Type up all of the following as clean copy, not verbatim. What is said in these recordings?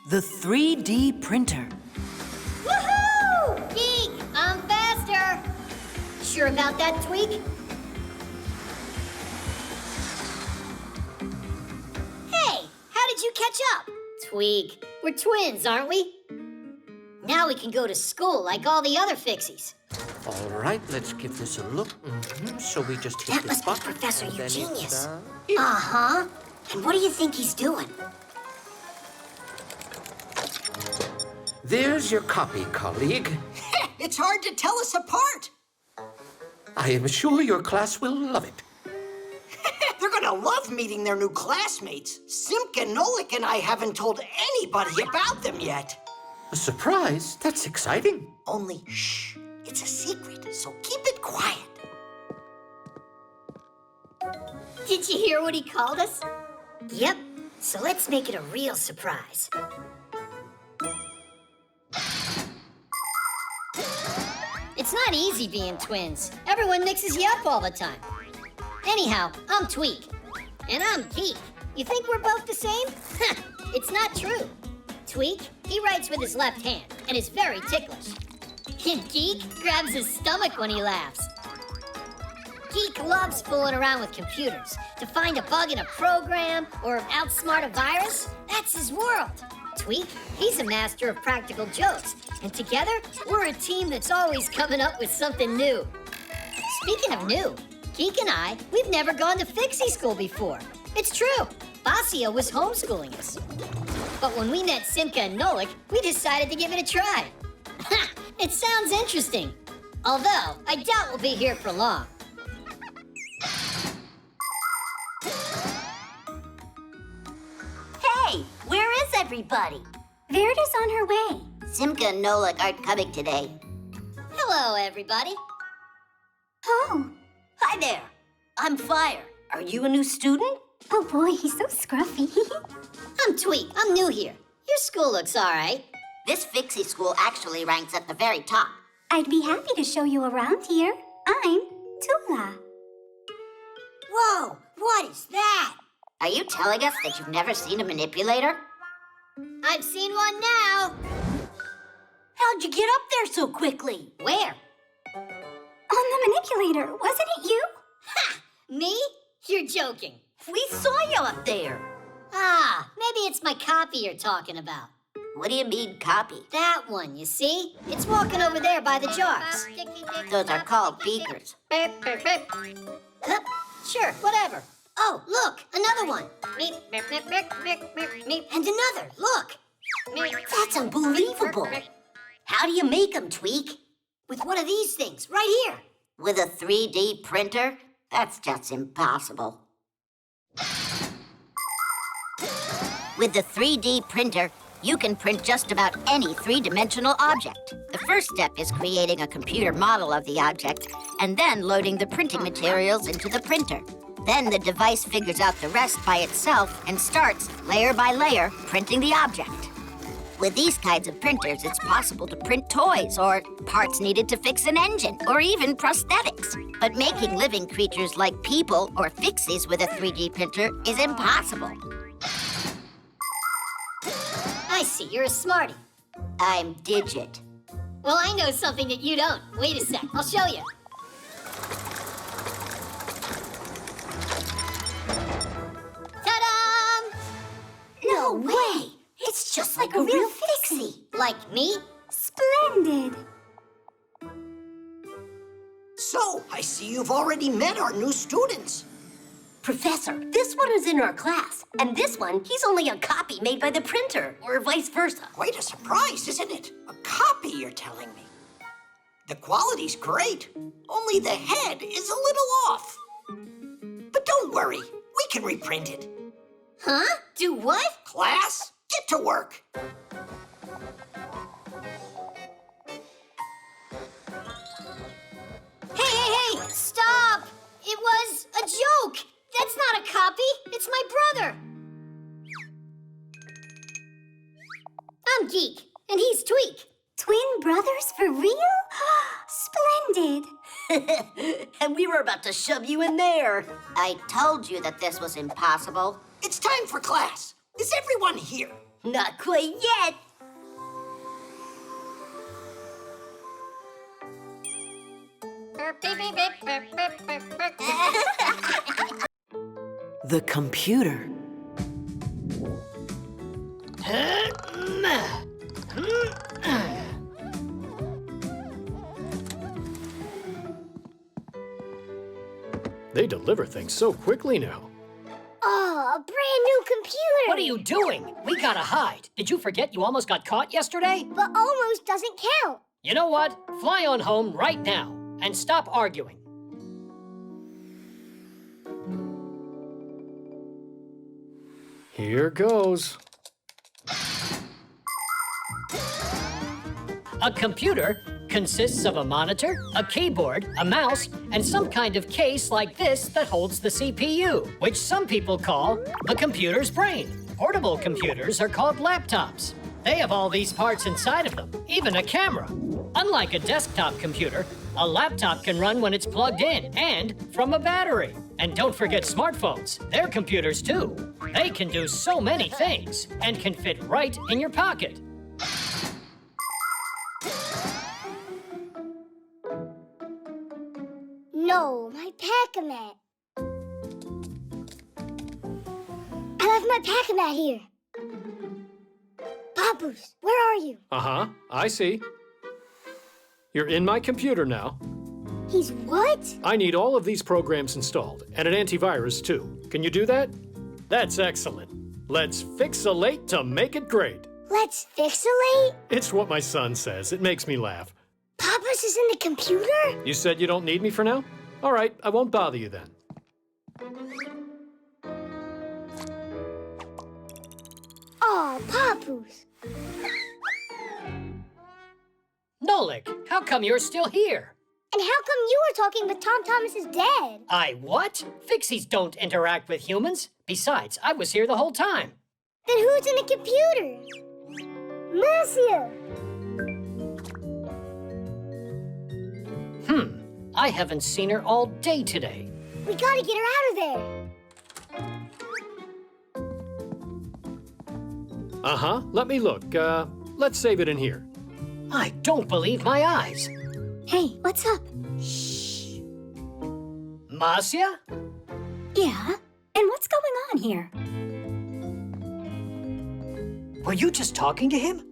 The 3D printer. Woohoo! Geek, I'm faster. Sure about that, Tweak? Hey, how did you catch up? Tweak, we're twins, aren't we? Now we can go to school like all the other Fixies. All right, let's give this a look. So we just hit That this must be button. Professor and then it's, Eugenius. Uh-huh. And what do you think he's doing? There's your copy, colleague. It's hard to tell us apart. I am sure your class will love it. They're gonna love meeting their new classmates. Simka and Nolik and I haven't told anybody about them yet. A surprise? That's exciting. Only, shh, it's a secret, so keep it quiet. Did you hear what he called us? Yep. So let's make it a real surprise. It's not easy being twins. Everyone mixes you up all the time. Anyhow, I'm Tweak. And I'm Geek. You think we're both the same? It's not true. Tweak, he writes with his left hand and is very ticklish. And Geek grabs his stomach when he laughs. Geek loves fooling around with computers to find a bug in a program or outsmart a virus. That's his world. Tweak, he's a master of practical jokes, and together, we're a team that's always coming up with something new. Speaking of new, Geek and I, we've never gone to Fixieschool before. It's true, Basio was homeschooling us. But when we met Simka and Nolik, we decided to give it a try. Ha! It sounds interesting. Although, I doubt we'll be here for long. Hey, where is everybody? Verida's on her way. Simka and Nolik aren't coming today. Hello, everybody. Oh. Hi there. I'm Fire. Are you a new student? Oh boy, he's so scruffy. I'm Tweak. I'm new here. Your school looks all right. This Fixie school actually ranks at the very top. I'd be happy to show you around here. I'm Tula. Whoa, what is that? Are you telling us that you've never seen a manipulator? I've seen one now. How'd you get up there so quickly? Where? On the manipulator, wasn't it you? Ha! Me? You're joking. We saw you up there. Ah, maybe it's my copy you're talking about. What do you mean, copy? That one, you see? It's walking over there by the jars. Those are called beakers. Huh? Sure, whatever. Oh, look, another one. And another, look. That's unbelievable. How do you make them, Tweak? With one of these things, right here. With a 3D printer? That's just impossible. With the 3D printer, you can print just about any three-dimensional object. The first step is creating a computer model of the object and then loading the printing materials into the printer. Then the device figures out the rest by itself and starts, layer by layer, printing the object. With these kinds of printers, it's possible to print toys or parts needed to fix an engine or even prosthetics. But making living creatures like people or Fixies with a 3D printer is impossible. I see, you're a smarty. I'm Digit. Well, I know something that you don't. Wait a sec, I'll show you. Ta-da! No way! It's just like a real Fixie. Like me? Splendid. So, I see you've already met our new students. Professor, this one is in our class, and this one, he's only a copy made by the printer, or vice versa. Quite a surprise, isn't it? A copy, you're telling me. The quality's great, only the head is a little off. But don't worry, we can reprint it. Huh? Do what? Class, get to work. Hey, stop! It was a joke! That's not a copy, it's my brother. I'm Geek, and he's Tweak. Twin brothers for real? Splendid. And we were about to shove you in there. I told you that this was impossible. It's time for class. Is everyone here? Not quite yet. The computer. They deliver things so quickly now. Oh, a brand new computer! What are you doing? We gotta hide. Did you forget you almost got caught yesterday? But almost doesn't count. You know what? Fly on home right now and stop arguing. Here goes. A computer consists of a monitor, a keyboard, a mouse, and some kind of case like this that holds the CPU, which some people call the computer's brain. Portable computers are called laptops. They have all these parts inside of them, even a camera. Unlike a desktop computer, a laptop can run when it's plugged in and from a battery. And don't forget smartphones. They're computers too. They can do so many things and can fit right in your pocket. No, my Pac-A-Mat. I left my Pac-A-Mat here. Papoose, where are you? Uh-huh, I see. You're in my computer now. He's what? I need all of these programs installed, and an antivirus too. Can you do that? That's excellent. Let's fixalate to make it great. Let's fixalate? It's what my son says. It makes me laugh. Papoose is in the computer? You said you don't need me for now? All right, I won't bother you then. Aw, Papoose. Nolik, how come you're still here? And how come you were talking with Tom Thomas's dad? I what? Fixies don't interact with humans. Besides, I was here the whole time. Then who's in the computer? Monsieur! I haven't seen her all day today. We gotta get her out of there. Uh-huh, let me look. Let's save it in here. I don't believe my eyes. Hey, what's up? Marcia? Yeah? And what's going on here? Were you just talking to him?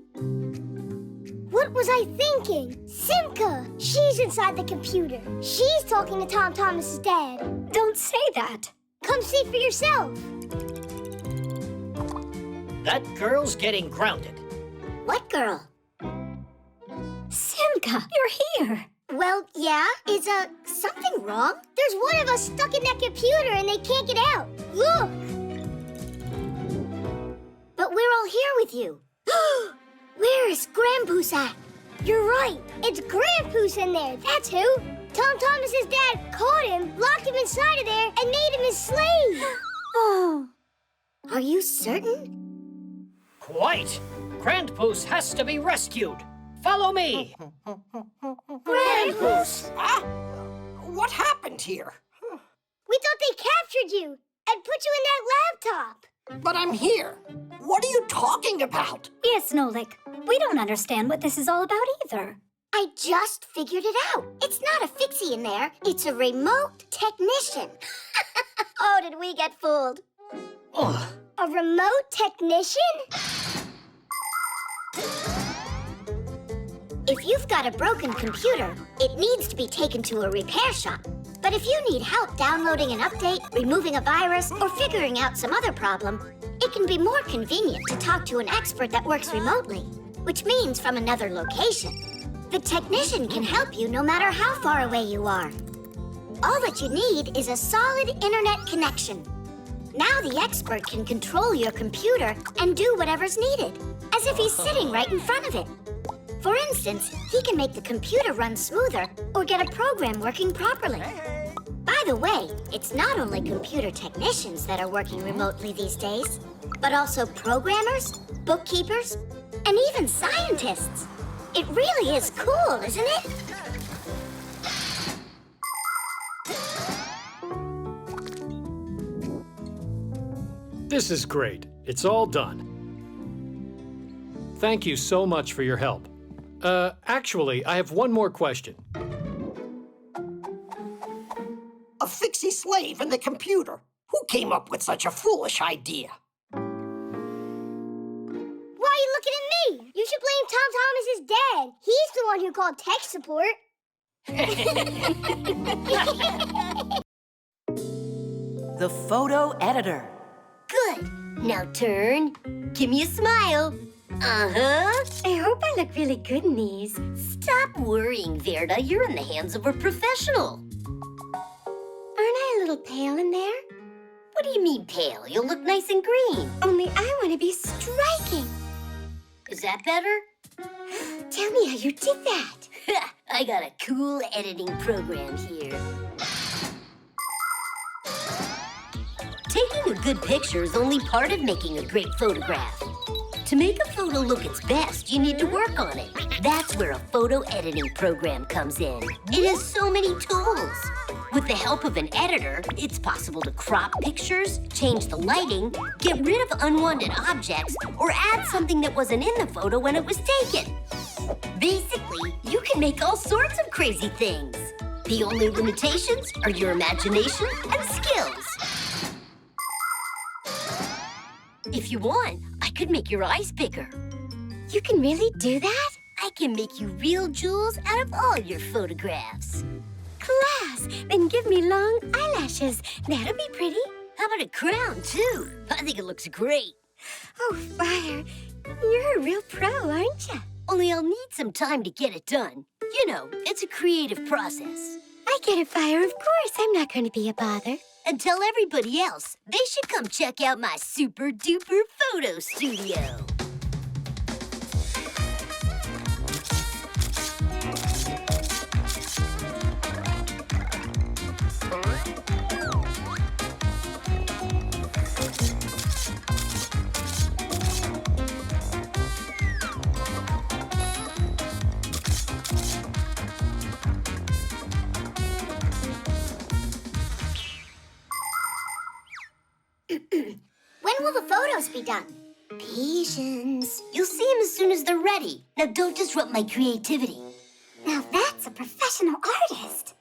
What was I thinking? Simka! She's inside the computer. She's talking to Tom Thomas's dad. Don't say that. Come see for yourself. That girl's getting grounded. What girl? Simka, you're here. Well, yeah. Is, something wrong? There's one of us stuck in that computer and they can't get out. Look! But we're all here with you. Where is Grandpoos at? You're right. It's Grandpoos in there. That's who. Tom Thomas's dad caught him, locked him inside of there, and made him his slave. Oh. Are you certain? Quite. Grandpoos has to be rescued. Follow me. Grandpoos! What happened here? We thought they captured you and put you in that laptop. But I'm here. What are you talking about? Yes, Nolik. We don't understand what this is all about either. I just figured it out. It's not a Fixie in there. It's a remote technician. Oh, did we get fooled? Ugh. A remote technician? If you've got a broken computer, it needs to be taken to a repair shop. But if you need help downloading an update, removing a virus, or figuring out some other problem, it can be more convenient to talk to an expert that works remotely, which means from another location. The technician can help you no matter how far away you are. All that you need is a solid internet connection. Now the expert can control your computer and do whatever's needed, as if he's sitting right in front of it. For instance, he can make the computer run smoother or get a program working properly. By the way, it's not only computer technicians that are working remotely these days, but also programmers, bookkeepers, and even scientists. It really is cool, isn't it? This is great. It's all done. Thank you so much for your help. Actually, I have one more question. A Fixie slave in the computer. Who came up with such a foolish idea? Why are you looking at me? You should blame Tom Thomas's dad. He's the one who called tech support. The photo editor. Good. Now turn. Give me a smile. Uh-huh. I hope I look really good in these. Stop worrying, Verda. You're in the hands of a professional. Aren't I a little pale in there? What do you mean pale? You'll look nice and green. Only I want to be striking. Is that better? Tell me how you did that. I got a cool editing program here. Taking a good picture is only part of making a great photograph. To make a photo look its best, you need to work on it. That's where a photo editing program comes in. It has so many tools. With the help of an editor, it's possible to crop pictures, change the lighting, get rid of unwanted objects, or add something that wasn't in the photo when it was taken. Basically, you can make all sorts of crazy things. The only limitations are your imagination and skills. If you want, I could make your eyes bigger. You can really do that? I can make you real jewels out of all your photographs. Class! Then give me long eyelashes. That'll be pretty. How about a crown, too? I think it looks great. Oh, Fire, you're a real pro, aren't you? Only I'll need some time to get it done. You know, it's a creative process. I get it, Fire. Of course, I'm not going to be a bother. And tell everybody else they should come check out my super-duper photo studio. When will the photos be done? Patience. You'll see them as soon as they're ready. Now don't disrupt my creativity. Now that's a professional artist.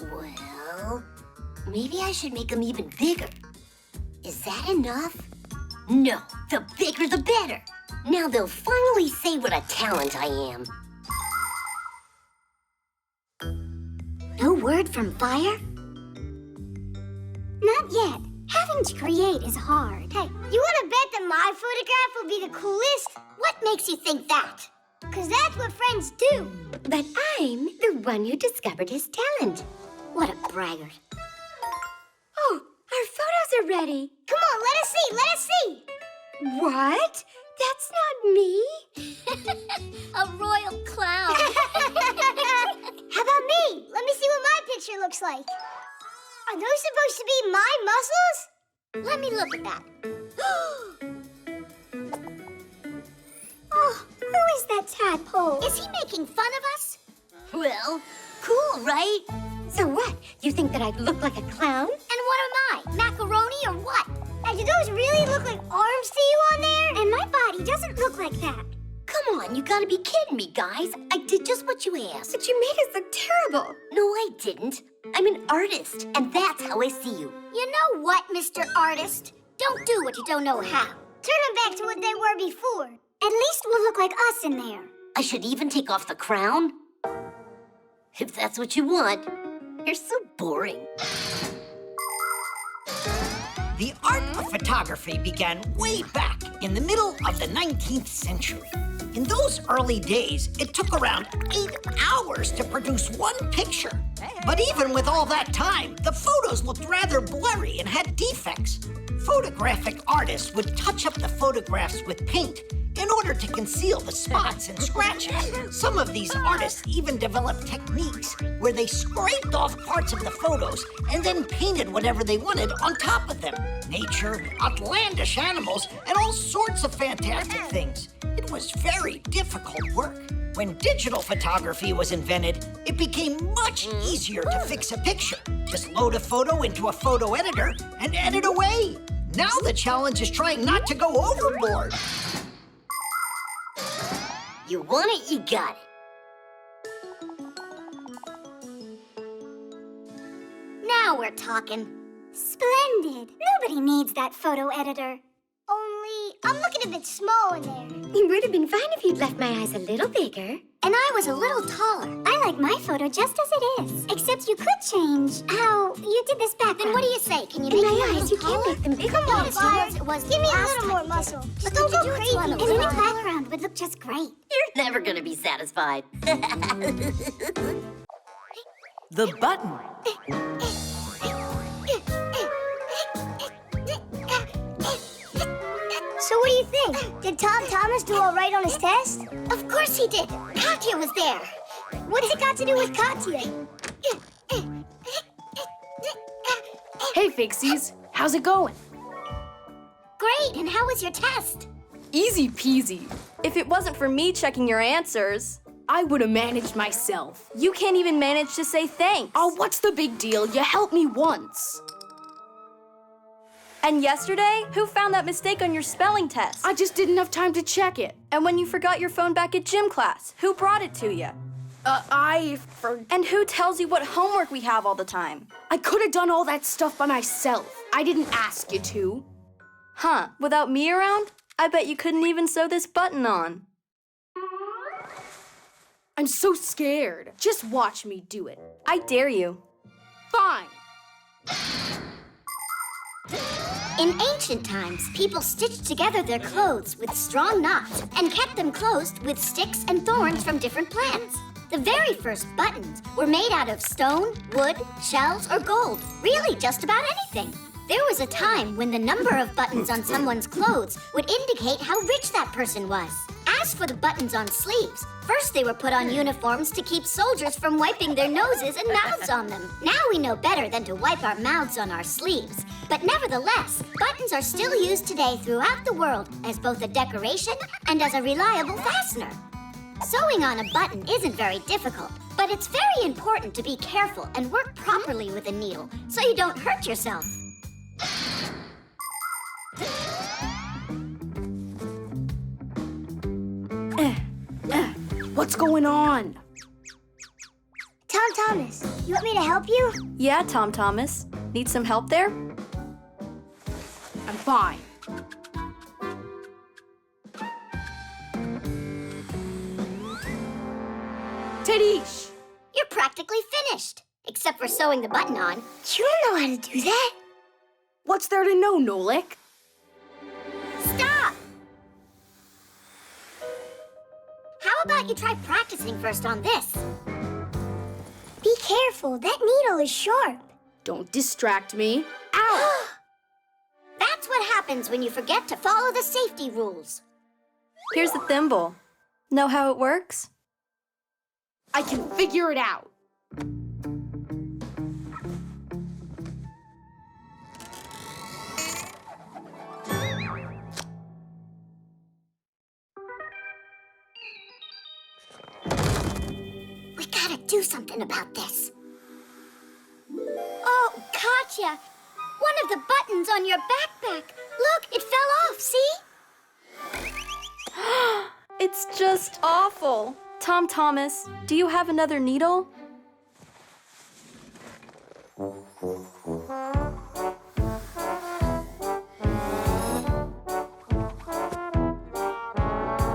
Well, maybe I should make them even bigger. Is that enough? No, the bigger the better. Now they'll finally say what a talent I am. No word from Fire? Not yet. Having to create is hard. Hey, you want to bet that my photograph will be the coolest? What makes you think that? Because that's what friends do. But I'm the one who discovered his talent. What a braggart. Oh, our photos are ready. Come on, let us see, let us see. What? That's not me. A royal clown. How about me? Let me see what my picture looks like. Are those supposed to be my muscles? Let me look at that. Oh, who is that tadpole? Is he making fun of us? Well, cool, right? So what? You think that I look like a clown? And what am I? Macaroni or what? And do those really look like arms to you on there? And my body doesn't look like that. Come on, you gotta be kidding me, guys. I did just what you asked. But you made us look terrible. No, I didn't. I'm an artist, and that's how I see you. You know what, Mr. Artist? Don't do what you don't know how. Turn them back to what they were before. At least we'll look like us in there. I should even take off the crown? If that's what you want. You're so boring. The art of photography began way back in the middle of the 19th century. In those early days, it took around 8 hours to produce one picture. But even with all that time, the photos looked rather blurry and had defects. Photographic artists would touch up the photographs with paint in order to conceal the spots and scratches. Some of these artists even developed techniques where they scraped off parts of the photos and then painted whatever they wanted on top of them. Nature, outlandish animals, and all sorts of fantastic things. It was very difficult work. When digital photography was invented, it became much easier to fix a picture. Just load a photo into a photo editor and edit away. Now the challenge is trying not to go overboard. You want it, you got it. Now we're talking. Splendid. Nobody needs that photo editor. Only, I'm looking a bit small in there. It would have been fine if you'd left my eyes a little bigger. And I was a little taller. I like my photo just as it is. Except you could change how you did this back. Then what do you say? Can you In make my it a eyes, little you can't taller? make them bigger. Come on, Yes, Fires. it was Give me a last little time more you did. muscle. Just But don't did you go do it crazy. on And the a new side? background would look just great. You're never gonna be satisfied. The button. So what do you think? Did Tom Thomas do all right on his test? Of course he did. Katya was there. What's it got to do with Katya? Hey, Fixies. How's it going? Great, and how was your test? Easy peasy. If it wasn't for me checking your answers, I would have managed myself. You can't even manage to say thanks. Oh, what's the big deal? You helped me once. And yesterday, who found that mistake on your spelling test? I just didn't have time to check it. And when you forgot your phone back at gym class, who brought it to you? And who tells you what homework we have all the time? I could have done all that stuff by myself. I didn't ask you to. Huh, without me around? I bet you couldn't even sew this button on. I'm so scared. Just watch me do it. I dare you. Fine. In ancient times, people stitched together their clothes with strong knots and kept them closed with sticks and thorns from different plants. The very first buttons were made out of stone, wood, shells, or gold. Really, just about anything. There was a time when the number of buttons on someone's clothes would indicate how rich that person was. As for the buttons on sleeves, first they were put on uniforms to keep soldiers from wiping their noses and mouths on them. Now we know better than to wipe our mouths on our sleeves. But nevertheless, buttons are still used today throughout the world as both a decoration and as a reliable fastener. Sewing on a button isn't very difficult, but it's very important to be careful and work properly with a needle so you don't hurt yourself. What's going on? Tom Thomas, you want me to help you? Yeah, Tom Thomas. Need some help there? I'm fine. Tadish! You're practically finished, except for sewing the button on. You don't know how to do that. What's there to know, Nolik? Stop! How about you try practicing first on this? Be careful, that needle is sharp. Don't distract me. Ow! That's what happens when you forget to follow the safety rules. Here's the thimble. Know how it works? I can figure it out. We gotta do something about this. Oh, Katya, one of the buttons on your backpack. Look, it fell off, see? It's just awful. Tom Thomas, do you have another needle?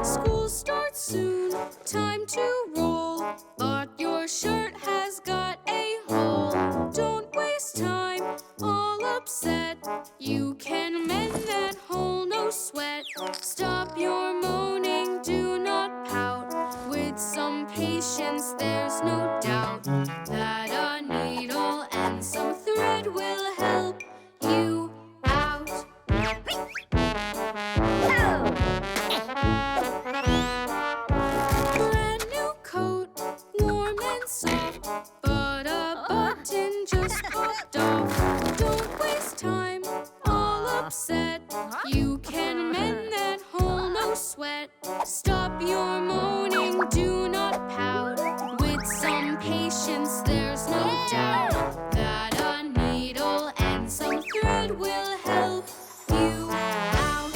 School starts soon, time to roll, but your shirt has got a hole. Don't waste time, all upset. You can mend that hole, no sweat. Stop your moaning, do not pout. With some patience, there's no doubt that a needle and some thread will help you out. Brand new coat, warm and soft, but a button just popped off. Don't waste time, all upset. You can mend that hole, no sweat. Stop your moaning, do not pout. With some patience, there's no doubt that a needle and some thread will help you out.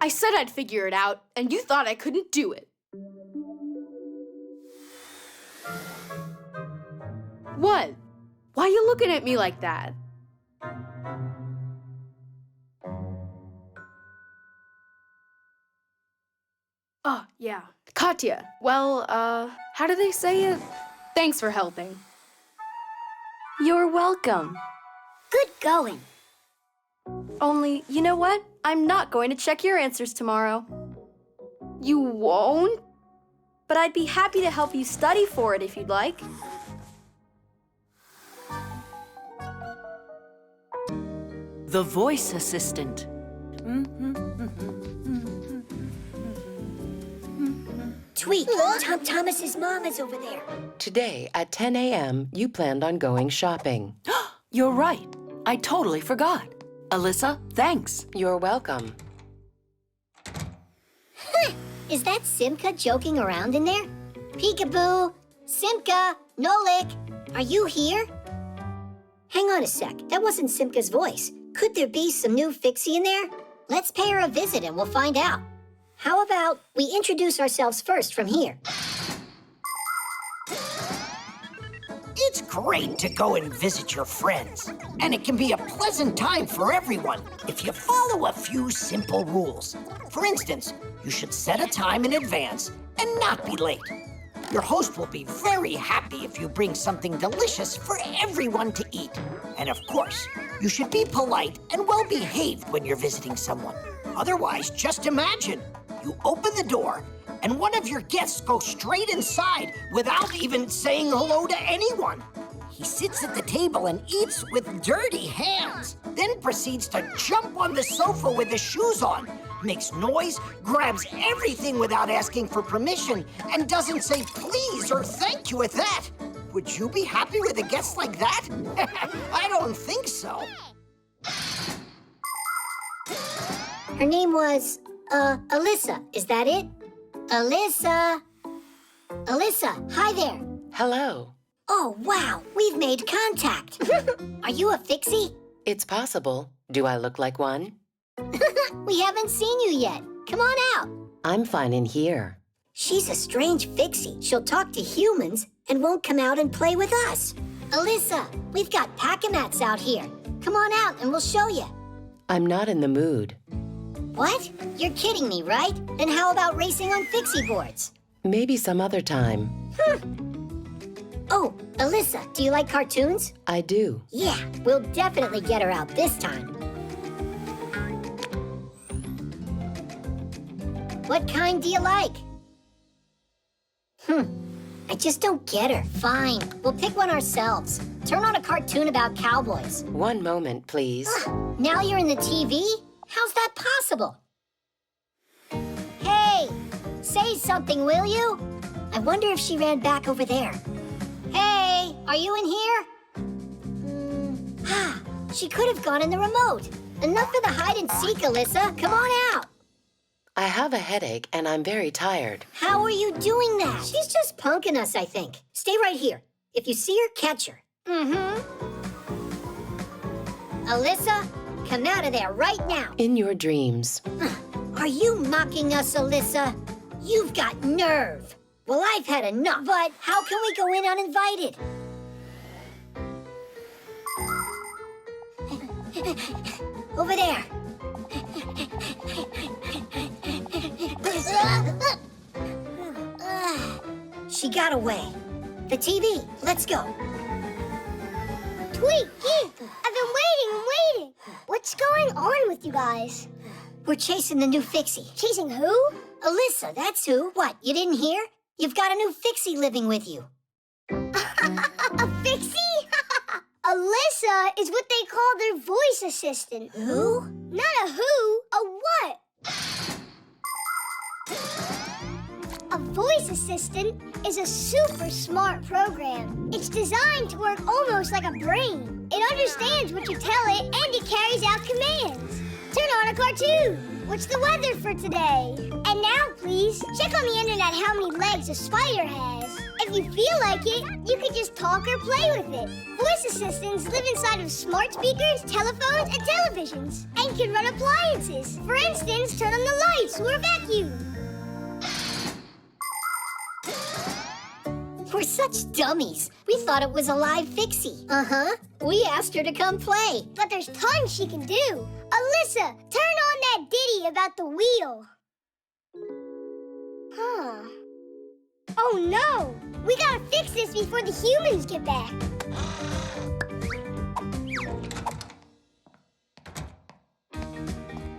I said I'd figure it out, and you thought I couldn't do it. What? Why are you looking at me like that? Oh, yeah. Katya. Well, how do they say it? Thanks for helping. You're welcome. Good going. Only, you know what? I'm not going to check your answers tomorrow. You won't? But I'd be happy to help you study for it if you'd like. The voice assistant. Tweak, Tom Thomas's mom is over there. Today at 10 a.m., you planned on going shopping. You're right. I totally forgot. Alysa, thanks. You're welcome. Is that Simka joking around in there? Peekaboo, Simka, Nolik, are you here? Hang on a sec, that wasn't Simka's voice. Could there be some new Fixie in there? Let's pay her a visit and we'll find out. How about we introduce ourselves first from here? It's great to go and visit your friends, and it can be a pleasant time for everyone if you follow a few simple rules. For instance, you should set a time in advance and not be late. Your host will be very happy if you bring something delicious for everyone to eat. And of course, you should be polite and well-behaved when you're visiting someone. Otherwise, just imagine, you open the door and one of your guests goes straight inside without even saying hello to anyone. He sits at the table and eats with dirty hands, then proceeds to jump on the sofa with his shoes on, makes noise, grabs everything without asking for permission, and doesn't say please or thank you at that. Would you be happy with a guest like that? I don't think so. Her name was, Alysa, is that it? Alysa! Alysa, hi there. Hello. Oh, wow, we've made contact. Are you a Fixie? It's possible. Do I look like one? We haven't seen you yet. Come on out. I'm fine in here. She's a strange Fixie. She'll talk to humans and won't come out and play with us. Alysa, we've got pack-a-mats out here. Come on out and we'll show you. I'm not in the mood. What? You're kidding me, right? Then how about racing on Fixie boards? Maybe some other time. Oh, Alysa, do you like cartoons? I do. Yeah, we'll definitely get her out this time. What kind do you like? I just don't get her. Fine, we'll pick one ourselves. Turn on a cartoon about cowboys. One moment, please. Now you're in the TV? How's that possible? Hey, say something, will you? I wonder if she ran back over there. Hey, are you in here? She could have gone in the remote. Enough of the hide and seek, Alysa. Come on out. I have a headache and I'm very tired. How are you doing that? She's just punking us, I think. Stay right here. If you see her, catch her. Alysa, come out of there right now. In your dreams. Are you mocking us, Alysa? You've got nerve. Well, I've had enough, but how can we go in uninvited? Over there. She got away. The TV, let's go. Tweak, Geek, I've been waiting and waiting. What's going on with you guys? We're chasing the new Fixie. Chasing who? Alysa, that's who. What, you didn't hear? You've got a new Fixie living with you. A Fixie? Alysa is what they call their voice assistant. Who? Not a who, a what? A voice assistant is a super smart program. It's designed to work almost like a brain. It understands what you tell it and it carries out commands. Turn on a cartoon. What's the weather for today? And now, please, check on the internet how many legs a spider has. If if you feel like it, you could just talk or play with it. Voice assistants live inside of smart speakers, telephones, and televisions, and can run appliances. For instance, turn on the lights or vacuum. We're such dummies. We thought it was a live Fixie. Uh-huh. We asked her to come play. But there's tons she can do. Alyssa, turn on that ditty about the wheel. Huh. Oh no! We gotta fix this before the humans get back.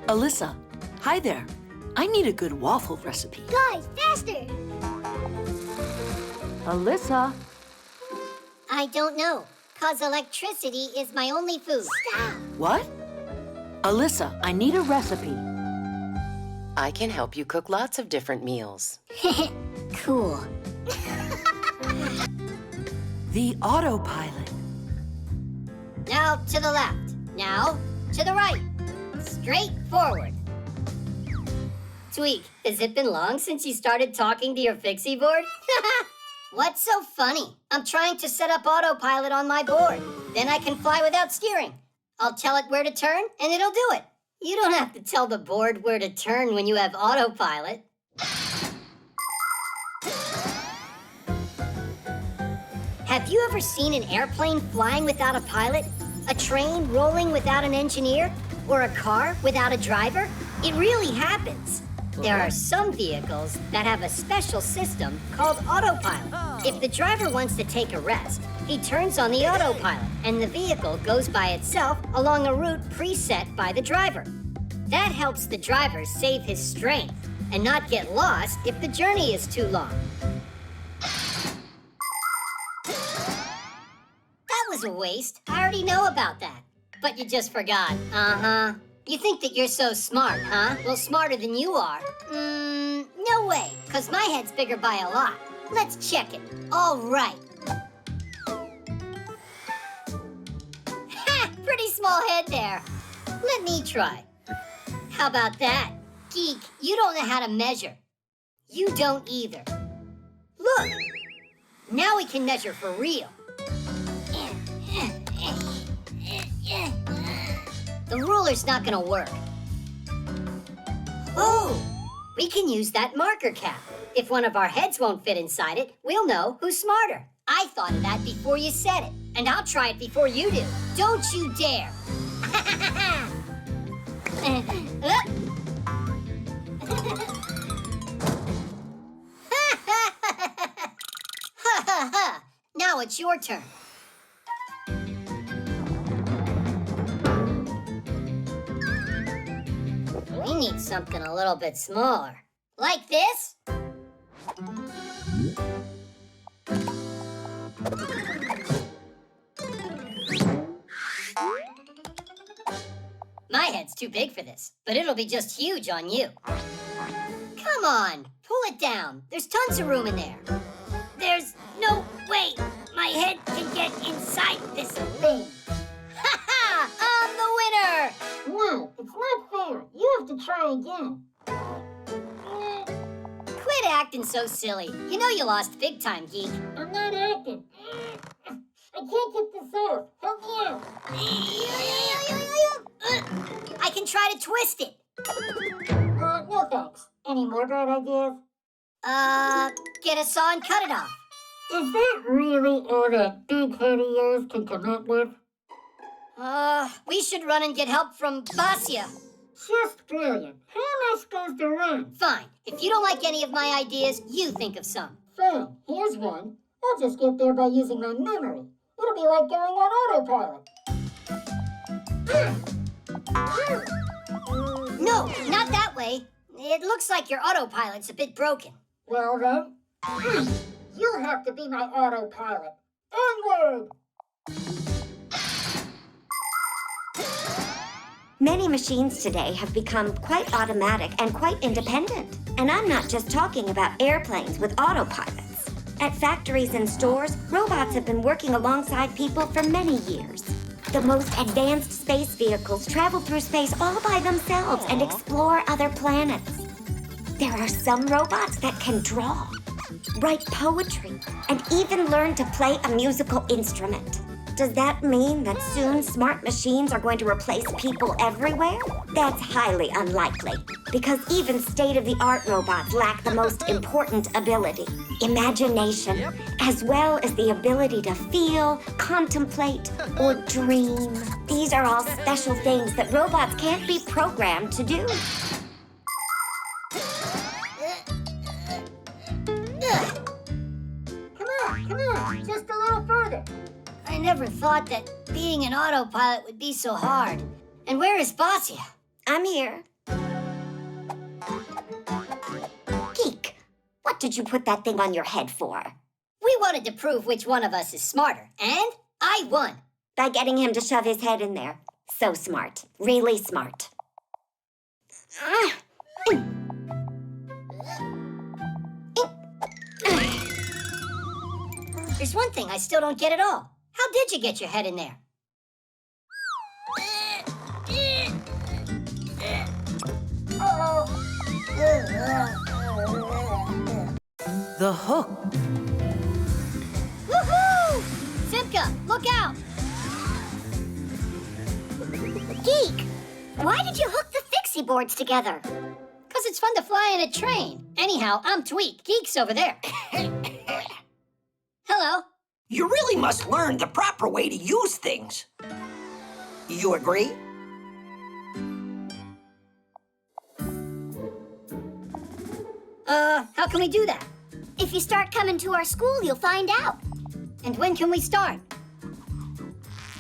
Alyssa, hi there. I need a good waffle recipe. Guys, faster! Alyssa. I don't know, 'cause electricity is my only food. Stop! What? Alyssa, I need a recipe. I can help you cook lots of different meals. Cool. The Autopilot. Now to the left. Now to the right. Straight forward. Tweak, has it been long since you started talking to your Fixie board? What's so funny? I'm trying to set up Autopilot on my board. Then I can fly without steering. I'll tell it where to turn, and it'll do it. You don't have to tell the board where to turn when you have Autopilot. Have you ever seen an airplane flying without a pilot? A train rolling without an engineer? Or a car without a driver? It really happens. There are some vehicles that have a special system called Autopilot. If the driver wants to take a rest, he turns on the Autopilot, and the vehicle goes by itself along a route preset by the driver. That helps the driver save his strength and not get lost if the journey is too long. That was a waste. I already know about that. But you just forgot. Uh-huh. You think that you're so smart, huh? Well, smarter than you are. No way, because my head's bigger by a lot. Let's check it. All right. Ha! Pretty small head there. Let me try. How about that? Geek, you don't know how to measure. You don't either. Look! Now we can measure for real. The ruler's not gonna work. Oh! We can use that marker cap. If one of our heads won't fit inside it, we'll know who's smarter. I thought of that before you said it, and I'll try it before you do. Don't you dare! Now it's your turn. We need something a little bit smaller. Like this? My head's too big for this, but it'll be just huge on you. Come on, pull it down. There's tons of room in there. There's no way my head can get inside this thing. Ha ha! I'm the winner! No, it's not fair. You have to try again. Quit acting so silly. You know you lost big time, Geek. I'm not acting. I can't get this off. Help me out. I can try to twist it. No thanks. Any more bad ideas? Get a saw and cut it off. Is that really all that big head of yours can come up with? We should run and get help from Basia. Just brilliant. How am I supposed to run? Fine. If you don't like any of my ideas, you think of some. Fine. Here's one. I'll just get there by using my memory. It'll be like going on autopilot. No, not that way. It looks like your autopilot's a bit broken. Well then, you'll have to be my autopilot. Onward! Many machines today have become quite automatic and quite independent. And I'm not just talking about airplanes with autopilots. At factories and stores, robots have been working alongside people for many years. The most advanced space vehicles travel through space all by themselves and explore other planets. There are some robots that can draw. write poetry, and even learn to play a musical instrument. Does that mean that soon smart machines are going to replace people everywhere? That's highly unlikely, because even state-of-the-art robots lack the most important ability, imagination, as well as the ability to feel, contemplate, or dream. These are all special things that robots can't be programmed to do. Come on, just a little further. I never thought that being an autopilot would be so hard. And where is Basia? I'm here. Geek, what did you put that thing on your head for? We wanted to prove which one of us is smarter, and I won. By getting him to shove his head in there. So smart. Really smart. There's one thing I still don't get at all. How did you get your head in there? The hook. Woohoo! Simka, look out! Geek, why did you hook the Fixie boards together? Because it's fun to fly in a train. Anyhow, I'm Tweak. Geek's over there. Hello. You really must learn the proper way to use things. You agree? How can we do that? If you start coming to our school, you'll find out. And when can we start?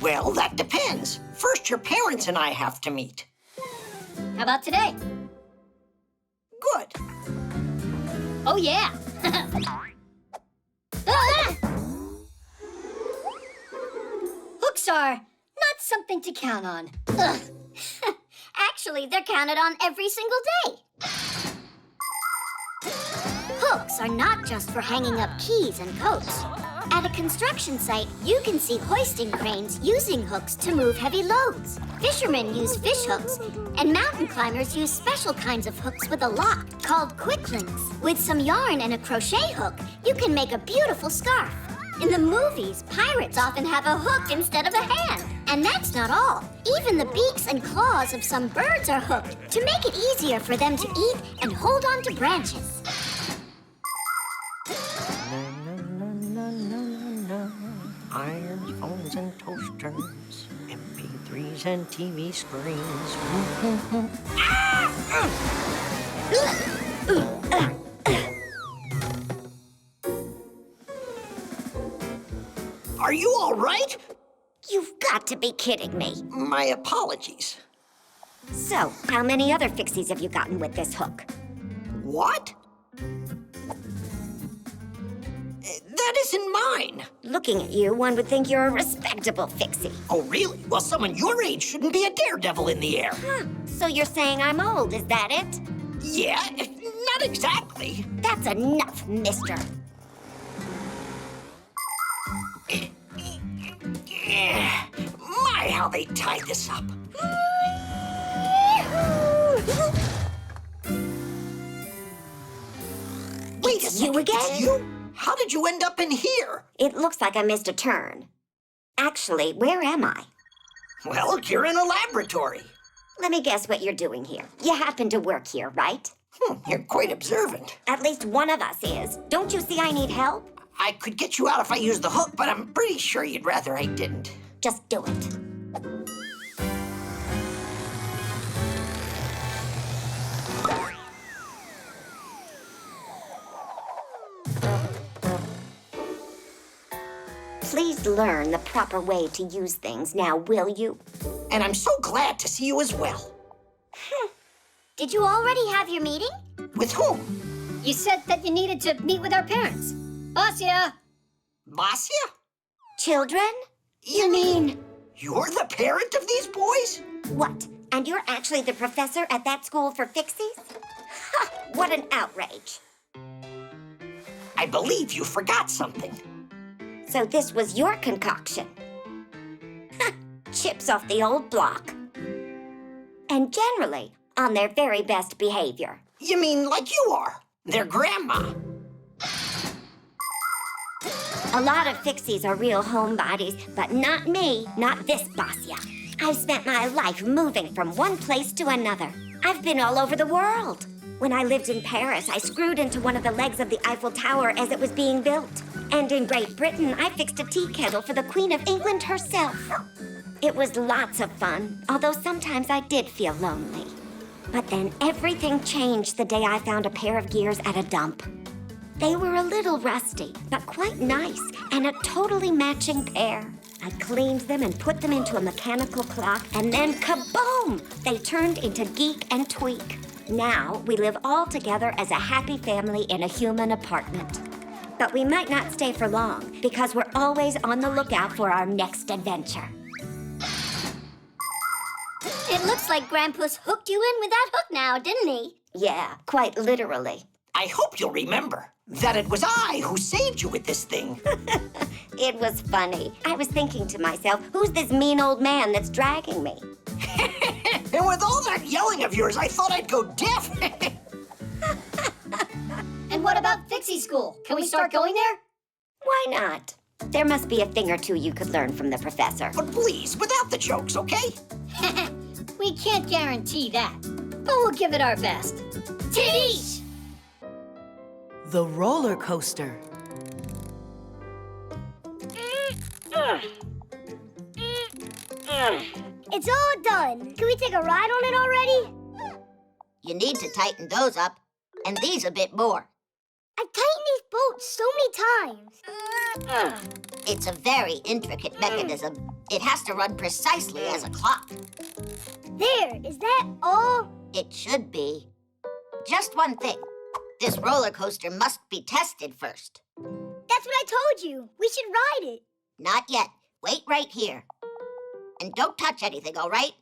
Well, that depends. First, your parents and I have to meet. How about today? Good. Oh, yeah. Ah! Hooks are not something to count on. Ugh. Actually, they're counted on every single day. Hooks are not just for hanging up keys and coats. At a construction site, you can see hoisting cranes using hooks to move heavy loads. Fishermen use fish hooks, and mountain climbers use special kinds of hooks with a lock called quick links. With some yarn and a crochet hook, you can make a beautiful scarf. In the movies, pirates often have a hook instead of a hand. And that's not all. Even the beaks and claws of some birds are hooked to make it easier for them to eat and hold on to branches. Irons, phones, and toasters, MP3s and TV screens. Are you all right? You've got to be kidding me. My apologies. So, how many other Fixies have you gotten with this hook? What? That isn't mine. Looking at you, one would think you're a respectable Fixie. Oh, really? Well, someone your age shouldn't be a daredevil in the air. Huh. So you're saying I'm old, is that it? Yeah, not exactly. That's enough, mister. My, how they tied this up. Wait a second. You again? It's you? How did you end up in here? It looks like I missed a turn. Actually, where am I? Well, you're in a laboratory. Let me guess what you're doing here. You happen to work here, right? You're quite observant. At least one of us is. Don't you see I need help? I could get you out if I used the hook, but I'm pretty sure you'd rather I didn't. Just do it. Please learn the proper way to use things now, will you? And I'm so glad to see you as well. Did you already have your meeting? With whom? You said that you needed to meet with our parents. Basia! Basia? Children? You mean you're the parent of these boys? What? And you're actually the professor at that school for Fixies? Ha! What an outrage. I believe you forgot something. So this was your concoction. Ha! Chips off the old block. And generally on their very best behavior. You mean like you are, their grandma? A lot of Fixies are real homebodies, but not me, not this Basia. I've spent my life moving from one place to another. I've been all over the world. When I lived in Paris, I screwed into one of the legs of the Eiffel Tower as it was being built. And in Great Britain, I fixed a tea kettle for the Queen of England herself. It was lots of fun, although sometimes I did feel lonely. But then everything changed the day I found a pair of gears at a dump. They were a little rusty, but quite nice, and a totally matching pair. I cleaned them and put them into a mechanical clock, and then kaboom! They turned into Geek and Tweak. Now we live all together as a happy family in a human apartment. But we might not stay for long, because we're always on the lookout for our next adventure. It looks like Grandpa's hooked you in with that hook now, didn't he? Yeah, quite literally. I hope you'll remember that it was I who saved you with this thing. It was funny. I was thinking to myself, who's this mean old man that's dragging me? And with all that yelling of yours, I thought I'd go deaf. And what about Fixieschool? Can we start going there? Why not? There must be a thing or two you could learn from the professor. But please, without the jokes, okay? We can't guarantee that, but we'll give it our best. Titties! The roller coaster. It's all done. Can we take a ride on it already? You need to tighten those up, and these a bit more. I've tightened these bolts so many times. It's a very intricate mechanism. It has to run precisely as a clock. There, is that all? It should be. Just one thing. This roller coaster must be tested first. That's what I told you. We should ride it. Not yet. Wait right here. And don't touch anything, all right?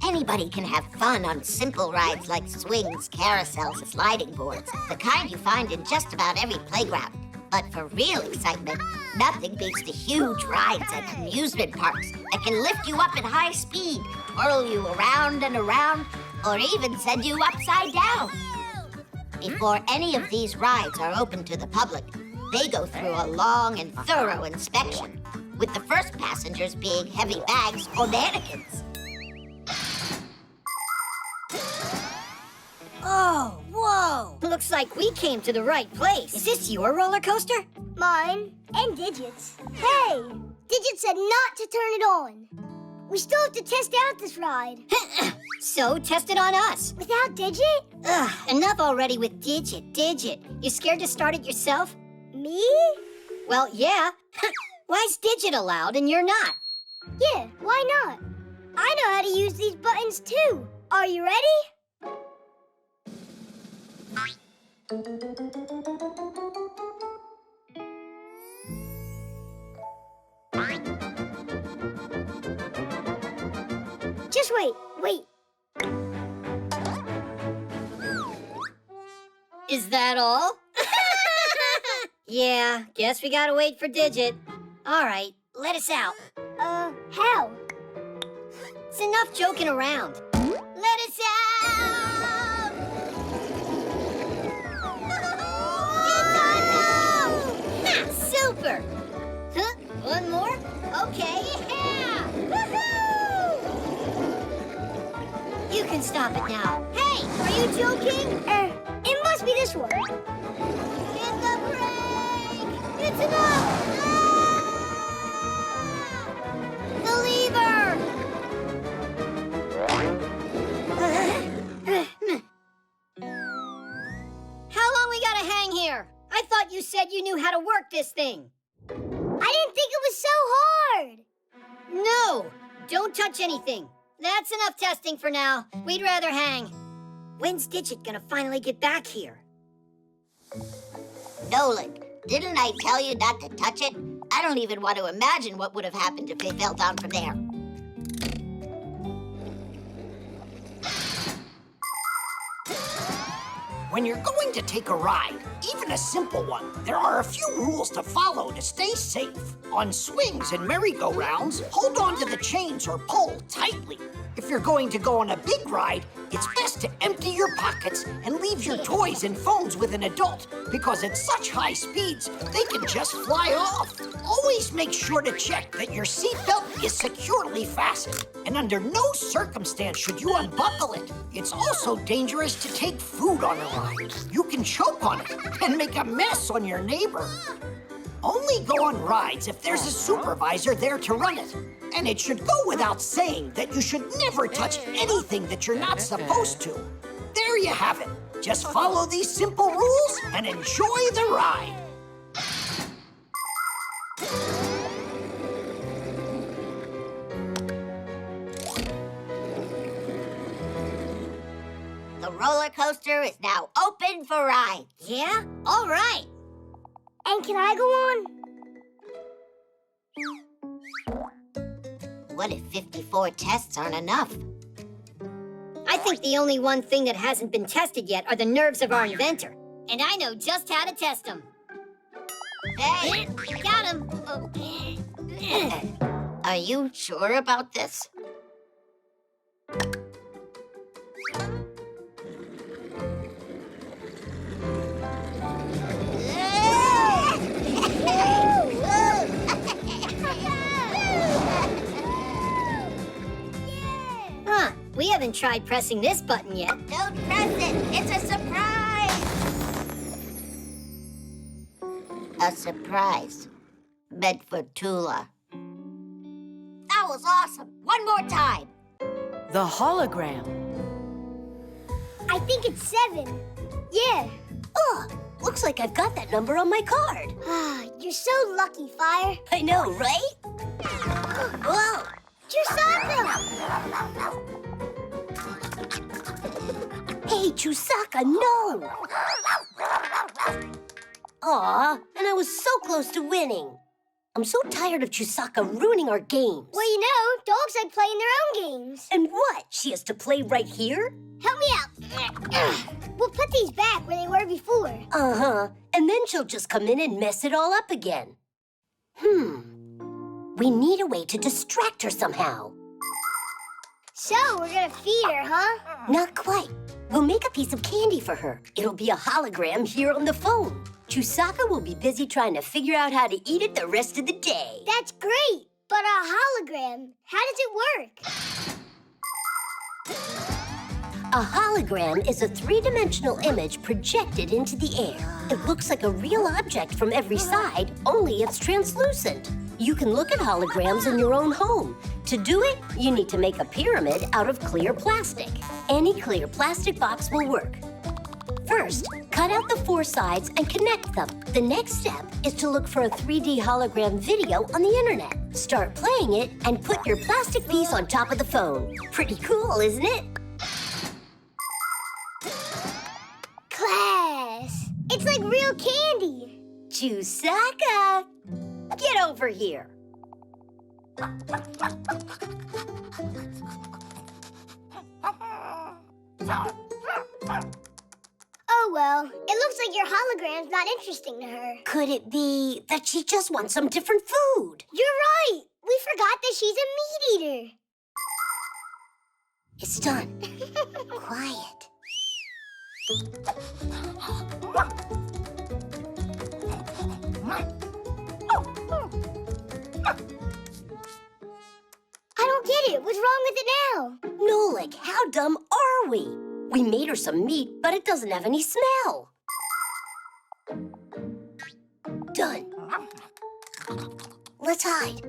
Anybody can have fun on simple rides like swings, carousels, and sliding boards. The kind you find in just about every playground. But for real excitement, nothing beats the huge rides at amusement parks that can lift you up at high speed, twirl you around and around, or even send you upside down. Before any of these rides are open to the public, they go through a long and thorough inspection, with the first passengers being heavy bags or mannequins. Oh, whoa! Looks like we came to the right place. Is this your roller coaster? Mine and Digit's. Hey, Digit said not to turn it on. We still have to test out this ride. So, test it on us. Without Digit? Ugh, enough already with Digit. You scared to start it yourself? Me? Well, yeah. Why's Digit allowed and you're not? Yeah, why not? I know how to use these buttons too. Are you ready? Just wait. Is that all? Yeah, guess we gotta wait for Digit. All right, let us out. How? It's enough joking around. Let us out! It's awesome! Ha, super! Huh? One more? Okay, yeah! Woohoo! You can stop it now. Hey, are you joking? It must be this one. Hit the brake! It's enough! The lever! How long we gotta hang here? I thought you said you knew how to work this thing. I didn't think it was so hard. No! Don't touch anything. That's enough testing for now. We'd rather hang. When's Digit gonna finally get back here? Nolik, didn't I tell you not to touch it? I don't even want to imagine what would have happened if they fell down from there. When you're going to take a ride, even a simple one, There are a few rules to follow to stay safe. On swings and merry-go-rounds, hold on to the chains or pull tightly. If you're going to go on a big ride, it's best to empty your pockets and leave your toys and phones with an adult, because at such high speeds, they can just fly off. Always make sure to check that your seatbelt is securely fastened, and under no circumstance should you unbuckle it. It's also dangerous to take food on a ride. You can choke on it and make a mess on your neighbor. Only go on rides if there's a supervisor there to run it. And it should go without saying that you should never touch anything that you're not supposed to. There you have it. Just follow these simple rules and enjoy the ride. The roller coaster is now open for rides. Yeah? All right. And can I go on? What if 54 tests aren't enough? I think the only one thing that hasn't been tested yet are the nerves of our inventor. And I know just how to test them. Hey! Got him. Are you sure about this? Huh, we haven't tried pressing this button yet. Don't press it. It's a surprise. A surprise. Meant for Tula. That was awesome. One more time. The hologram. I think it's 7. Yeah. Oh, looks like I've got that number on my card. You're so lucky, Fire. I know, right? Whoa! Chusaka! Hey, Chusaka, no! Aw, and I was so close to winning. I'm so tired of Chusaka ruining our games. Well, you know, dogs like playing their own games. And what? She has to play right here? Help me out. We'll put these back where they were before. Uh-huh. And then she'll just come in and mess it all up again. We need a way to distract her somehow. So, we're gonna feed her, huh? Not quite. We'll make a piece of candy for her. It'll be a hologram here on the phone. Chusaka will be busy trying to figure out how to eat it the rest of the day. That's great. But a hologram, how does it work? A hologram is a three-dimensional image projected into the air. It looks like a real object from every side, only it's translucent. You can look at holograms in your own home. To do it, you need to make a pyramid out of clear plastic. Any clear plastic box will work. First, cut out the 4 sides and connect them. The next step is to look for a 3D hologram video on the internet. Start playing it and put your plastic piece on top of the phone. Pretty cool, isn't it? Class! It's like real candy! Chusaka! Get over here! Oh well, it looks like your hologram's not interesting to her. Could it be that she just wants some different food? You're right! We forgot that she's a meat eater. It's done. Quiet. I don't get it. What's wrong with it now? Nolik, how dumb are we? We made her some meat, but it doesn't have any smell. Done. Let's hide.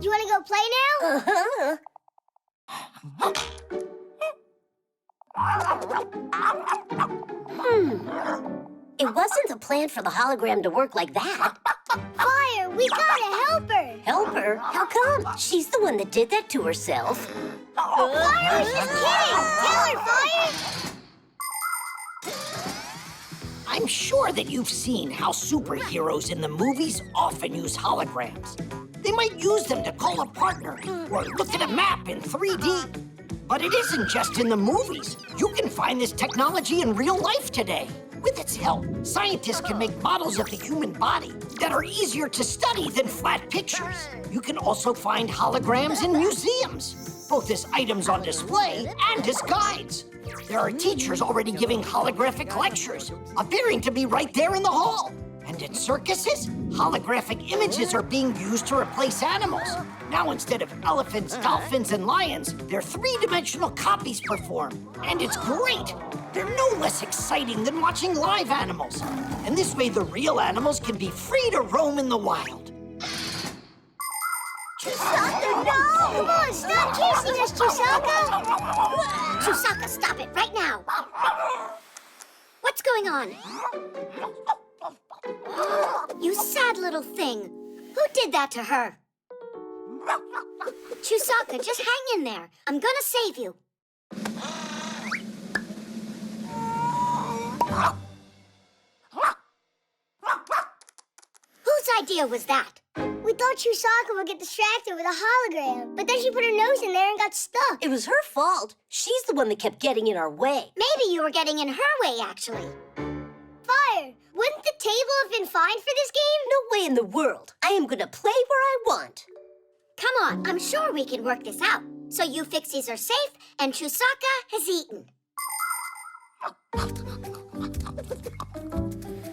You want to go play now? Uh-huh. It wasn't the plan for the hologram to work like that. Fire, we gotta help her. Help her? How come? She's the one that did that to herself. Fire was just kidding. Tell her, Fire. I'm sure that you've seen how superheroes in the movies often use holograms. They might use them to call a partner or look at a map in 3D. But it isn't just in the movies. You can find this technology in real life today. With its help, scientists can make models of the human body that are easier to study than flat pictures. You can also find holograms in museums, both as items on display and as guides. There are teachers already giving holographic lectures, appearing to be right there in the hall. And in circuses, holographic images are being used to replace animals. Now, instead of elephants, dolphins, and lions, their three-dimensional copies perform. And it's great! They're no less exciting than watching live animals. And this way, the real animals can be free to roam in the wild. Chusaka, no! Come on, stop kissing us, Chusaka! Chusaka, stop it right now! What's going on? You sad little thing. Who did that to her? Chusaka, just hang in there. I'm gonna save you. Whose idea was that? We thought Chusaka would get distracted with a hologram, but then she put her nose in there and got stuck. It was her fault. She's the one that kept getting in our way. Maybe you were getting in her way, actually. Fire! Wouldn't the table have been fine for this game? No way in the world. I am gonna play where I want. Come on, I'm sure we can work this out. So you Fixies are safe, and Chusaka has eaten.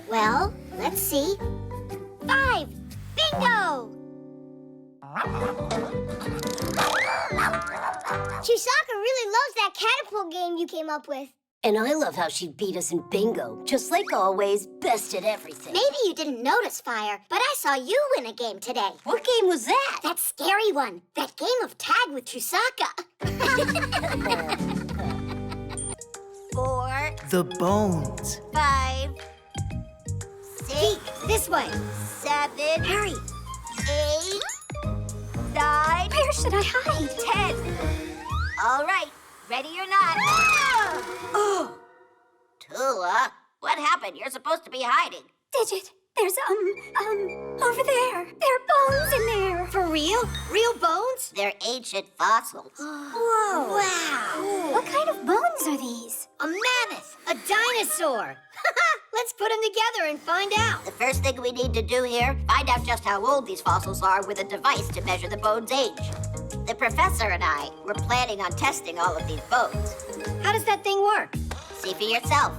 Well, let's see. 5! Bingo! Chusaka really loves that catapult game you came up with. And I love how she beat us in bingo. Just like always, best at everything. Maybe you didn't notice, Fire, but I saw you win a game today. What game was that? That scary one. That game of tag with Chusaka. 4, The bones. 5, 6, Geek, this way. 7, Hurry. 8, 9. Where should I hide? 10. All right, ready or not. Oh, Tula, what happened? You're supposed to be hiding. Digit, there's, over there. There are bones in there. For real? Real bones? They're ancient fossils. Whoa. Wow. What kind of bones are these? A mammoth. A dinosaur. Let's put them together and find out. The first thing we need to do here, find out just how old these fossils are with a device to measure the bone's age. The professor and I were planning on testing all of these bones. How does that thing work? See for yourself.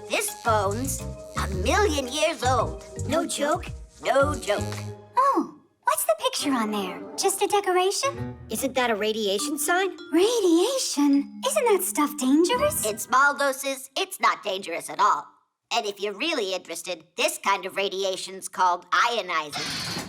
This bone's 1,000,000 years old. No joke? No joke. Oh, what's the picture on there? Just a decoration? Isn't that a radiation sign? Radiation? Isn't that stuff dangerous? In small doses, it's not dangerous at all. And if you're really interested, this kind of radiation's called ionizing.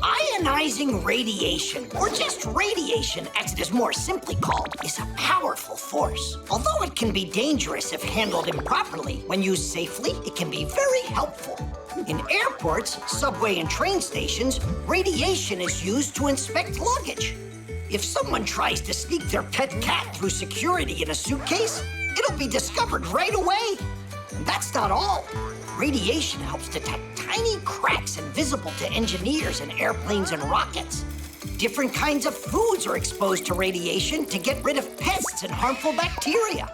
Ionizing radiation, or just radiation as it is more simply called, is a powerful force. Although it can be dangerous if handled improperly, when used safely, it can be very helpful. In airports, subway, and train stations, radiation is used to inspect luggage. If someone tries to sneak their pet cat through security in a suitcase, it'll be discovered right away. And that's not all. Radiation helps detect tiny cracks invisible to engineers in airplanes and rockets. Different kinds of foods are exposed to radiation to get rid of pests and harmful bacteria.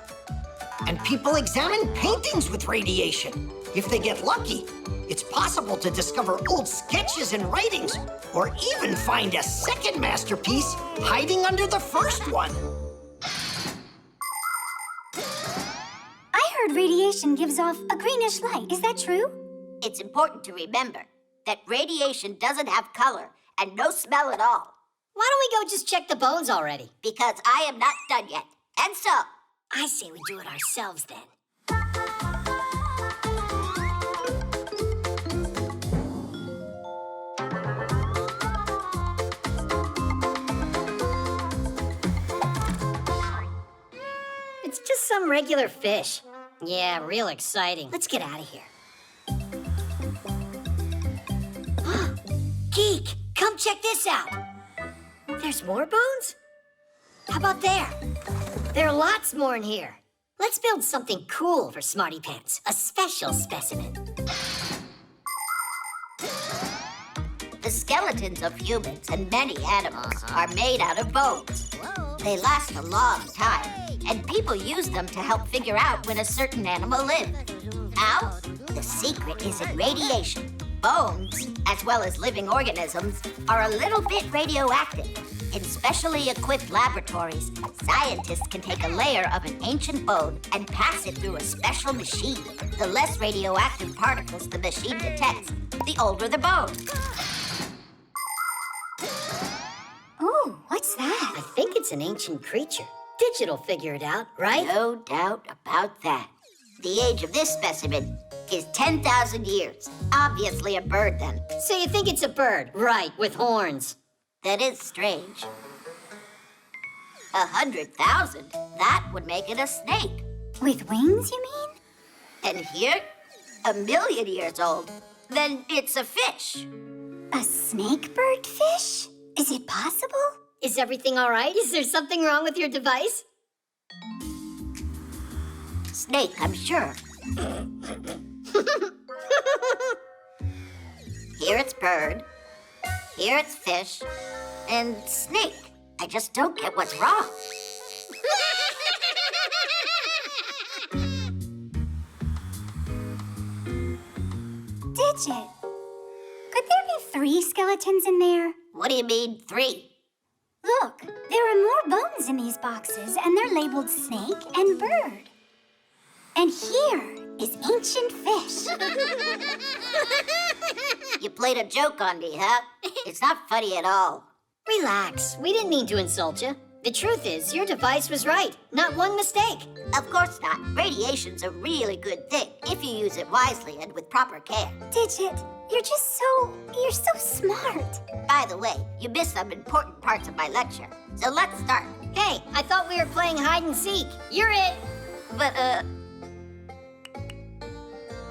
And people examine paintings with radiation. If they get lucky, it's possible to discover old sketches and writings, or even find a second masterpiece hiding under the first one. I heard radiation gives off a greenish light. Is that true? It's important to remember that radiation doesn't have color and no smell at all. Why don't we go just check the bones already? Because I am not done yet. And so, I say we do it ourselves then. It's just some regular fish. Yeah, real exciting. Let's get out of here. Geek, come check this out. There's more bones? How about there? There are lots more in here. Let's build something cool for Smarty Pants. A special specimen. The skeletons of humans and many animals are made out of bones. They last a long time, and people use them to help figure out when a certain animal lived. How? The secret is in radiation. Bones, as well as living organisms, are a little bit radioactive. In specially equipped laboratories, scientists can take a layer of an ancient bone and pass it through a special machine. The less radioactive particles the machine detects, the older the bone. Ooh, what's that? I think it's an ancient creature. Digital figure it out, right? No doubt about that. The age of this specimen is 10,000 years. Obviously a bird, then. So you think it's a bird? Right, with horns. That is strange. 100,000? That would make it a snake. With wings, you mean? And here, 1,000,000 years old. Then it's a fish. A snake bird fish? Is it possible? Is everything all right? Is there something wrong with your device? Snake, I'm sure. Here it's bird. Here it's fish. And snake. I just don't get what's wrong. Digit. Could there be 3 skeletons in there? What do you mean, 3? Look, there are more bones in these boxes, and they're labeled snake and bird. And here is ancient fish. You played a joke on me, huh? It's not funny at all. Relax. We didn't mean to insult you. The truth is, your device was right. Not one mistake. Of course not. Radiation's a really good thing if you use it wisely and with proper care. Digit, you're so smart. By the way, you missed some important parts of my lecture. So let's start. Hey, I thought we were playing hide and seek. You're it. But,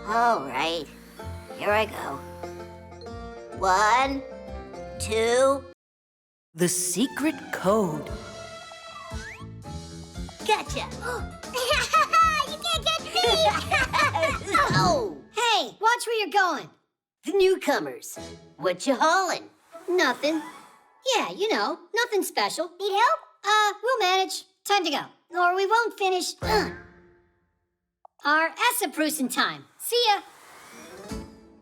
all right. Here I go. 1, 2. The secret code. Gotcha. You can't catch me! Oh, Hey, watch where you're going. the newcomers. What you hauling? Nothing. Yeah, you know, nothing special. Need help? We'll manage. Time to go. Or we won't finish our Essaprusen time. See ya.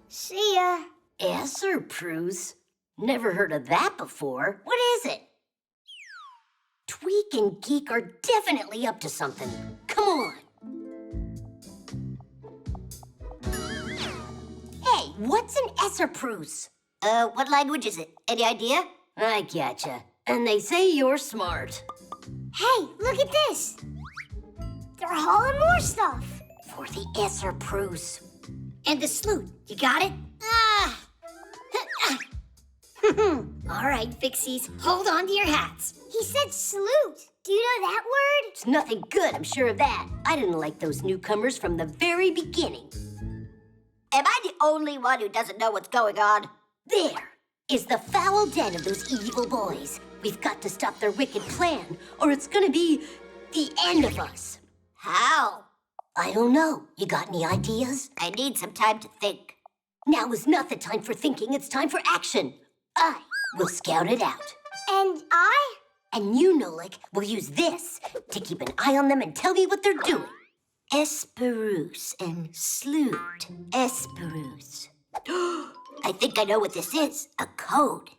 See ya. Esserpruse? Never heard of that before. What is it? Tweak and Geek are definitely up to something. Come on. Hey, what's an Esserpruse? What language is it? Any idea? I getcha. And they say you're smart. Hey, look at this. They're hauling more stuff. For the Esserpruse. And the sloot. You got it? All right, Fixies, hold on to your hats. He said salute. Do you know that word? It's nothing good, I'm sure of that. I didn't like those newcomers from the very beginning. Am I the only one who doesn't know what's going on? There is the foul den of those evil boys. We've got to stop their wicked plan, or it's gonna be the end of us. How? I don't know. You got any ideas? I need some time to think. Now is not the time for thinking, it's time for action. I will scout it out. And I? And you, Nolik, will use this to keep an eye on them and tell me what they're doing. Esperus and Sloot. Esperus. I think I know what this is. A code.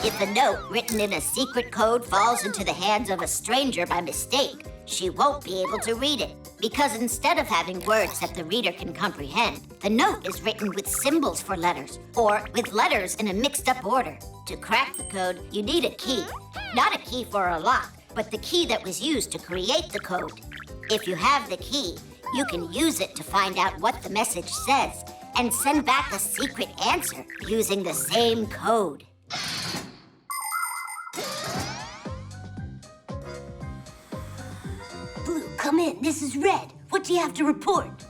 If a note written in a secret code falls into the hands of a stranger by mistake, she won't be able to read it. Because instead of having words that the reader can comprehend, the note is written with symbols for letters, or with letters in a mixed-up order. To crack the code, you need a key. Not a key for a lock, but the key that was used to create the code. If you have the key, you can use it to find out what the message says and send back a secret answer using the same code. Blue, come in. This is Red. What do you have to report?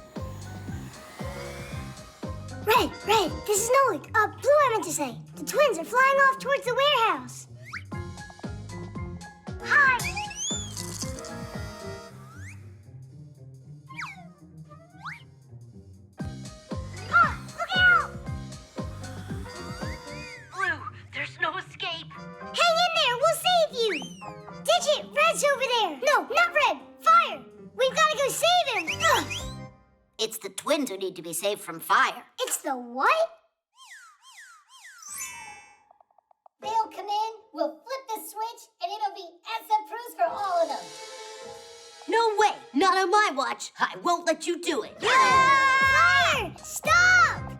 Red, this is Nolik. Blue, I meant to say. The twins are flying off towards the warehouse. Hi. Look out! Digit, Red's over there. No, not Red. Fire. We've got to go save him. Ugh. It's the twins who need to be saved from fire. It's the what? They'll come in, we'll flip the switch, and it'll be Essa-Prus for all of them. No way! Not on my watch. I won't let you do it. Fire! Stop!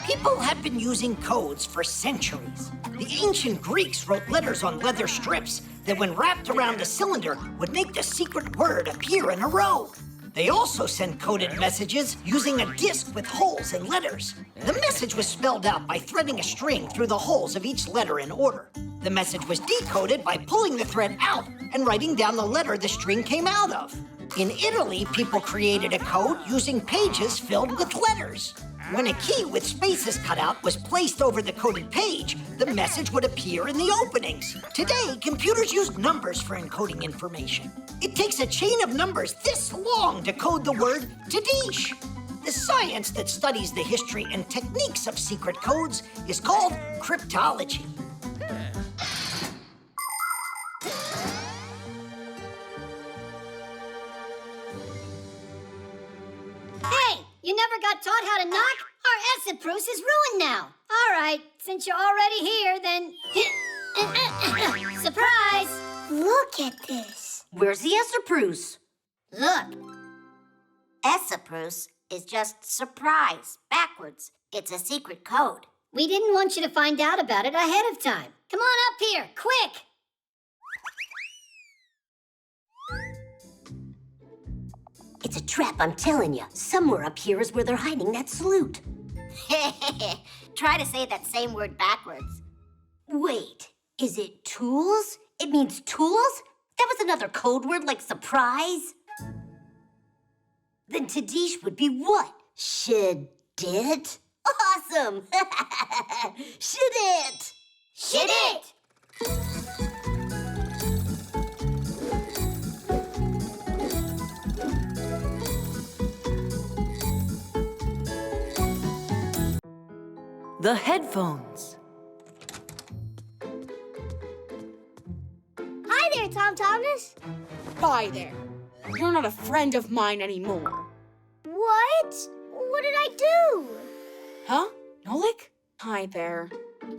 People have been using codes for centuries. The ancient Greeks wrote letters on leather strips that, when wrapped around a cylinder, would make the secret word appear in a row. They also sent coded messages using a disc with holes and letters. The message was spelled out by threading a string through the holes of each letter in order. The message was decoded by pulling the thread out and writing down the letter the string came out of. In Italy, people created a code using pages filled with letters. When a key with spaces cut out was placed over the coded page, the message would appear in the openings. Today, computers use numbers for encoding information. It takes a chain of numbers this long to code the word Tadish. The science that studies the history and techniques of secret codes is called cryptology. Hey, you never got taught how to knock? Our Essa-Prus is ruined now. All right, since you're already here, then... Surprise! Look at this. Where's the Essa-Prus? Look. Essa-Prus is just surprise, backwards. It's a secret code. We didn't want you to find out about it ahead of time. Come on up here, quick! It's a trap, I'm telling you. Somewhere up here is where they're hiding that salute. Try to say that same word backwards. Wait, is it tools? It means tools? That was another code word like surprise? Then Tadish would be what? Should it? Awesome! Should it? Should it? The headphones. Hi there, Tom Thomas. Bye there. You're not a friend of mine anymore. What? What did I do? Huh? Nolik? Hi there.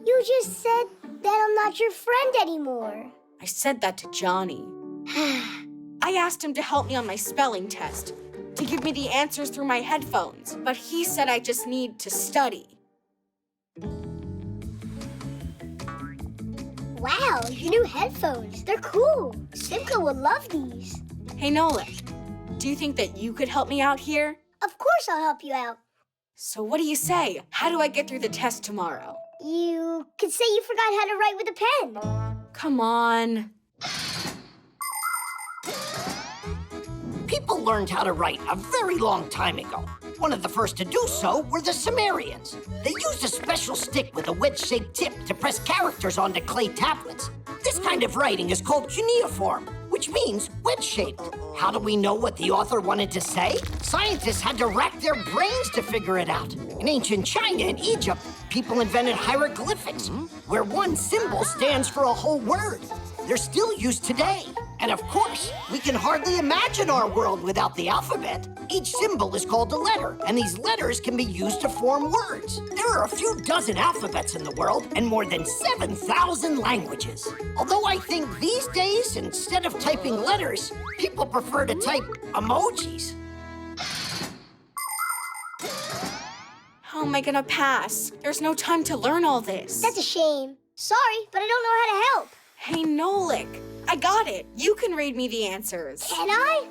You just said that I'm not your friend anymore. I said that to Johnny. I asked him to help me on my spelling test, to give me the answers through my headphones, but he said I just need to study. Wow, your new headphones. They're cool. Simka would love these. Hey, Nolik, do you think that you could help me out here? Of course I'll help you out. So what do you say? How do I get through the test tomorrow? You could say you forgot how to write with a pen. Come on. People learned how to write a very long time ago. One of the first to do so were the Sumerians. They used a special stick with a wedge-shaped tip to press characters onto clay tablets. This kind of writing is called cuneiform, which means wedge-shaped. How do we know what the author wanted to say? Scientists had to rack their brains to figure it out. In ancient China and Egypt, people invented hieroglyphics, where one symbol stands for a whole word. They're still used today. And of course, we can hardly imagine our world without the alphabet. Each symbol is called a letter, and these letters can be used to form words. There are a few dozen alphabets in the world and more than 7,000 languages. Although I think these days, instead of typing letters, people prefer to type emojis. How am I gonna pass? There's no time to learn all this. That's a shame. Sorry, but I don't know how to help. Hey, Nolik, I got it. You can read me the answers. Can I?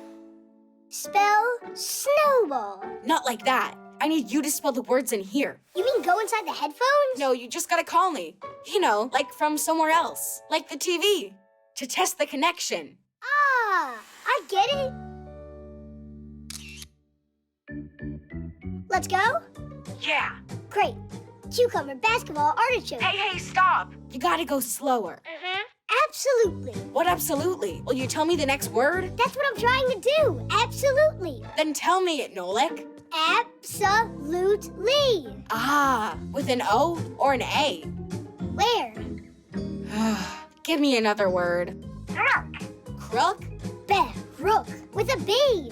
Spell snowball. Not like that. I need you to spell the words in here. You mean go inside the headphones? No, you just gotta call me. You know, like from somewhere else. Like the TV. To test the connection. Ah, I get it. Let's go? Yeah. Great. Cucumber, basketball, artichoke. Hey, stop. You gotta go slower. Absolutely. What absolutely? Will you tell me the next word? That's what I'm trying to do. Absolutely. Then tell me it, Nolik. Absolutely. Ah, with an O or an A? Where? Give me another word. Crook. Crook? Rook with a B.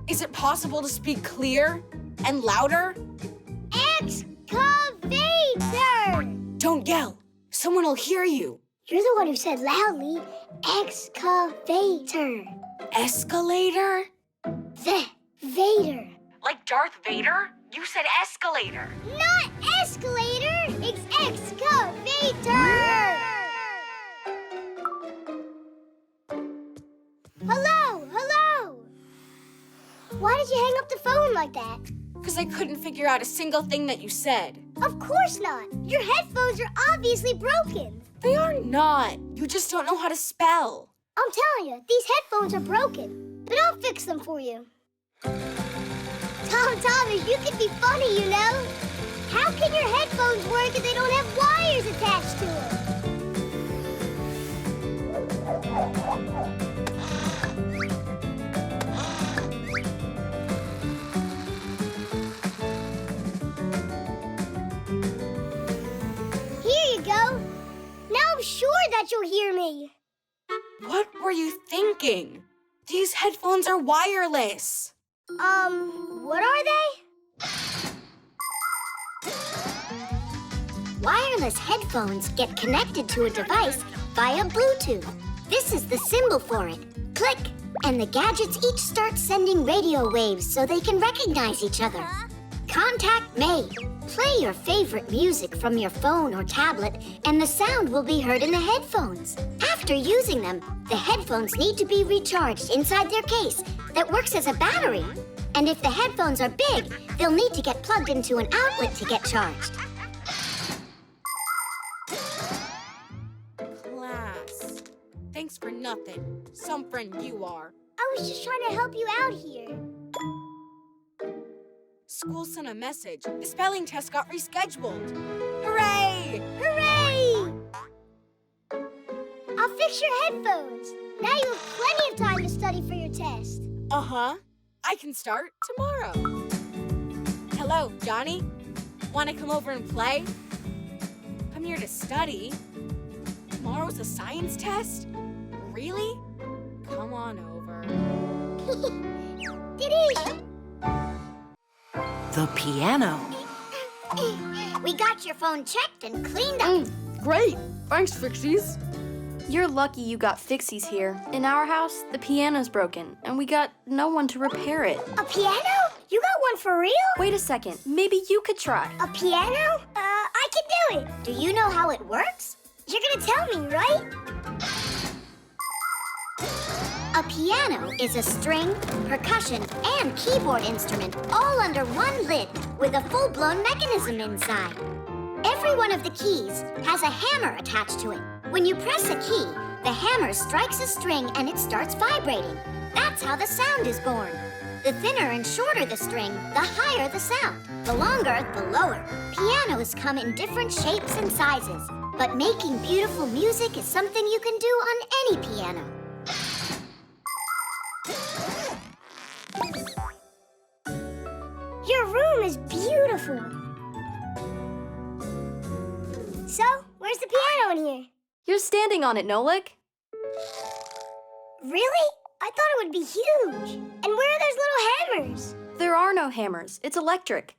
Is it possible to speak clear and louder? Excavator. Don't yell. Someone will hear you. You're the one who said loudly, excavator. Escalator? Vader. Like Darth Vader? You said escalator. Not escalator, it's excavator. Hello. Why did you hang up the phone like that? Because I couldn't figure out a single thing that you said. Of course not. Your headphones are obviously broken. They are not. You just don't know how to spell. I'm telling you, these headphones are broken. But I'll fix them for you. Thomas, you can be funny, you know. How can your headphones work if they don't have wires attached to them? Here you go. Now I'm sure that you'll hear me. What were you thinking? These headphones are wireless. What are they? Wireless headphones get connected to a device via Bluetooth. This is the symbol for it. Click, and the gadgets each start sending radio waves so they can recognize each other. Contact made. Play your favorite music from your phone or tablet, and the sound will be heard in the headphones. After using them, the headphones need to be recharged inside their case that works as a battery. And if the headphones are big, they'll need to get plugged into an outlet to get charged. Class. Thanks for nothing. Some friend you are. I was just trying to help you out here. School sent a message. The spelling test got rescheduled. Hooray! Hooray! I'll fix your headphones. Now you have plenty of time to study for your test. Uh-huh. I can start tomorrow. Hello, Johnny. Want to come over and play? I'm here to study. Tomorrow's a science test? Really? Come on over. Diddy! The piano. We got your phone checked and cleaned up. Great. Thanks, Fixies. You're lucky you got Fixies here. In our house, the piano's broken, and we got no one to repair it. A piano? You got one for real? Wait a second. Maybe you could try. A piano? I can do it. Do you know how it works? You're gonna tell me, right? A piano is a string, percussion, and keyboard instrument all under one lid with a full-blown mechanism inside. Every one of the keys has a hammer attached to it. When you press a key, the hammer strikes a string and it starts vibrating. That's how the sound is born. The thinner and shorter the string, the higher the sound. The longer, the lower. Pianos come in different shapes and sizes, but making beautiful music is something you can do on any piano. Your room is beautiful. So, where's the piano in here? You're standing on it, Nolik. Really? I thought it would be huge. And where are those little hammers? There are no hammers. It's electric.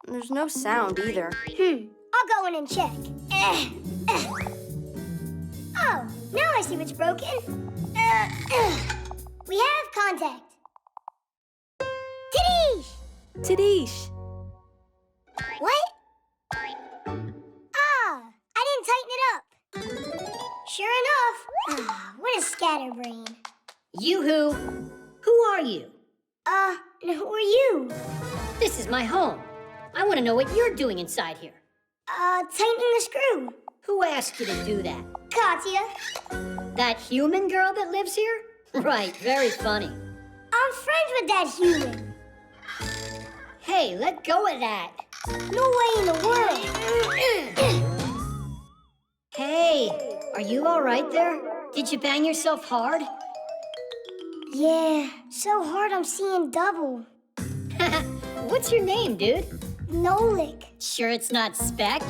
There's no sound either. I'll go in and check. Oh, now I see what's broken. We have contact. Tidish! Tidish. What? Ah, I didn't tighten it up. Sure enough. What a scatterbrain. Yoo-hoo! Who are you? Who are you? This is my home. I want to know what you're doing inside here. Tightening the screw. Who asked you to do that? Katya. That human girl that lives here? Right, very funny. I'm friends with that human. Hey, let go of that. No way in the world. Hey, are you all right there? Did you bang yourself hard? Yeah, so hard I'm seeing double. What's your name, dude? Nolik. Sure it's not Speck?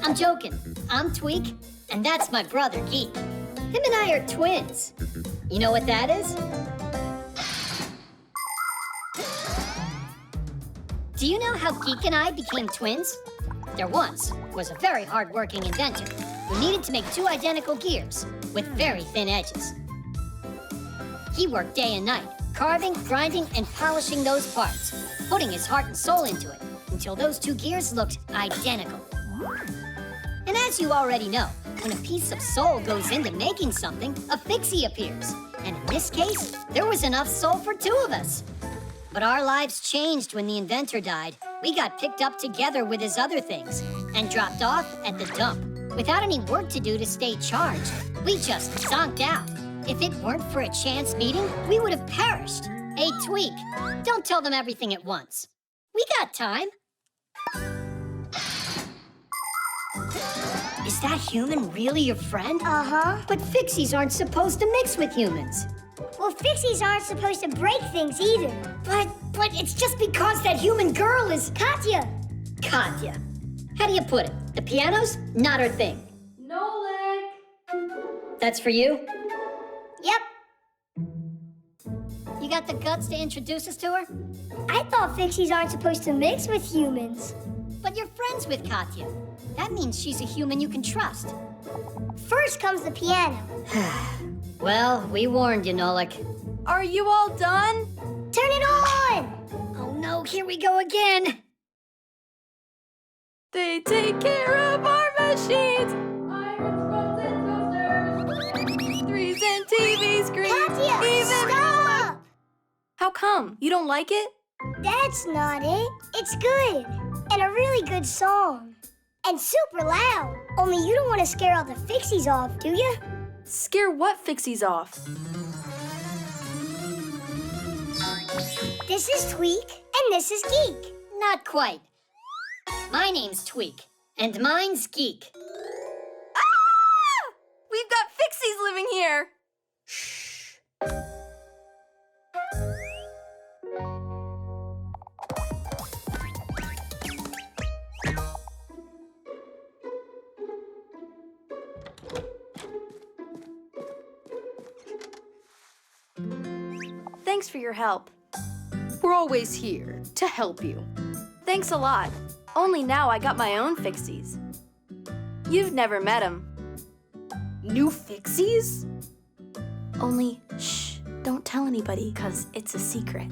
I'm joking. I'm Tweak. And that's my brother, Geek. Him and I are twins. You know what that is? Do you know how Geek and I became twins? There once was a very hard-working inventor who needed to make two identical gears with very thin edges. He worked day and night, carving, grinding, and polishing those parts, putting his heart and soul into it until those two gears looked identical. And as you already know, when a piece of soul goes into making something, a fixie appears. And in this case, there was enough soul for two of us. But our lives changed when the inventor died. We got picked up together with his other things and dropped off at the dump. Without any work to do to stay charged, we just zonked out. If it weren't for a chance meeting, we would have perished. Hey, Tweak, don't tell them everything at once. We got time. Is that human really your friend? Uh-huh. But Fixies aren't supposed to mix with humans. Well, Fixies aren't supposed to break things either. But it's just because that human girl is... Katya! Katya. How do you put it? The piano's not her thing. Nolik! That's for you? Yep. You got the guts to introduce us to her? I thought Fixies aren't supposed to mix with humans. But you're friends with Katya. That means she's a human you can trust. First comes the piano. Well, we warned you, Nolik. Are you all done? Turn it on! Oh no, here we go again. They take care of our machines. Irons, buttons, and toasters. 3s and TV screens. Katya, even stop! How come? You don't like it? That's not it. It's good. And a really good song. And super loud. Only you don't want to scare all the Fixies off, do you? Scare what Fixies off? This is Tweak, and this is Geek. Not quite. My name's Tweak, and mine's Geek. Ah! We've got Fixies living here. Shh. Thanks for your help. We're always here to help you. Thanks a lot. Only now I got my own Fixies. You've never met them. New Fixies? Only, shh, don't tell anybody, 'cause it's a secret.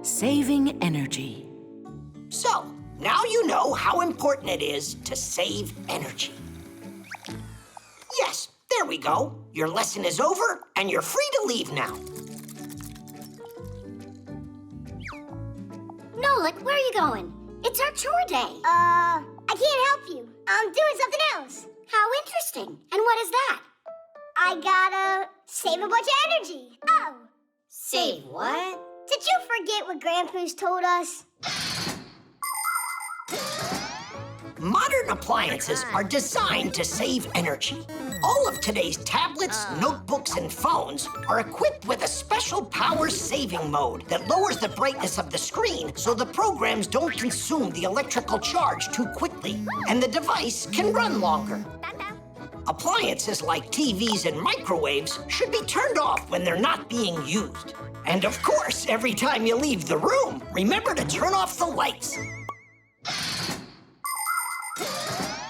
Saving energy. So, now you know how important it is to save energy. Yes, there we go. Your lesson is over, and you're free to leave now. Nolik, where are you going? It's our chore day. I can't help you. I'm doing something else. How interesting. And what is that? I gotta save a bunch of energy. Oh. Save what? Did you forget what Grandpa's told us? Modern appliances are designed to save energy. All of today's tablets, notebooks, and phones are equipped with a special power-saving mode that lowers the brightness of the screen so the programs don't consume the electrical charge too quickly, and the device can run longer. Appliances like TVs and microwaves should be turned off when they're not being used. And of course, every time you leave the room, remember to turn off the lights.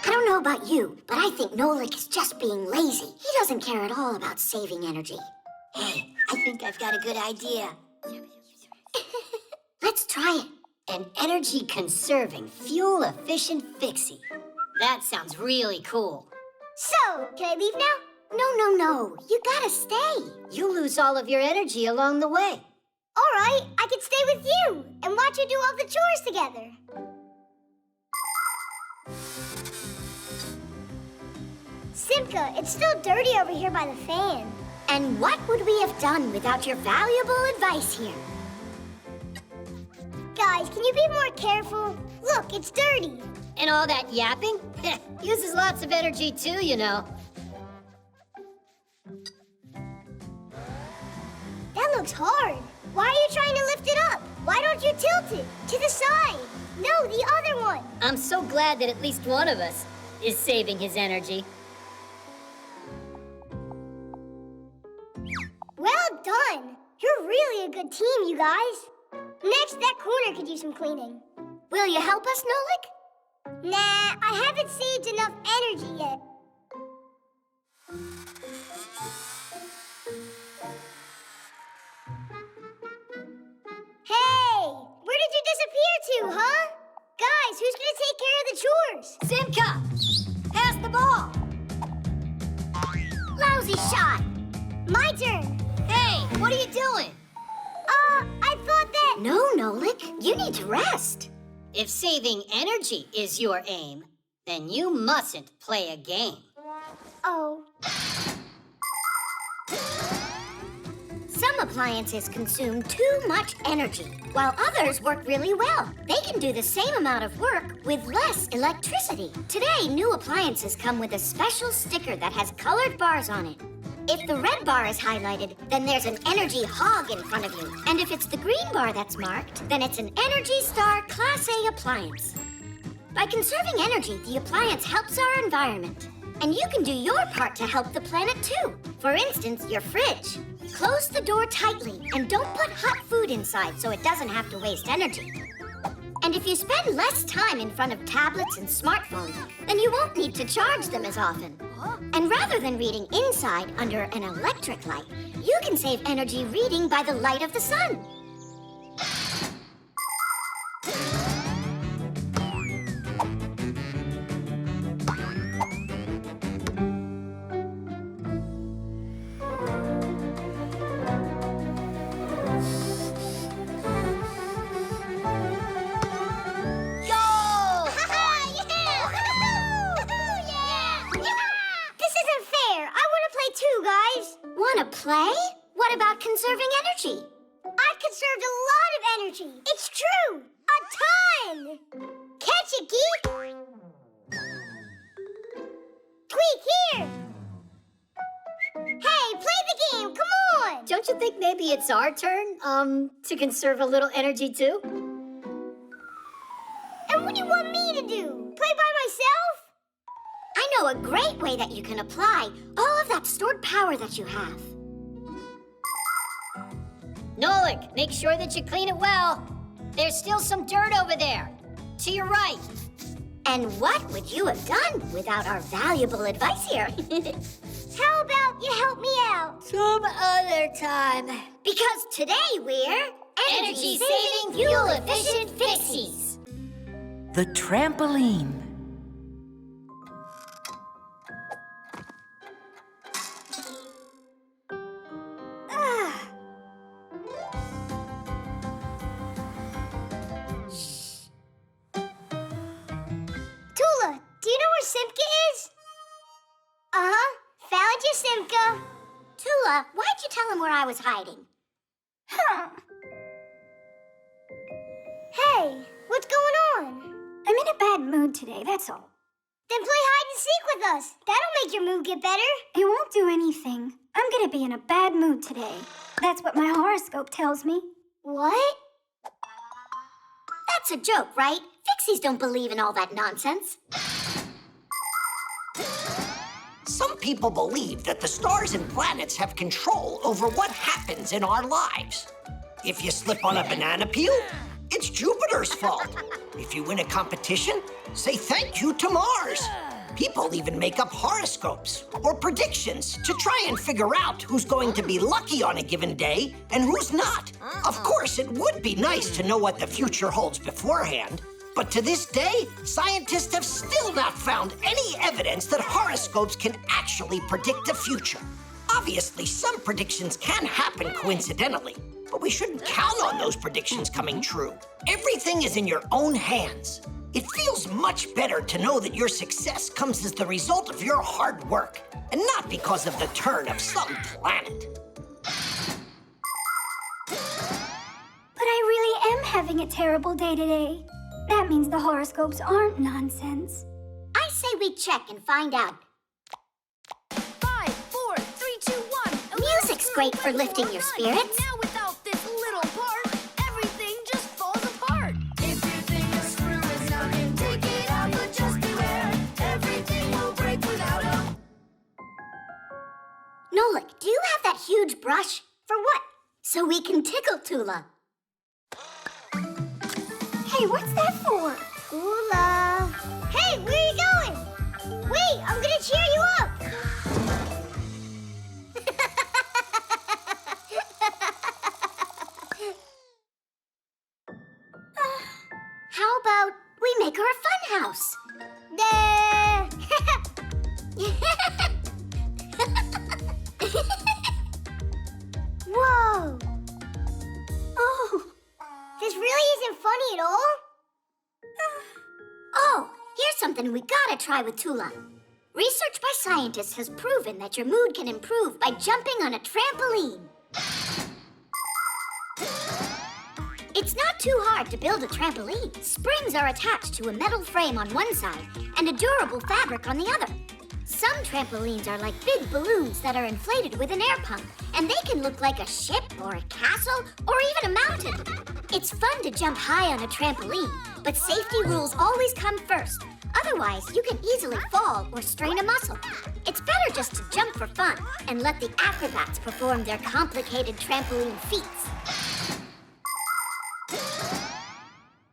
I don't know about you, but I think Nolik is just being lazy. He doesn't care at all about saving energy. Hey, I think I've got a good idea. Let's try it. An energy-conserving, fuel-efficient Fixie. That sounds really cool. So, can I leave now? No. You gotta stay. You lose all of your energy along the way. All right, I can stay with you and watch you do all the chores together. Simka, it's still dirty over here by the fan. And what would we have done without your valuable advice here? Guys, can you be more careful? Look, it's dirty. And all that yapping? Uses lots of energy too, you know. That looks hard. Why are you trying to lift it up? Why don't you tilt it? To the side. No, the other one. I'm so glad that at least one of us is saving his energy. done. You're really a good team, you guys. Next, that corner could use some cleaning. Will you help us, Nolik? Nah, I haven't saved enough energy yet. Hey, where did you disappear to, huh? Guys, who's gonna take care of the chores? Simka, pass the ball. Lousy shot. My turn. Hey, what are you doing? I thought that... No, Nolik. You need to rest. If saving energy is your aim, then you mustn't play a game. Oh. Some appliances consume too much energy, while others work really well. They can do the same amount of work with less electricity. Today, new appliances come with a special sticker that has colored bars on it. If the red bar is highlighted, then there's an energy hog in front of you. And if it's the green bar that's marked, then it's an Energy Star Class A appliance. By conserving energy, the appliance helps our environment. And you can do your part to help the planet too. For instance, your fridge. Close the door tightly and don't put hot food inside so it doesn't have to waste energy. And if you spend less time in front of tablets and smartphones, then you won't need to charge them as often. And rather than reading inside under an electric light, you can save energy reading by the light of the sun. Want to play? What about conserving energy? I've conserved a lot of energy. It's true. A ton. Catch it, Geek. Tweak, here. Hey, play the game. Come on. Don't you think maybe it's our turn, to conserve a little energy too? And what do you want me to do? Play by myself? I know a great way that you can apply all of that stored power that you have. Nolik, make sure that you clean it well. There's still some dirt over there. To your right. And what would you have done without our valuable advice here? How about you help me out? Some other time. Because today we're Energy-saving, fuel-efficient Fixies. The trampoline. Tula, do you know where Simka is? Uh-huh. Found you, Simka. Tula, why'd you tell him where I was hiding? Huh. Hey, what's going on? I'm in a bad mood today, that's all. Then play hide and seek with us. That'll make your mood get better. It won't do anything. I'm gonna be in a bad mood today. That's what my horoscope tells me. What? That's a joke, right? Fixies don't believe in all that nonsense. Some people believe that the stars and planets have control over what happens in our lives. If you slip on a banana peel, it's Jupiter's fault. If you win a competition, say thank you to Mars. People even make up horoscopes or predictions to try and figure out who's going to be lucky on a given day and who's not. Of course, it would be nice to know what the future holds beforehand. But to this day, scientists have still not found any evidence that horoscopes can actually predict the future. Obviously, some predictions can happen coincidentally, but we shouldn't count on those predictions coming true. Everything is in your own hands. It feels much better to know that your success comes as the result of your hard work, and not because of the turn of some planet. But I really am having a terrible day today. That means the horoscopes aren't nonsense. I say we check and find out. 5, 4, 3, 2, 1. Music's great for lifting your spirits. Now without this little part, everything just falls apart. If you think a screw is knocking, take it out, but just beware. Everything will break without a... Nolik, do you have that huge brush? For what? So we can tickle Tula. Hey, what's that for? Tula. Hey, where are you going? Wait, I'm gonna cheer you up. How about we make her a fun house? Whoa. Oh, this really isn't funny at all. Oh, here's something we gotta try with Tula. Research by scientists has proven that your mood can improve by jumping on a trampoline. It's not too hard to build a trampoline. Springs are attached to a metal frame on one side and a durable fabric on the other. Some trampolines are like big balloons that are inflated with an air pump, and they can look like a ship or a castle or even a mountain. It's fun to jump high on a trampoline, but safety rules always come first. Otherwise, you can easily fall or strain a muscle. It's better just to jump for fun and let the acrobats perform their complicated trampoline feats.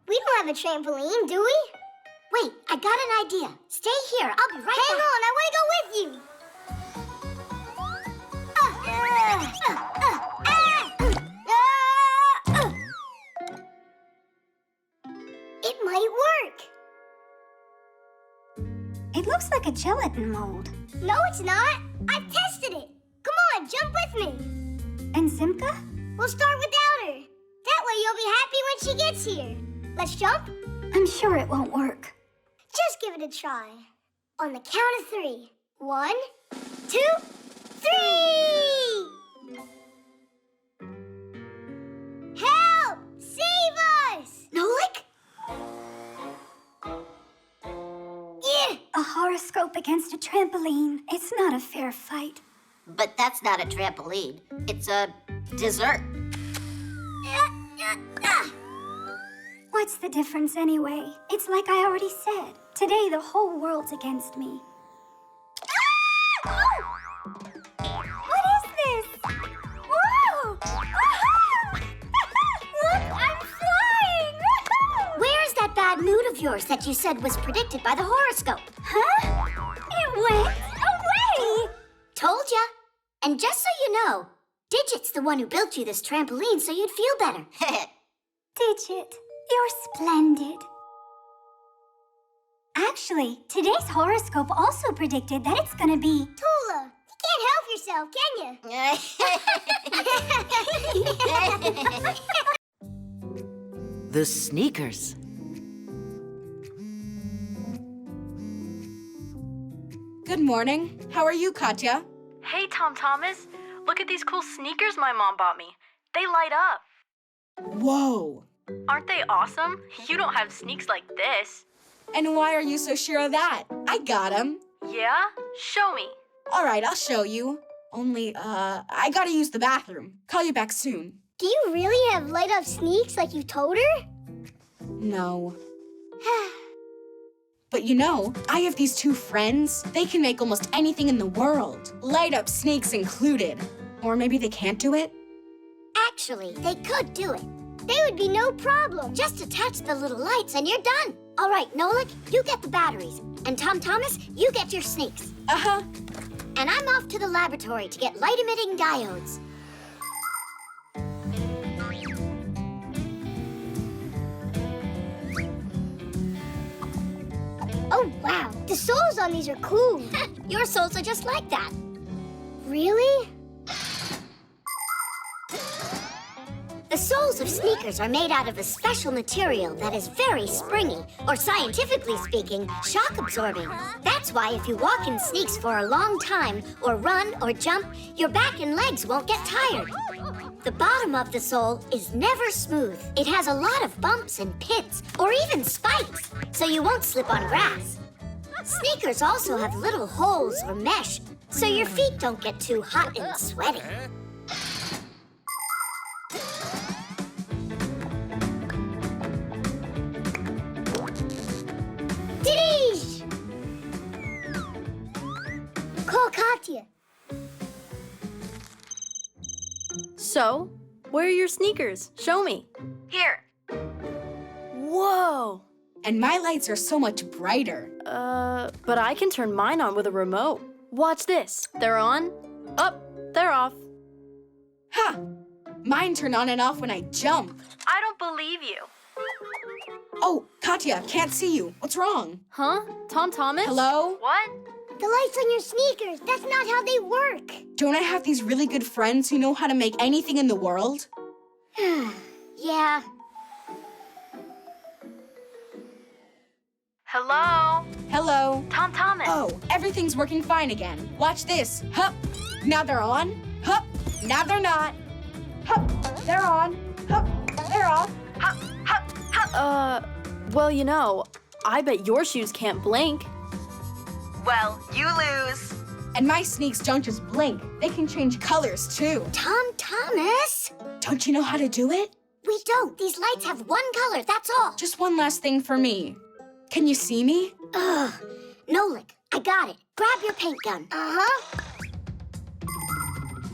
We don't have a trampoline, do we? Wait, I got an idea. Stay here. I'll be right Hang back. on, I want to go with you. It might work. It looks like a gelatin mold. No, it's not. I've tested it. Come on, jump with me. And Simka? We'll start without her. That way you'll be happy when she gets here. Let's jump? I'm sure it won't work. Just give it a try. On the count of 3. 1, 2, 3! Help! Save us! Nolik? Yeah! A horoscope against a trampoline. It's not a fair fight. But that's not a trampoline. It's a dessert. What's the difference anyway? It's like I already said. Today the whole world's against me. What is this? Whoa! Look, I'm flying! Where's that bad mood of yours that you said was predicted by the horoscope? Huh? It went away! Told ya. And just so you know, Digit's the one who built you this trampoline so you'd feel better. Digit, you're splendid. Actually, today's horoscope also predicted that it's gonna be... Tula, you can't help yourself, can you? The sneakers. Good morning. How are you, Katya? Hey, Tom Thomas. Look at these cool sneakers my mom bought me. They light up. Whoa. Aren't they awesome? You don't have sneaks like this. And why are you so sure of that? I got them. Yeah? Show me. All right, I'll show you. Only, I gotta use the bathroom. Call you back soon. Do you really have light-up sneaks like you told her? No. But you know, I have these 2 friends. They can make almost anything in the world. Light-up sneaks included. Or maybe they can't do it? Actually, they could do it. They would be no problem. Just attach the little lights and you're done. All right, Nolik, you get the batteries. And Tom Thomas, you get your sneaks. Uh-huh. And I'm off to the laboratory to get light-emitting diodes. Oh, wow. The soles on these are cool. Your soles are just like that. Really? The soles of sneakers are made out of a special material that is very springy, or scientifically speaking, shock absorbing. That's why if you walk in sneaks for a long time, or run or jump, your back and legs won't get tired. The bottom of the sole is never smooth. It has a lot of bumps and pits, or even spikes, so you won't slip on grass. Sneakers also have little holes or mesh, so your feet don't get too hot and sweaty. Didish! Call Katya. So, where are your sneakers? Show me. Here. Whoa! And my lights are so much brighter. But I can turn mine on with a remote. Watch this. They're on. Up. They're off. Ha! Mine turn on and off when I jump. I don't believe you. Oh, Katya, can't see you. What's wrong? Huh? Tom Thomas? Hello? What? The lights on your sneakers, that's not how they work. Don't I have these really good friends who know how to make anything in the world? Yeah. Hello? Hello? Tom Thomas. Oh, everything's working fine again. Watch this. Hup! Now they're on. Hup! Now they're not. Hup! They're on. Hup! They're off. Hup! Hup! Hup! Well, you know, I bet your shoes can't blink. Well, you lose. And my sneaks don't just blink. They can change colors, too. Tom Thomas? Don't you know how to do it? We don't. These lights have one color, that's all. Just one last thing for me. Can you see me? Ugh. Nolik, I got it. Grab your paint gun. Uh-huh.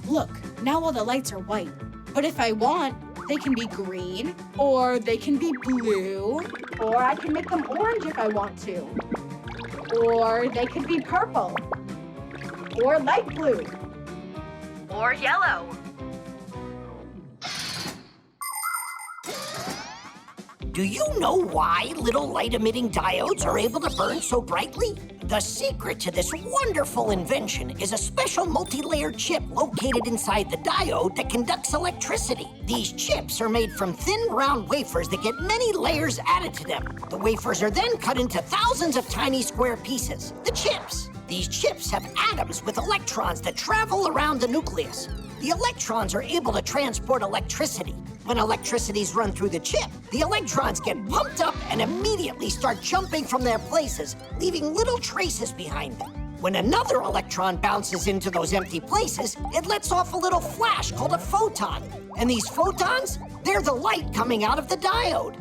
Look, now all the lights are white. But if I want, they can be green, or they can be blue, or I can make them orange if I want to. Or they could be purple, or light blue, or yellow. Do you know why little light-emitting diodes are able to burn so brightly? The secret to this wonderful invention is a special multi-layered chip located inside the diode that conducts electricity. These chips are made from thin, round wafers that get many layers added to them. The wafers are then cut into thousands of tiny square pieces, the chips. These chips have atoms with electrons that travel around the nucleus. The electrons are able to transport electricity. When electricity's run through the chip, the electrons get pumped up and immediately start jumping from their places, leaving little traces behind them. When another electron bounces into those empty places, it lets off a little flash called a photon. And these photons, they're the light coming out of the diode.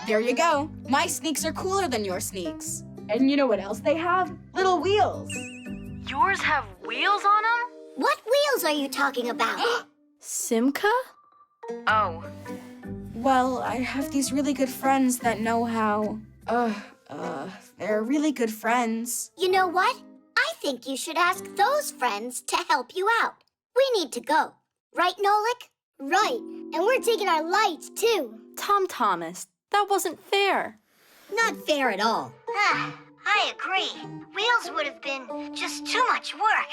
There you go. My sneaks are cooler than your sneaks. And you know what else they have? Little wheels. Yours have wheels on them? What wheels are you talking about? Simka? Oh. Well, I have these really good friends that know how. They're really good friends. You know what? I think you should ask those friends to help you out. We need to go. Right, Nolik? Right. And we're taking our lights, too. Tom Thomas, that wasn't fair. Not fair at all. I agree. Wheels would have been just too much work.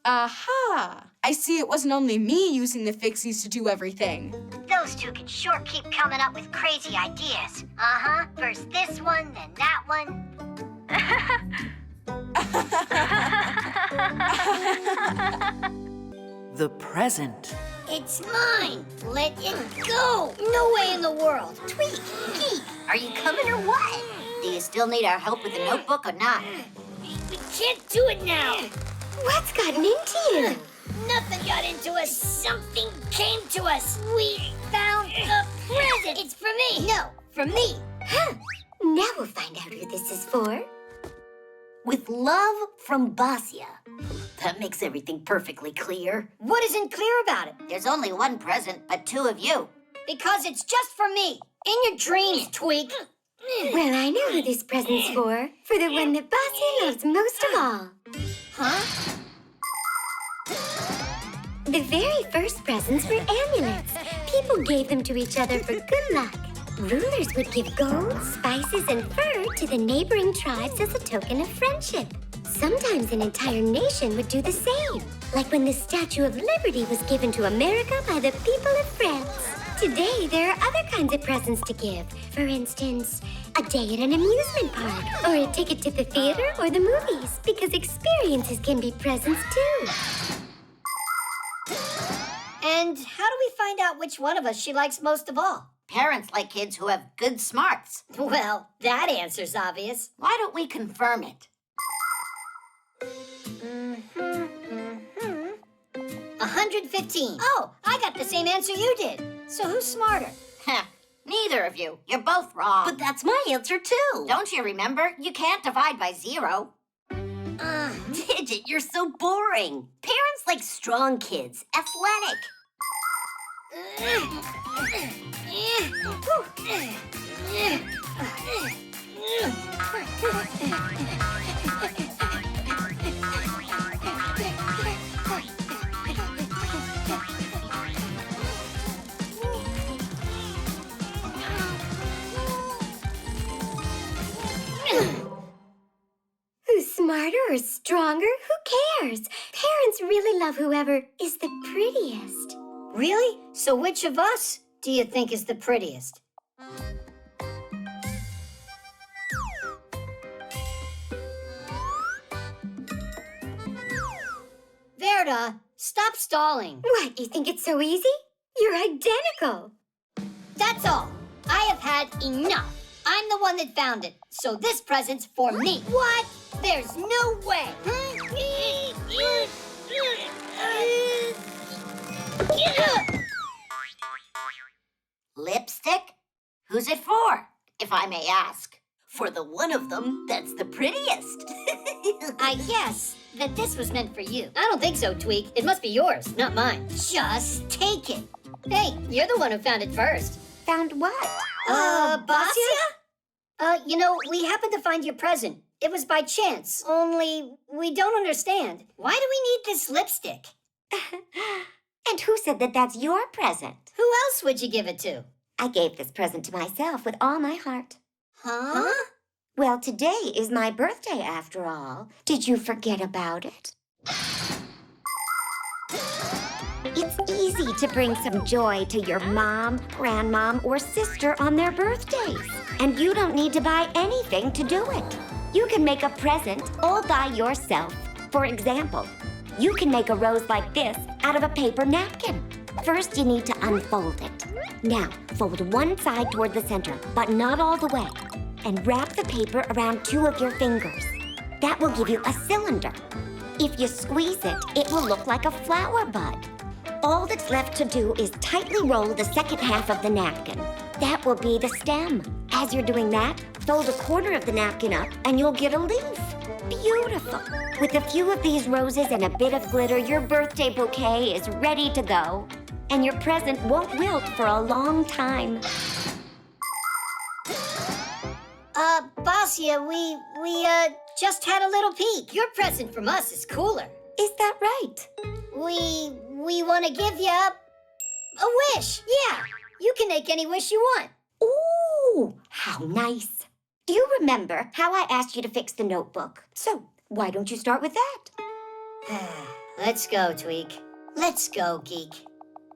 Aha! I see it wasn't only me using the Fixies to do everything. Those two can sure keep coming up with crazy ideas. Uh-huh. First this one, then that one. The present. It's mine. Let it go. No way in the world. Tweak, Geek, are you coming or what? Do you still need our help with the notebook or not? We can't do it now. What's gotten into you? Nothing got into us. Something came to us. We found the present. It's for me. No, for me. Huh. Now we'll find out who this is for. With love from Basia. That makes everything perfectly clear. What isn't clear about it? There's only one present, but two of you. Because it's just for me. In your dreams, Tweak. Well, I know who this present's for. For the one that Basia loves most of all. Huh? The very first presents were amulets. People gave them to each other for good luck. Rulers would give gold, spices, and fur to the neighboring tribes as a token of friendship. Sometimes an entire nation would do the same, like when the Statue of Liberty was given to America by the people of France. Today, there are other kinds of presents to give. For instance, a day at an amusement park, or a ticket to the theater or the movies, because experiences can be presents too. And how do we find out which one of us she likes most of all? Parents like kids who have good smarts. Well, that answer's obvious. Why don't we confirm it? 115. Oh, I got the same answer you did. So who's smarter? Neither of you. You're both wrong. But that's my answer, too. Don't you remember? You can't divide by 0. Digit, you're so boring. Parents like strong kids, athletic. Who's smarter or stronger? Who cares? Parents really love whoever is the prettiest. Really? So which of us do you think is the prettiest? Verda, stop stalling. What, you think it's so easy? You're identical. That's all. I have had enough. I'm the one that found it, so this present's for me. What? There's no way. Lipstick? Who's it for, if I may ask? For the one of them that's the prettiest. I guess that this was meant for you. I don't think so, Tweak. It must be yours, not mine. Just take it. Hey, you're the one who found it first. Found what? Basia? You know, we happened to find your present. It was by chance, only we don't understand. Why do we need this lipstick? And who said that that's your present? Who else would you give it to? I gave this present to myself with all my heart. Huh? Well, today is my birthday after all. Did you forget about it? It's easy to bring some joy to your mom, grandmom, or sister on their birthdays. And you don't need to buy anything to do it. You can make a present all by yourself. For example, you can make a rose like this out of a paper napkin. First, you need to unfold it. Now, fold one side toward the center, but not all the way. And wrap the paper around 2 of your fingers. That will give you a cylinder. If you squeeze it, it will look like a flower bud. All that's left to do is tightly roll the second half of the napkin. That will be the stem. As you're doing that, fold a corner of the napkin up and you'll get a leaf. Beautiful. With a few of these roses and a bit of glitter, your birthday bouquet is ready to go. And your present won't wilt for a long time. Basia, we just had a little peek. Your present from us is cooler. Is that right? We want to give you a wish. Yeah, you can make any wish you want. Ooh, how nice. Do you remember how I asked you to fix the notebook? So, why don't you start with that? Let's go, Tweak. Let's go, Geek.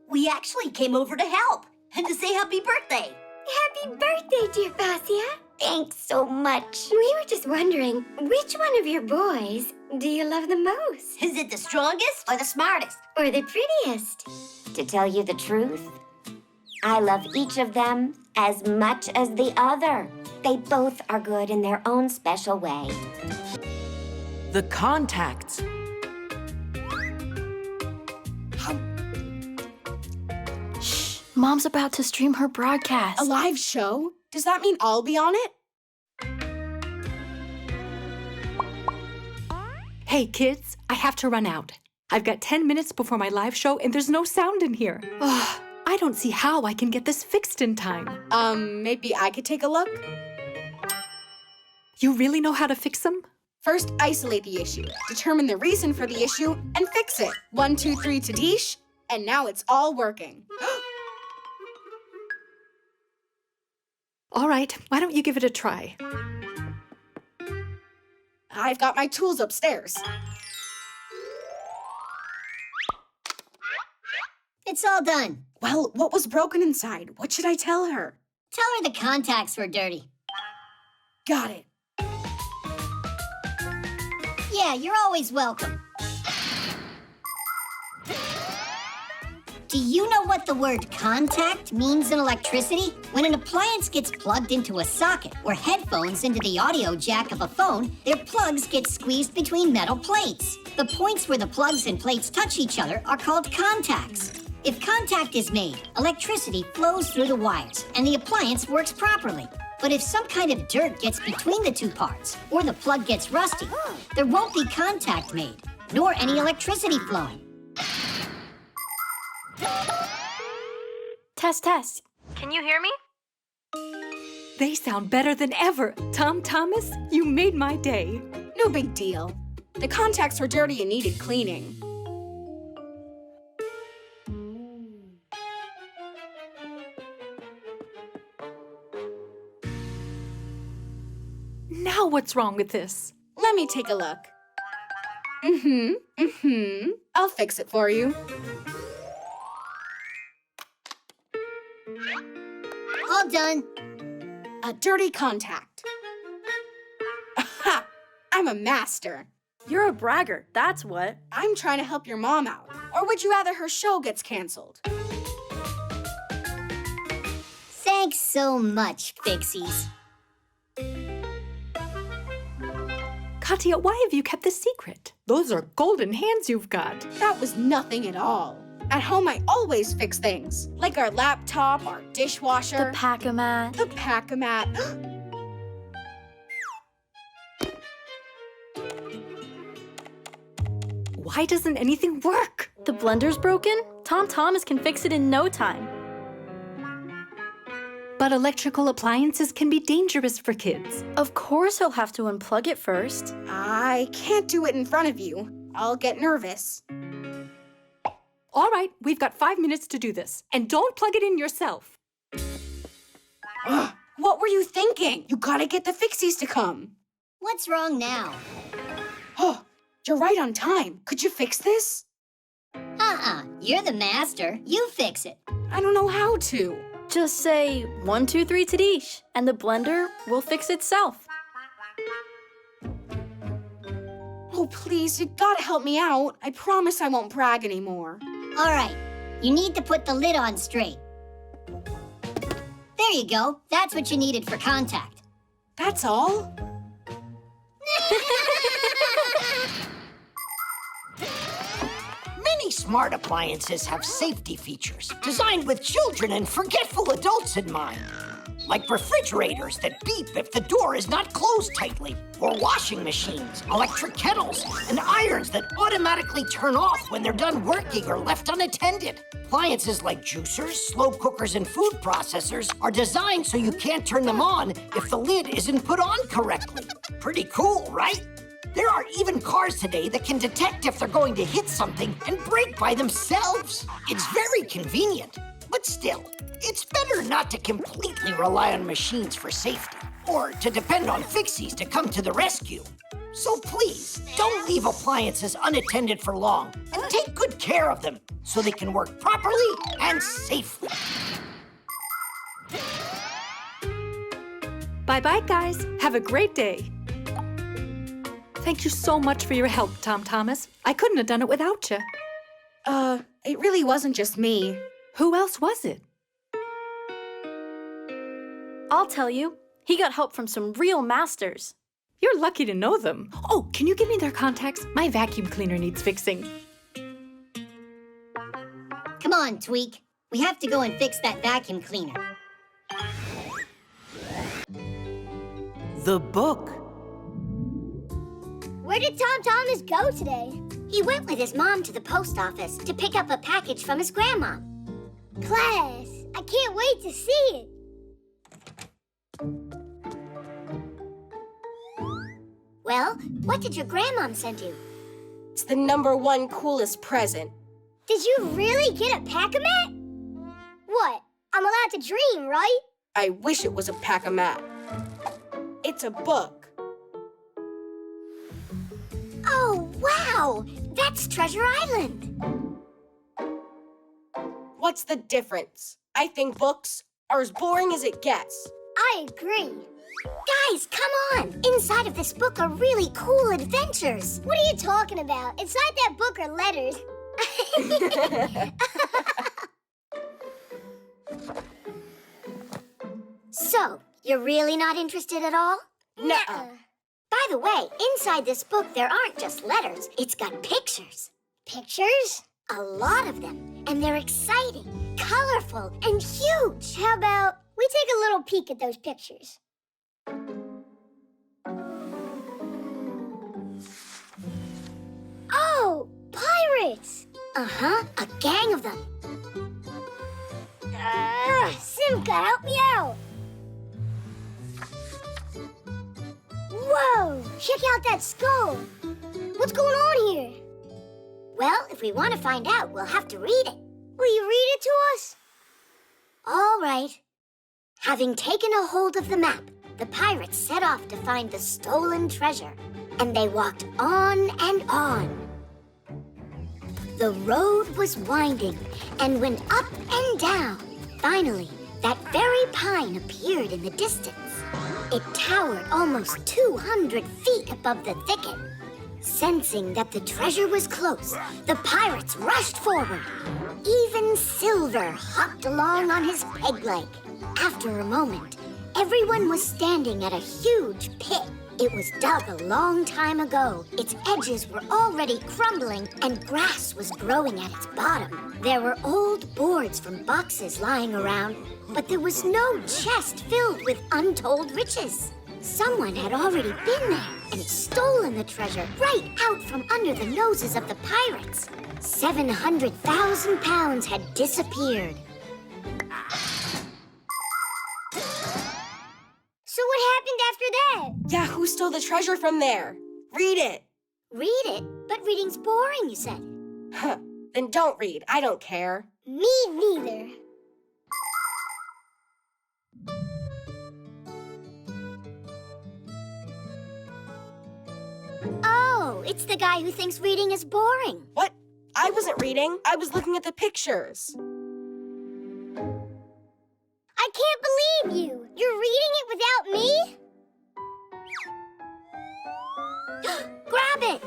We actually came over to help and to say happy birthday. Happy birthday, dear Basia. Thanks so much. We were just wondering, which one of your boys do you love the most? Is it the strongest or the smartest? Or the prettiest? To tell you the truth, I love each of them as much as the other. They both are good in their own special way. The contacts. Shh, Mom's about to stream her broadcast. A live show? Does that mean I'll be on it? Hey, kids, I have to run out. I've got 10 minutes before my live show, and there's no sound in here. I don't see how I can get this fixed in time. Maybe I could take a look? You really know how to fix them? First, isolate the issue, determine the reason for the issue, and fix it. 1, 2, 3 to Deesh, and now it's all working. All right, why don't you give it a try? I've got my tools upstairs. It's all done. Well, what was broken inside? What should I tell her? Tell her the contacts were dirty. Got it. Yeah, you're always welcome. Do you know what the word contact means in electricity? When an appliance gets plugged into a socket or headphones into the audio jack of a phone, their plugs get squeezed between metal plates. The points where the plugs and plates touch each other are called contacts. If contact is made, electricity flows through the wires and the appliance works properly. But if some kind of dirt gets between the two parts, or the plug gets rusty, there won't be contact made, nor any electricity flowing. Test, test. Can you hear me? They sound better than ever. Tom Thomas, you made my day. No big deal. The contacts were dirty and needed cleaning. Now what's wrong with this? Let me take a look. I'll fix it for you. All done. A dirty contact. Aha! I'm a master. You're a braggart, that's what. I'm trying to help your mom out. Or would you rather her show gets canceled? Thanks so much, Fixies. Katya, why have you kept this secret? Those are golden hands you've got. That was nothing at all. At home, I always fix things. Like our laptop, our dishwasher. The pack-a-mat. The pack-a-mat. Why doesn't anything work? The blender's broken? Tom Thomas can fix it in no time. But electrical appliances can be dangerous for kids. Of course he'll have to unplug it first. I can't do it in front of you. I'll get nervous. All right, we've got 5 minutes to do this. And don't plug it in yourself. Ugh, what were you thinking? You gotta get the Fixies to come. What's wrong now? Oh, you're right on time. Could you fix this? You're the master. You fix it. I don't know how to. Just say 1, 2, 3 Tadish, and the blender will fix itself. Oh, please, you gotta help me out. I promise I won't brag anymore. All right, you need to put the lid on straight. There you go. That's what you needed for contact. That's all? Many smart appliances have safety features designed with children and forgetful adults in mind. Like refrigerators that beep if the door is not closed tightly, or washing machines, electric kettles, and irons that automatically turn off when they're done working or left unattended. Appliances like juicers, slow cookers, and food processors are designed so you can't turn them on if the lid isn't put on correctly. Pretty cool, right? There are even cars today that can detect if they're going to hit something and brake by themselves. It's very convenient, but still, it's better not to completely rely on machines for safety, or to depend on Fixies to come to the rescue. So please, don't leave appliances unattended for long, and take good care of them so they can work properly and safely. Bye-bye, guys. Have a great day. Thank you so much for your help, Tom Thomas. I couldn't have done it without you. It really wasn't just me. Who else was it? I'll tell you. He got help from some real masters. You're lucky to know them. Oh, can you give me their contacts? My vacuum cleaner needs fixing. Come on, Tweak. We have to go and fix that vacuum cleaner. The book. Where did Tom Thomas go today? He went with his mom to the post office to pick up a package from his grandma. Class, I can't wait to see it. Well, what did your grandmom send you? It's the #1 coolest present. Did you really get a pack-a-mat? What? I'm allowed to dream, right? I wish it was a pack-a-mat. It's a book. Oh, wow! That's Treasure Island. What's the difference? I think books are as boring as it gets. I agree. Guys, come on! Inside of this book are really cool adventures. What are you talking about? Inside that book are letters. So, you're really not interested at all? Nuh-uh. By the way, inside this book there aren't just letters, it's got pictures. Pictures? A lot of them. And they're exciting, colorful, and huge. How about we take a little peek at those pictures? Uh-huh, a gang of them. Simka, help me out. Whoa, check out that skull. What's going on here? Well, if we want to find out, we'll have to read it. Will you read it to us? All right. Having taken a hold of the map, the pirates set off to find the stolen treasure. And they walked on and on. The road was winding and went up and down. Finally, that very pine appeared in the distance. It towered almost 200 feet above the thicket. Sensing that the treasure was close, the pirates rushed forward. Even Silver hopped along on his peg leg. After a moment, everyone was standing at a huge pit. It was dug a long time ago. Its edges were already crumbling and grass was growing at its bottom. There were old boards from boxes lying around, but there was no chest filled with untold riches. Someone had already been there and stolen the treasure right out from under the noses of the pirates. 700,000 pounds had disappeared. So what happened after that? Yeah, who stole the treasure from there? Read it. Read it? But reading's boring, you said. Huh. Then don't read. I don't care. Me neither. Oh, it's the guy who thinks reading is boring. What? I wasn't reading. I was looking at the pictures. I can't believe you! You're reading it without me? Grab it!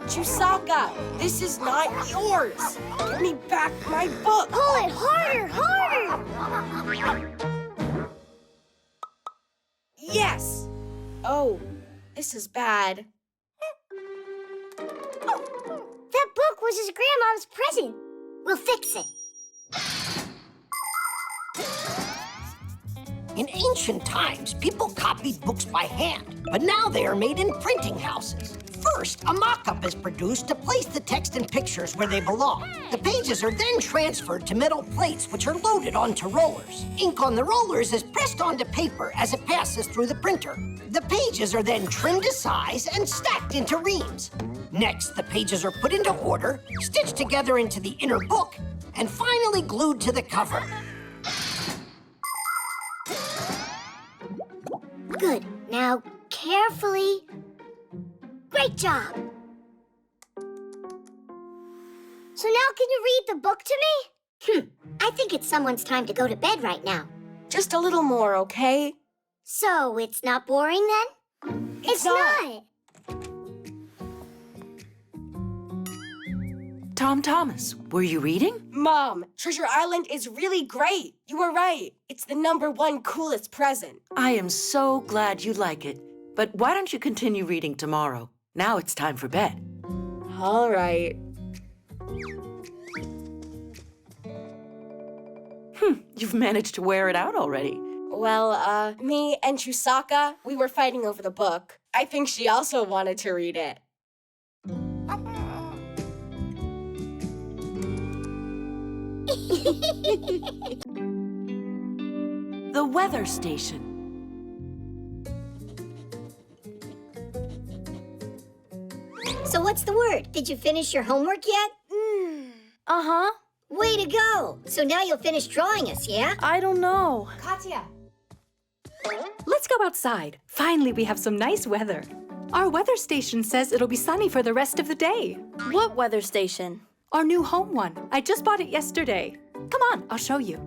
Chusaka, this is not yours. Give me back my book. Pull it harder, harder! Yes. Oh, this is bad. That book was his grandma's present. We'll fix it. In ancient times, people copied books by hand, but now they are made in printing houses. First, a mock-up is produced to place the text and pictures where they belong. The pages are then transferred to metal plates, which are loaded onto rollers. Ink on the rollers is pressed onto paper as it passes through the printer. The pages are then trimmed to size and stacked into reams. Next, the pages are put into order, stitched together into the inner book, and finally glued to the cover. Good. Now, carefully. Great job. So now can you read the book to me? I think it's someone's time to go to bed right now. Just a little more, okay? So, it's not boring then? It's not. Tom Thomas, were you reading? Mom, Treasure Island is really great. You were right. It's the #1 coolest present. I am so glad you like it. But why don't you continue reading tomorrow? Now it's time for bed. All right. You've managed to wear it out already. Well, me and Chusaka, we were fighting over the book. I think she also wanted to read it. The weather station. So what's the word? Did you finish your homework yet? Uh-huh. Way to go! So now you'll finish drawing us, yeah? I don't know. Katya. Let's go outside. Finally, we have some nice weather. Our weather station says it'll be sunny for the rest of the day. What weather station? Our new home one. I just bought it yesterday. Come on, I'll show you.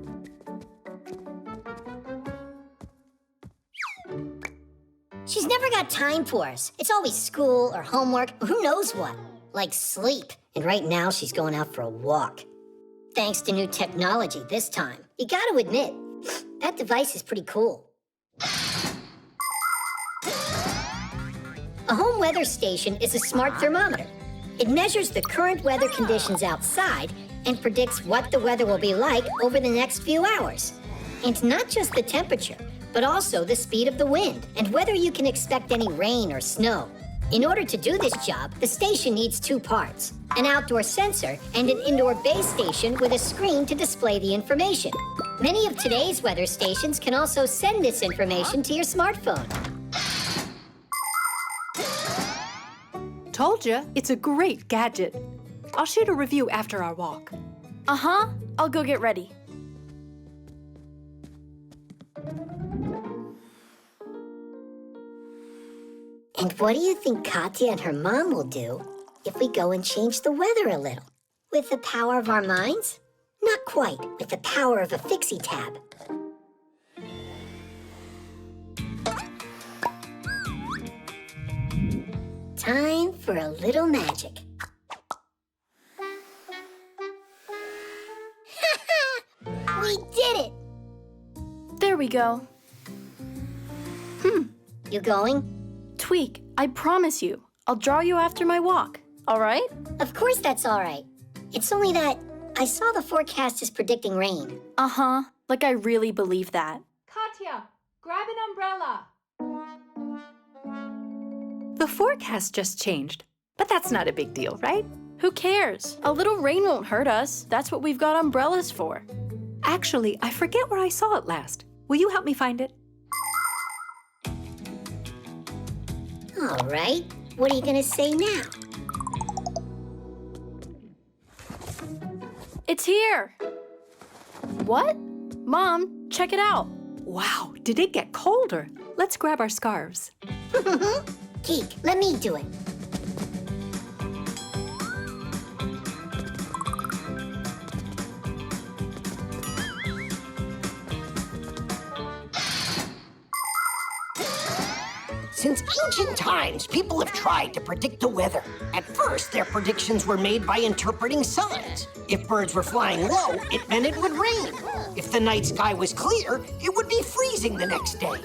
She's never got time for us. It's always school or homework or who knows what. Like sleep. And right now she's going out for a walk. Thanks to new technology this time. You gotta admit, that device is pretty cool. A home weather station is a smart thermometer. It measures the current weather conditions outside and predicts what the weather will be like over the next few hours. And not just the temperature, but also the speed of the wind and whether you can expect any rain or snow. In order to do this job, the station needs two parts, an outdoor sensor and an indoor base station with a screen to display the information. Many of today's weather stations can also send this information to your smartphone. Told ya, it's a great gadget. I'll shoot a review after our walk. Uh-huh. I'll go get ready. And what do you think Katya and her mom will do if we go and change the weather a little? With the power of our minds? Not quite, with the power of a Fixie tab. Time for a little magic. We did it! There we go. You going? Tweak, I promise you, I'll draw you after my walk, all right? Of course that's all right. It's only that I saw the forecast is predicting rain. Uh-huh, like I really believe that. Katya, grab an umbrella. The forecast just changed, but that's not a big deal, right? Who cares? A little rain won't hurt us. That's what we've got umbrellas for. Actually, I forget where I saw it last. Will you help me find it? All right. What are you going to say now? It's here. What? Mom, check it out. Wow, did it get colder? Let's grab our scarves. Geek, let me do it. Since ancient times, people have tried to predict the weather. At first, their predictions were made by interpreting signs. If birds were flying low, it meant it would rain. If the night sky was clear, it would be freezing the next day.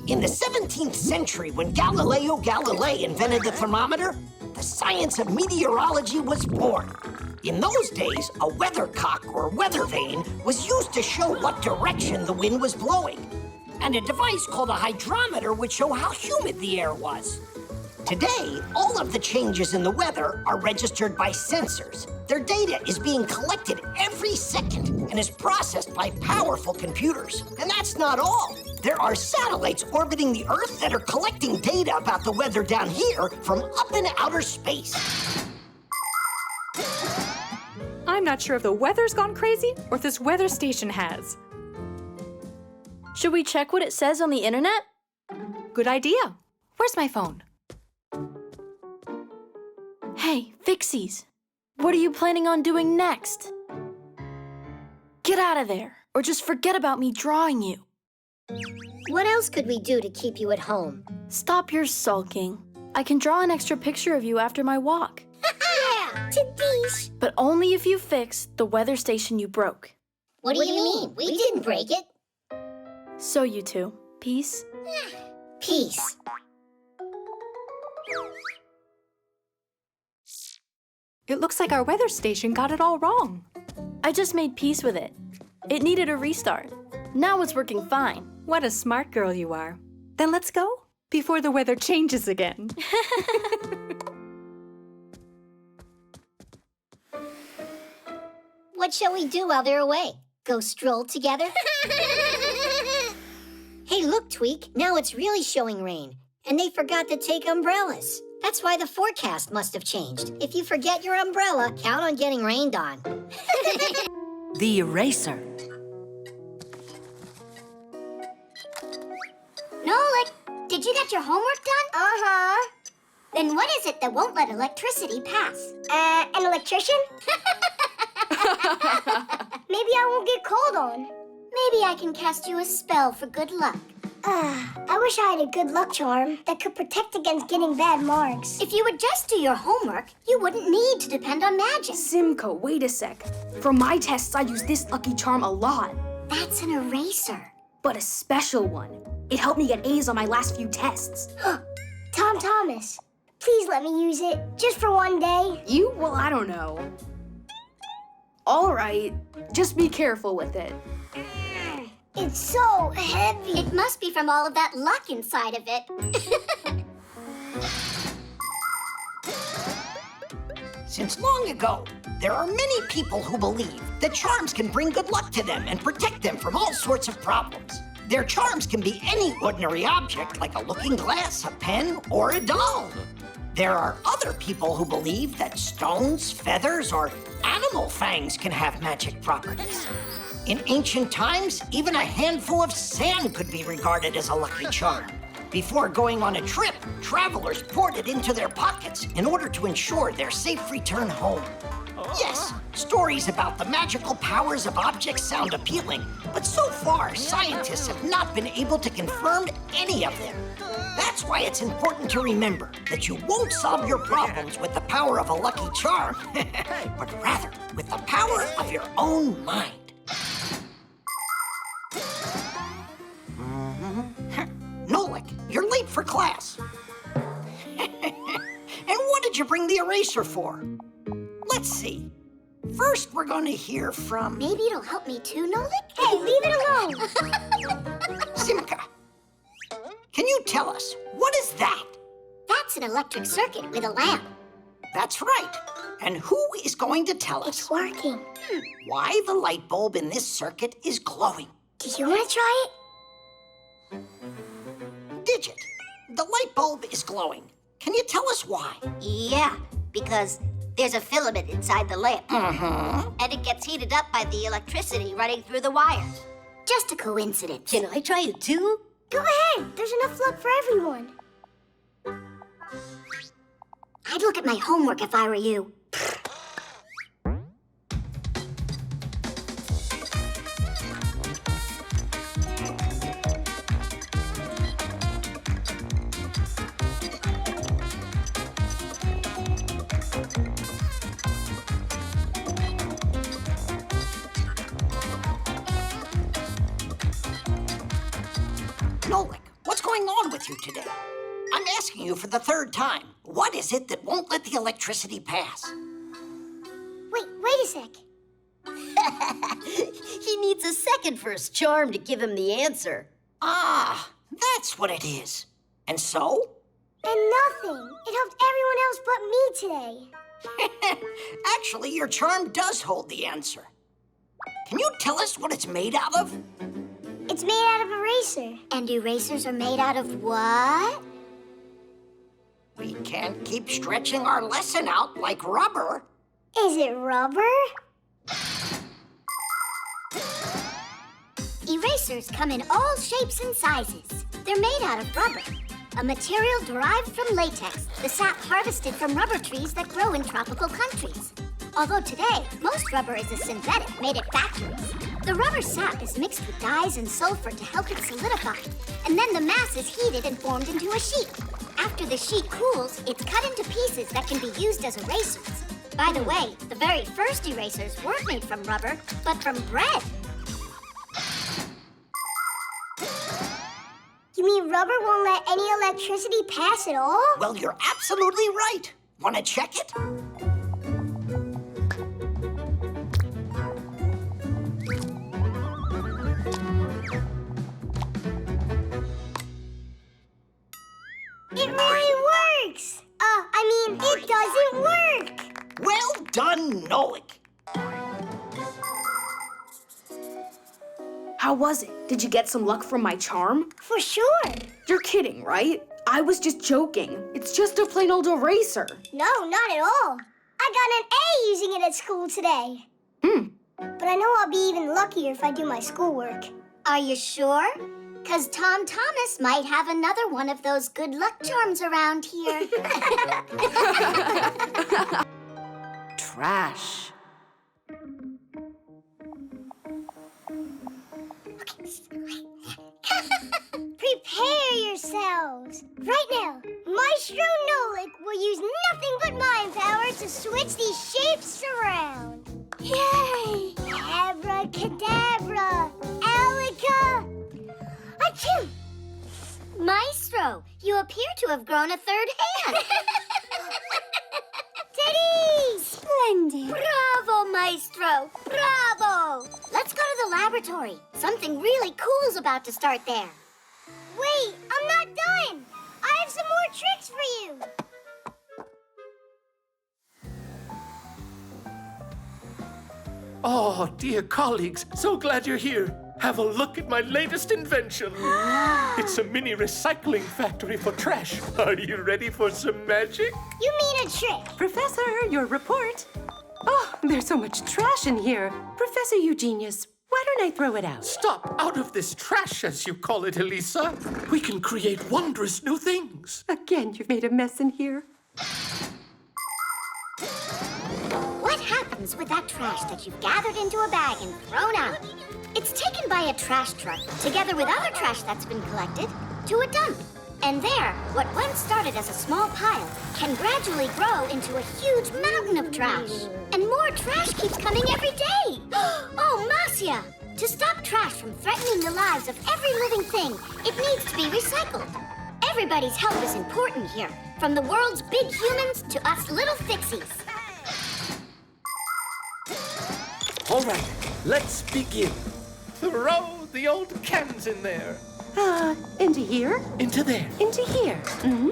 In the 17th century, when Galileo Galilei invented the thermometer, the science of meteorology was born. In those days, a weathercock or weather vane was used to show what direction the wind was blowing. And a device called a hydrometer would show how humid the air was. Today, all of the changes in the weather are registered by sensors. Their data is being collected every second and is processed by powerful computers. And that's not all. There are satellites orbiting the Earth that are collecting data about the weather down here from up in outer space. I'm not sure if the weather's gone crazy or if this weather station has. Should we check what it says on the internet? Good idea. Where's my phone? Hey, Fixies, what are you planning on doing next? Get out of there, or just forget about me drawing you. What else could we do to keep you at home? Stop your sulking. I can draw an extra picture of you after my walk. Yeah, Tadish. But only if you fix the weather station you broke. What do you mean? We didn't break it. So you two, peace? Peace. It looks like our weather station got it all wrong. I just made peace with it. It needed a restart. Now it's working fine. What a smart girl you are. Then let's go before the weather changes again. What shall we do while they're away? Go stroll together? Hey, look, Tweak. Now it's really showing rain. And they forgot to take umbrellas. That's why the forecast must have changed. If you forget your umbrella, count on getting rained on. The eraser. Nolik, did you get your homework done? Uh-huh. Then what is it that won't let electricity pass? An electrician? Maybe I won't get called on. Maybe I can cast you a spell for good luck. I wish I had a good luck charm that could protect against getting bad marks. If you would just do your homework, you wouldn't need to depend on magic. Simka, wait a sec. For my tests, I use this lucky charm a lot. That's an eraser. But a special one. It helped me get A's on my last few tests. Tom Thomas, please let me use it, just for one day. You? Well, I don't know. All right, just be careful with it. It's so heavy. It must be from all of that luck inside of it. Since long ago, there are many people who believe that charms can bring good luck to them and protect them from all sorts of problems. Their charms can be any ordinary object, like a looking glass, a pen, or a doll. There are other people who believe that stones, feathers, or animal fangs can have magic properties. In ancient times, even a handful of sand could be regarded as a lucky charm. Before going on a trip, travelers poured it into their pockets in order to ensure their safe return home. Yes, stories about the magical powers of objects sound appealing, but so far, scientists have not been able to confirm any of them. That's why it's important to remember that you won't solve your problems with the power of a lucky charm, but rather with the power of your own mind. Nolik, you're late for class. And what did you bring the eraser for? Let's see. First, we're going to hear from... Maybe it'll help me too, Nolik? Hey, leave it alone! Simka. Can you tell us, what is that? That's an electric circuit with a lamp. That's right. And who is going to tell us? It's working. Why the light bulb in this circuit is glowing? Do you want to try it? Digit, the light bulb is glowing. Can you tell us why? Yeah, because there's a filament inside the lamp. Mm-hmm. And it gets heated up by the electricity running through the wires. Just a coincidence. Can I try it too? Go ahead. There's enough luck for everyone. I'd look at my homework if I were you. Nolik, what's going on with you today? I'm asking you for the third time. What is it that won't let the electricity pass? Wait a sec. He needs a second for his charm to give him the answer. Ah, that's what it is. And so? And nothing. It helped everyone else but me today. Actually, your charm does hold the answer. Can you tell us what it's made out of? It's made out of eraser. And erasers are made out of what? We can't keep stretching our lesson out like rubber. Is it rubber? Erasers come in all shapes and sizes. They're made out of rubber, a material derived from latex, the sap harvested from rubber trees that grow in tropical countries. Although today, most rubber is a synthetic made at factories. The rubber sap is mixed with dyes and sulfur to help it solidify, and then the mass is heated and formed into a sheet. After the sheet cools, it's cut into pieces that can be used as erasers. By the way, the very first erasers weren't made from rubber, but from bread. You mean rubber won't let any electricity pass at all? Well, you're absolutely right. Want to check it? It really works! It doesn't work! Well done, Nolik. How was it? Did you get some luck from my charm? For sure. You're kidding, right? I was just joking. It's just a plain old eraser. No, not at all. I got an A using it at school today. But I know I'll be even luckier if I do my schoolwork. Are you sure? 'Cause Tom Thomas might have another one of those good luck charms around here. Trash. Prepare yourselves. Right now, Maestro Nolik will use nothing but mind power to switch these shapes around. Yay! Abracadabra! Alika! Achoo! Maestro, you appear to have grown a third hand. Teddy! Splendid. Bravo, Maestro. Bravo. Let's go to the laboratory. Something really cool's about to start there. Wait, I'm not done. I have some more tricks for you. Oh, dear colleagues, so glad you're here. Have a look at my latest invention. It's a mini recycling factory for trash. Are you ready for some magic? You mean a trick? Professor, your report. Oh, there's so much trash in here. Professor Eugenius, why don't I throw it out? Stop out of this trash, as you call it, Alysa. We can create wondrous new things. Again, you've made a mess in here. What happens with that trash that you've gathered into a bag and thrown out? It's taken by a trash truck, together with other trash that's been collected, to a dump. And there, what once started as a small pile can gradually grow into a huge mountain of trash. And more trash keeps coming every day. Oh, Marcia! To stop trash from threatening the lives of every living thing, it needs to be recycled. Everybody's help is important here, from the world's big humans to us little Fixies. All right, let's begin. Throw the old cans in there. Into here? Into there. Into here. Mm-hmm.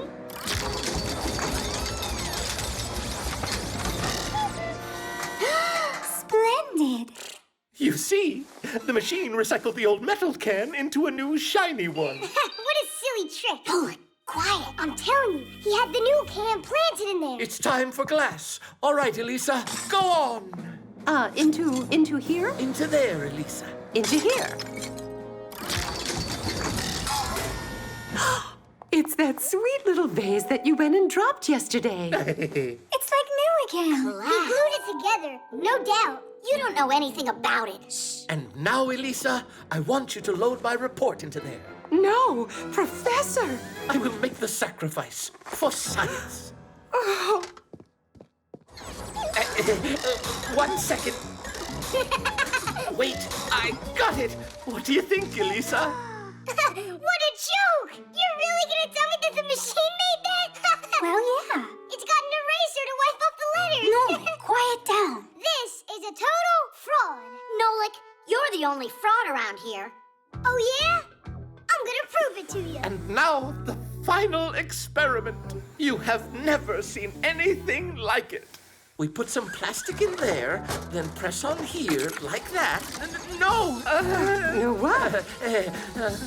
Splendid. You see, the machine recycled the old metal can into a new shiny one. What a silly trick. Oh, quiet. I'm telling you, he had the new can planted in there. It's time for glass. All right, Alysa, go on. Into here? Into there, Alysa. Into here. It's that sweet little vase that you went and dropped yesterday. It's like new again. He glued it together, no doubt. You don't know anything about it. Shh. And now, Alysa, I want you to load my report into there. No, Professor! I will make the sacrifice for science. Oh. 1 second. Wait, I got it. What do you think, Alysa? What a joke! You're really gonna tell me that the machine made that? Well, yeah. It's got an eraser to wipe off the letters. No, quiet down. This is a total fraud. Nolik, you're the only fraud around here. Oh, yeah? I'm gonna prove it to you. And now, the final experiment. You have never seen anything like it. We put some plastic in there, then press on here, like that. No! No what?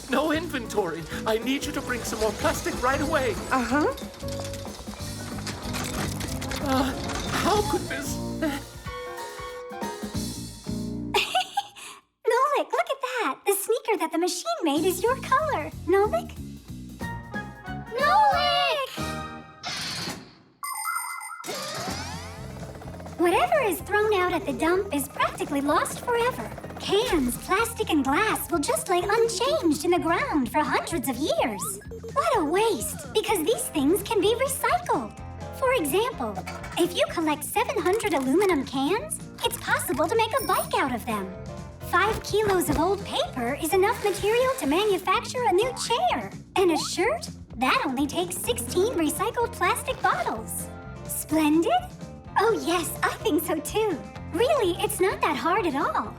No inventory. I need you to bring some more plastic right away. Uh-huh. How could this... Nolik, look at that. The sneaker that the machine made is your color. Nolik? Nolik! Whatever is thrown out at the dump is practically lost forever. Cans, plastic, and glass will just lay unchanged in the ground for hundreds of years. What a waste, because these things can be recycled. For example, if you collect 700 aluminum cans, it's possible to make a bike out of them. 5 kilos of old paper is enough material to manufacture a new chair. And a shirt? That only takes 16 recycled plastic bottles. Splendid? Oh yes, I think so too. Really, it's not that hard at all.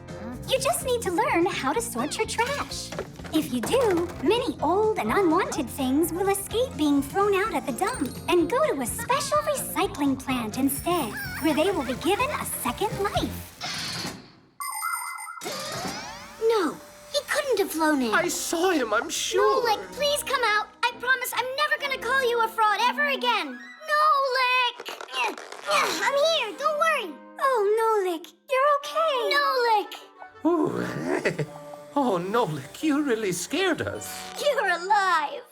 You just need to learn how to sort your trash. If you do, many old and unwanted things will escape being thrown out at the dump and go to a special recycling plant instead, where they will be given a second life. No, he couldn't have flown in. I saw him, I'm sure. Nolik, please come out. I promise I'm never gonna call you a fraud ever again. Nolik! I'm here, don't worry. Oh, Nolik, you're okay. Nolik! Ooh. Oh, Nolik, you really scared us. You're alive.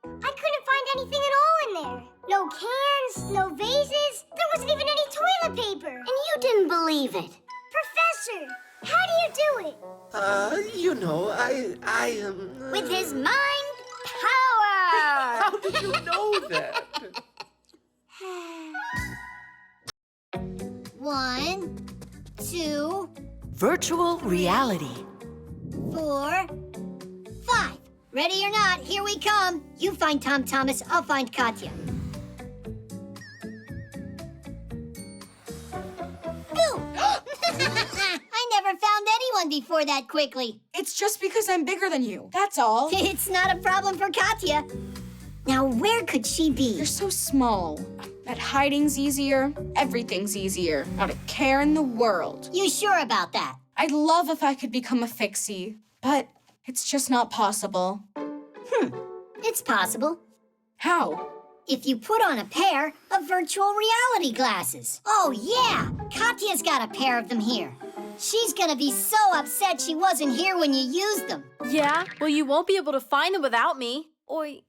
I couldn't find anything at all in there. No cans, no vases. There wasn't even any toilet paper. And you didn't believe it. Professor, how do you do it? You know, I With his mind power! How did you know that? 1, 2, Virtual reality. 4, 5. Ready or not, here we come. You find Tom Thomas, I'll find Katya. Boo! I never found anyone before that quickly. It's just because I'm bigger than you, that's all. It's not a problem for Katya. Now, where could she be? You're so small. That hiding's easier, everything's easier. Not a care in the world. You sure about that? I'd love if I could become a Fixie, but it's just not possible. It's possible. How? If you put on a pair of virtual reality glasses. Oh, yeah! Katya's got a pair of them here. She's gonna be so upset she wasn't here when you used them. Yeah? Well, you won't be able to find them without me. Oi.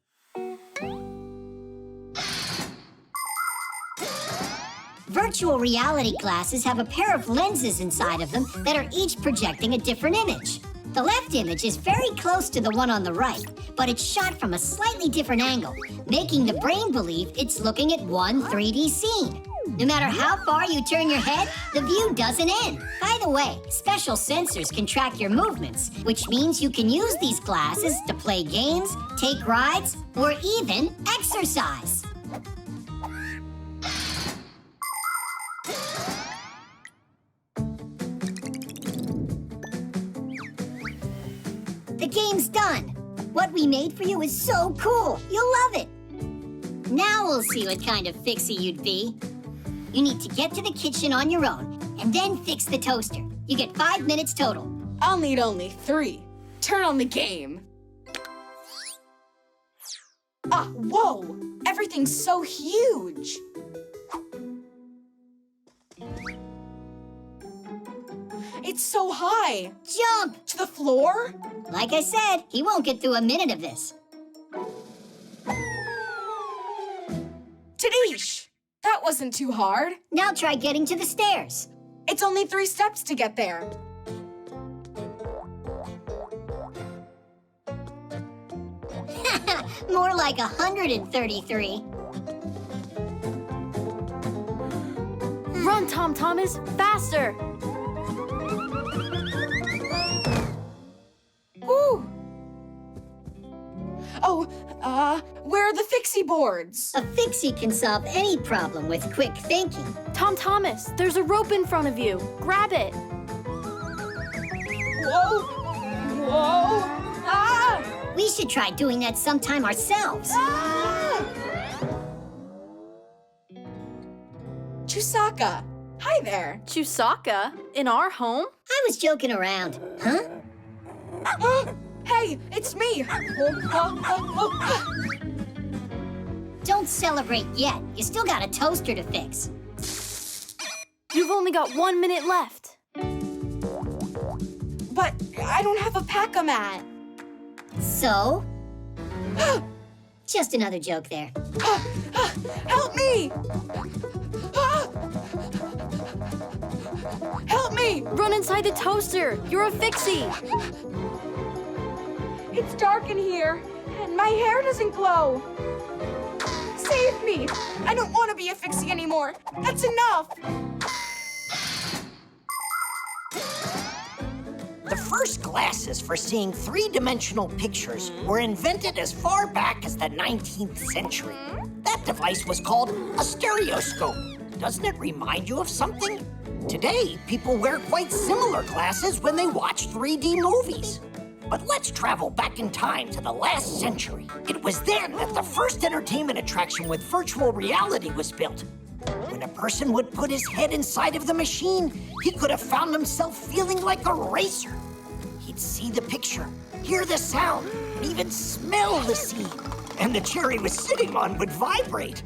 Virtual reality glasses have a pair of lenses inside of them that are each projecting a different image. The left image is very close to the one on the right, but it's shot from a slightly different angle, making the brain believe it's looking at one 3D scene. No matter how far you turn your head, the view doesn't end. By the way, special sensors can track your movements, which means you can use these glasses to play games, take rides, or even exercise. The game's done. What we made for you is so cool. You'll love it. Now we'll see what kind of Fixie you'd be. You need to get to the kitchen on your own and then fix the toaster. You get 5 minutes total. I'll need only 3. Turn on the game. Ah, whoa! Everything's so huge. It's so high. Jump! To the floor? Like I said, he won't get through a minute of this. Tadish! That wasn't too hard. Now try getting to the stairs. It's only 3 steps to get there. More like 133. Run, Tom Thomas, faster! Woo! Oh, where are the Fixie boards? A Fixie can solve any problem with quick thinking. Tom Thomas, there's a rope in front of you. Grab it. Whoa! Whoa! Ah! We should try doing that sometime ourselves. Ah! Chusaka, hi there. Chusaka? In our home? I was joking around. Huh? Hey, it's me. Don't celebrate yet. You still got a toaster to fix. You've only got 1 minute left. But I don't have a pack-a-mat. So? Just another joke there. Help me! Help me! Run inside the toaster. You're a Fixie. It's dark in here, and my hair doesn't glow. Save me! I don't want to be a Fixie anymore. That's enough! The first glasses for seeing three-dimensional pictures were invented as far back as the 19th century. That device was called a stereoscope. Doesn't it remind you of something? Today, people wear quite similar glasses when they watch 3D movies. But let's travel back in time to the last century. It was then that the first entertainment attraction with virtual reality was built. When a person would put his head inside of the machine, he could have found himself feeling like a racer. He'd see the picture, hear the sound, and even smell the scene. And the chair he was sitting on would vibrate.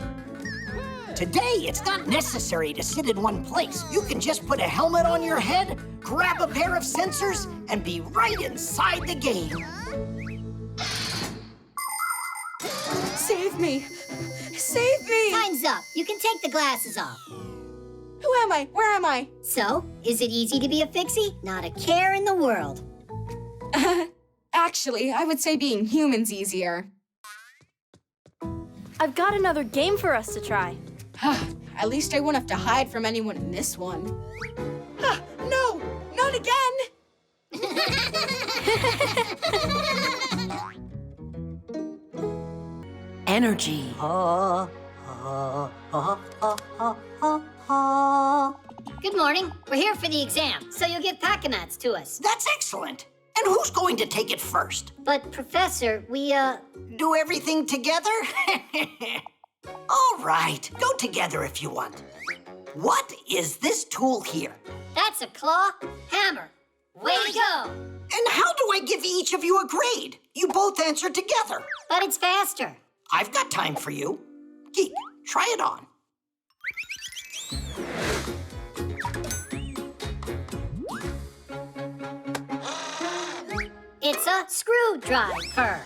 Today, it's not necessary to sit in one place. You can just put a helmet on your head, grab a pair of sensors, and be right inside the game. Save me! Save me! Time's up. You can take the glasses off. Who am I? Where am I? So, is it easy to be a Fixie? Not a care in the world. Actually, I would say being human's easier. I've got another game for us to try. At least I won't have to hide from anyone in this one. No! Not again! Energy. Good morning. We're here for the exam, so you'll give pack-a-mats to us. That's excellent. And who's going to take it first? But, Professor, we, Do everything together? All right, go together if you want. What is this tool here? That's a claw hammer. Way to go! And how do I give each of you a grade? You both answer together. But it's faster. I've got time for you. Geek, try it on. It's a screwdriver.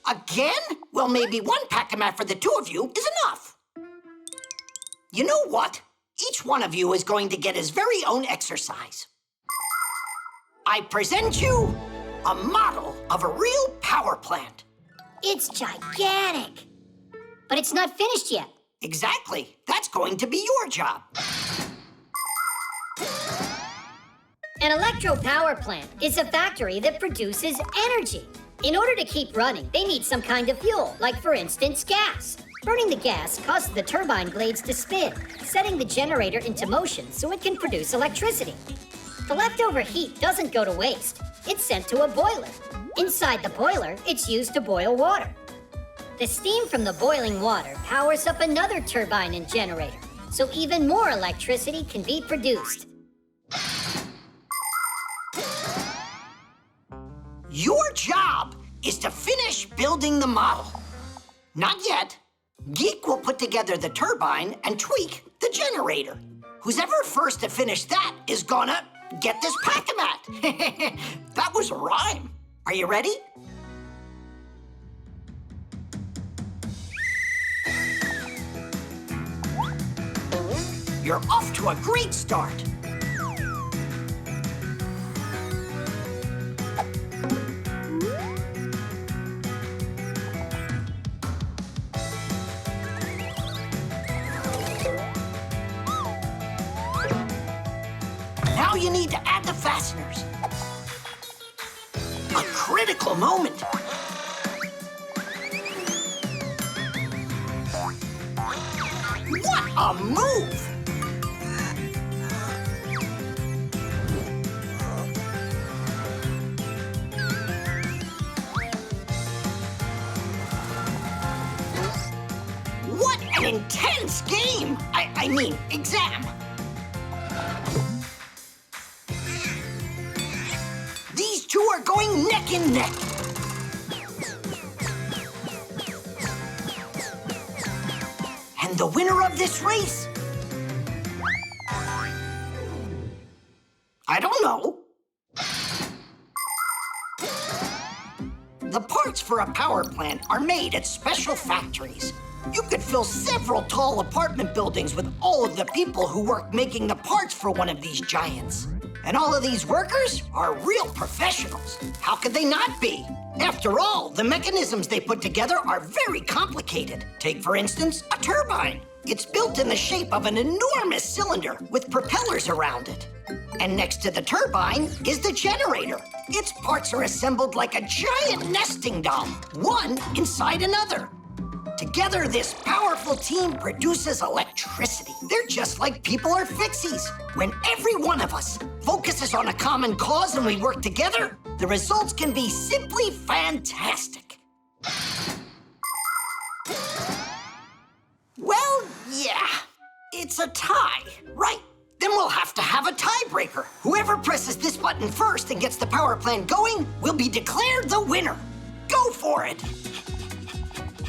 Again? Well, maybe one pack-a-mat for the two of you is enough. You know what? Each one of you is going to get his very own exercise. I present you a model of a real power plant. It's gigantic. But it's not finished yet. Exactly. That's going to be your job. An electro-power plant is a factory that produces energy. In order to keep running, they need some kind of fuel, like, for instance, gas. Burning the gas causes the turbine blades to spin, setting the generator into motion so it can produce electricity. The leftover heat doesn't go to waste. It's sent to a boiler. Inside the boiler, it's used to boil water. The steam from the boiling water powers up another turbine and generator, so even more electricity can be produced. Your job is to finish building the model. Not yet. Geek will put together the turbine and tweak the generator. Who's ever first to finish that is gonna get this pack-a-mat. That was a rhyme. Are you ready? You're off to a great start. Now you need to add the fasteners. A critical moment. What a move! What an intense game! I mean, exam. These two are going neck and neck. And the winner of this race? I don't know. The parts for a power plant are made at special factories. You could fill several tall apartment buildings with all of the people who work making the parts for one of these giants. And all of these workers are real professionals. How could they not be? After all, the mechanisms they put together are very complicated. Take, for instance, a turbine. It's built in the shape of an enormous cylinder with propellers around it. And next to the turbine is the generator. Its parts are assembled like a giant nesting doll, one inside another. Together, this powerful team produces electricity. They're just like people are Fixies. When every one of us focuses on a common cause and we work together, the results can be simply fantastic. Well, yeah, it's a tie, right? Then we'll have to have a tiebreaker. Whoever presses this button first and gets the power plant going will be declared the winner. Go for it.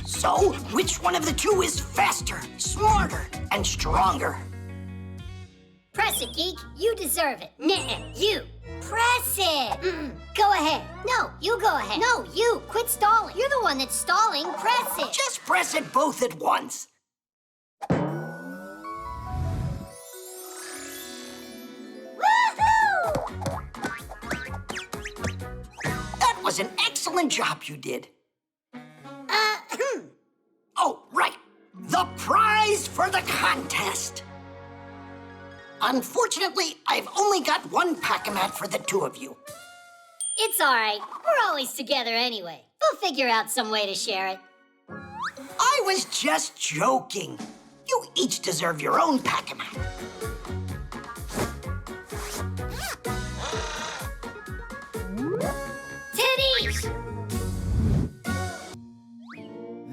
So, which one of the two is faster, smarter, and stronger? Press it, Geek. You deserve it. Nuh-uh, you. Press it. Go ahead. No, you go ahead. No, you. Quit stalling. You're the one that's stalling. Press it. Just press it both at once. Woohoo! That was an excellent job you did. Oh, right. The prize for the contest. Unfortunately, I've only got one pack-a-mat for the two of you. It's all right. We're always together anyway. We'll figure out some way to share it. I was just joking. You each deserve your own pack-a-mat.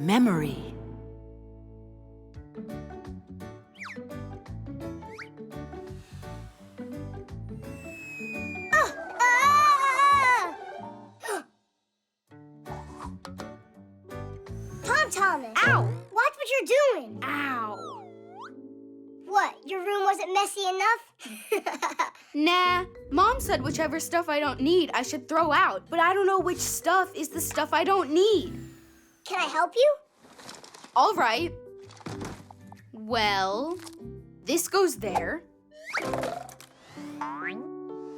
memory. Thomas. Ow! Watch what you're doing. Ow! What, your room wasn't messy enough? Nah, Mom said whichever stuff I don't need I should throw out, but I don't know which stuff is the stuff I don't need. Can I help you? All right. Well, this goes there. And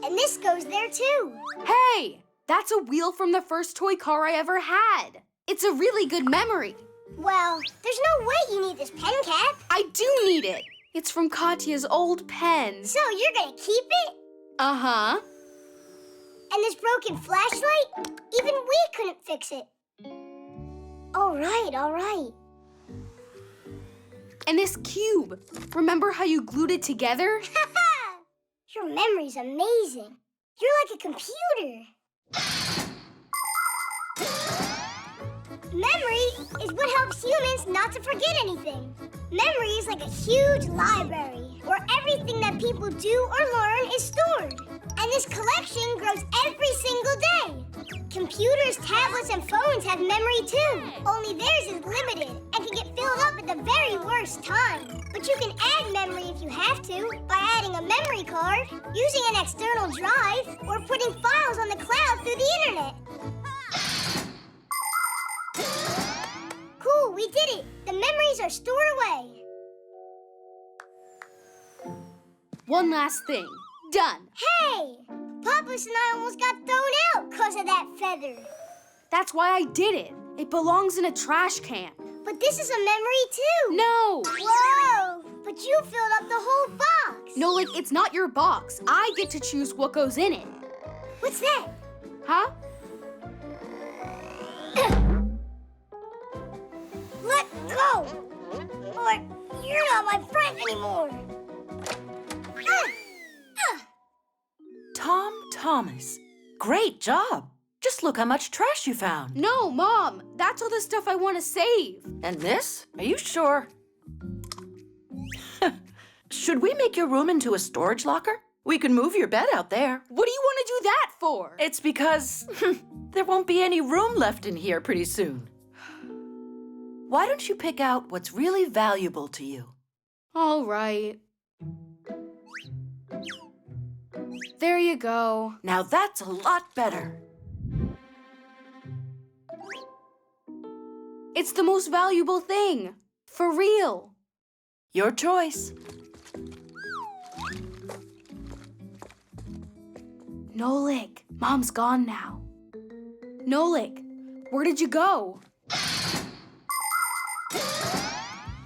this goes there too. Hey, that's a wheel from the first toy car I ever had. It's a really good memory. Well, there's no way you need this pen cap. I do need it. It's from Katya's old pen. So you're gonna keep it? Uh-huh. And this broken flashlight? Even we couldn't fix it. All right, all right. And this cube. Remember how you glued it together? Your memory's amazing. You're like a computer. Memory is what helps humans not to forget anything. Memory is like a huge library where everything that people do or learn is stored. And this collection grows every single day. Computers, tablets, and phones have memory too. Only theirs is limited and can get filled up at the very worst time. But you can add memory if you have to by adding a memory card, using an external drive, or putting files on the cloud through the internet. Cool, we did it. The memories are stored away. One last thing. Done. Hey! Papas and I almost got thrown out because of that feather. That's why I did it. It belongs in a trash can. But this is a memory too. No! Whoa! But you filled up the whole box. Nolik, it's not your box. I get to choose what goes in it. What's that? Huh? Let go! Or you're not my friend anymore. Tom Thomas, great job. Just look how much trash you found. No, Mom. That's all the stuff I want to save. And this? Are you sure? Should we make your room into a storage locker? We can move your bed out there. What do you want to do that for? It's because there won't be any room left in here pretty soon. Why don't you pick out what's really valuable to you? All right. There you go. Now that's a lot better. It's the most valuable thing. For real. Your choice. Nolik, Mom's gone now. Nolik, where did you go?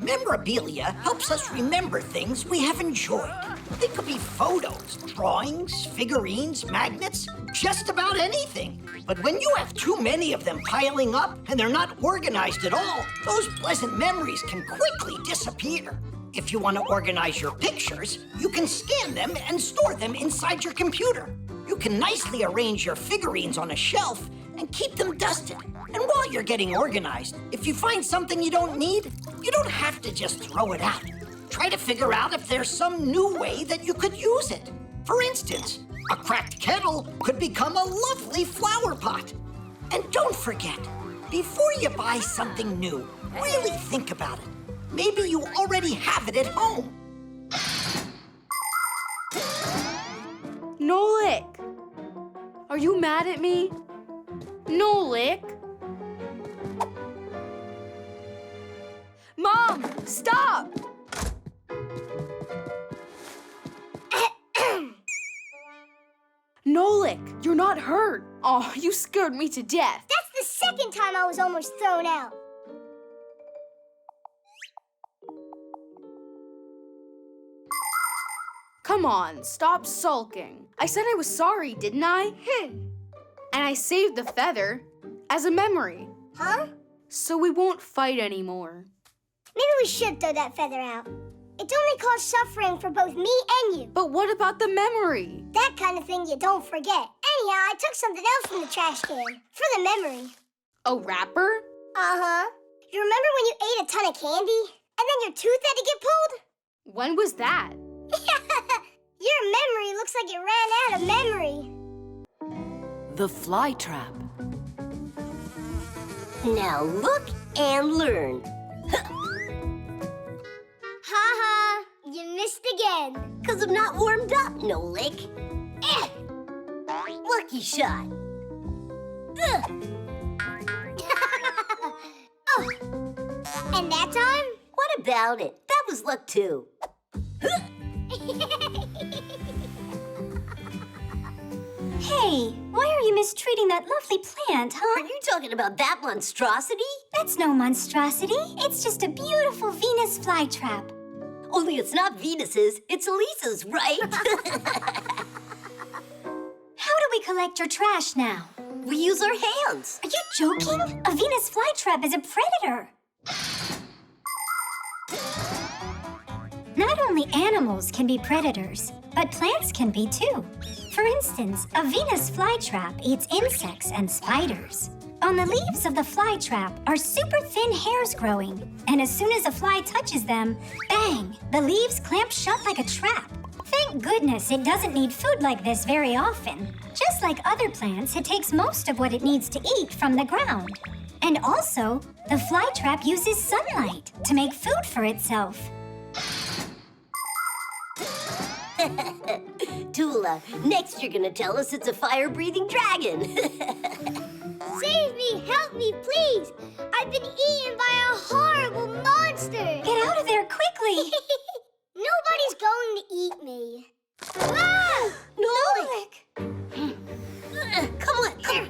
Memorabilia helps us remember things we have enjoyed. They could be photos, drawings, figurines, magnets, just about anything. But when you have too many of them piling up and they're not organized at all, those pleasant memories can quickly disappear. If you want to organize your pictures, you can scan them and store them inside your computer. You can nicely arrange your figurines on a shelf and keep them dusted. And while you're getting organized, if you find something you don't need, you don't have to just throw it out. Try to figure out if there's some new way that you could use it. For instance, a cracked kettle could become a lovely flower pot. And don't forget, before you buy something new, really think about it. Maybe you already have it at home. Nolik, are you mad at me? Nolik? Mom, stop! Nolik, you're not hurt. Oh, you scared me to death. That's the second time I was almost thrown out. Come on, stop sulking. I said I was sorry, didn't I? And I saved the feather as a memory. Huh? So we won't fight anymore. Maybe we should throw that feather out. It's only caused suffering for both me and you. But what about the memory? That kind of thing you don't forget. Anyhow, I took something else from the trash can for the memory. A wrapper? Uh-huh. you remember when you ate a ton of candy? And then your tooth had to get pulled? When was that? Your memory looks like it ran out of memory. The fly trap. Now look and learn. Ha! You missed again. 'Cause I'm not warmed up, Nolik. Lucky shot. Oh. And that time? What about it? That was luck too. Hey, why are you mistreating that lovely plant, huh? Are you talking about that monstrosity? That's no monstrosity. It's just a beautiful Venus flytrap. Only it's not Venus's, it's Alysa's, right? How do we collect your trash now? We use our hands. Are you joking? A Venus flytrap is a predator. Not only animals can be predators, but plants can be too. For instance, a Venus flytrap eats insects and spiders. On the leaves of the flytrap are super thin hairs growing, and as soon as a fly touches them, bang, the leaves clamp shut like a trap. Thank goodness it doesn't need food like this very often. Just like other plants, it takes most of what it needs to eat from the ground. And also, the flytrap uses sunlight to make food for itself. Tula, next you're gonna tell us it's a fire-breathing dragon. Save me! Help me, please! I've been eaten by a horrible monster! Get out of there quickly! Nobody's going to eat me. Ah! Nolik!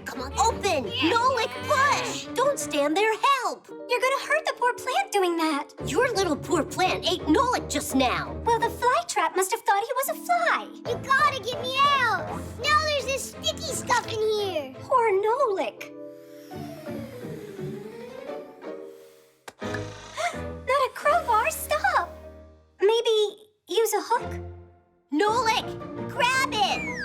Come on, open! Nolik, push! Don't stand there, help! You're gonna hurt the poor plant doing that. Your little poor plant ate Nolik just now. Well, the flytrap must have thought he was a fly. You gotta get me out! Now there's this sticky stuff in here! Poor Nolik. Not a crowbar, stop! Maybe use a hook? Nolik, grab it!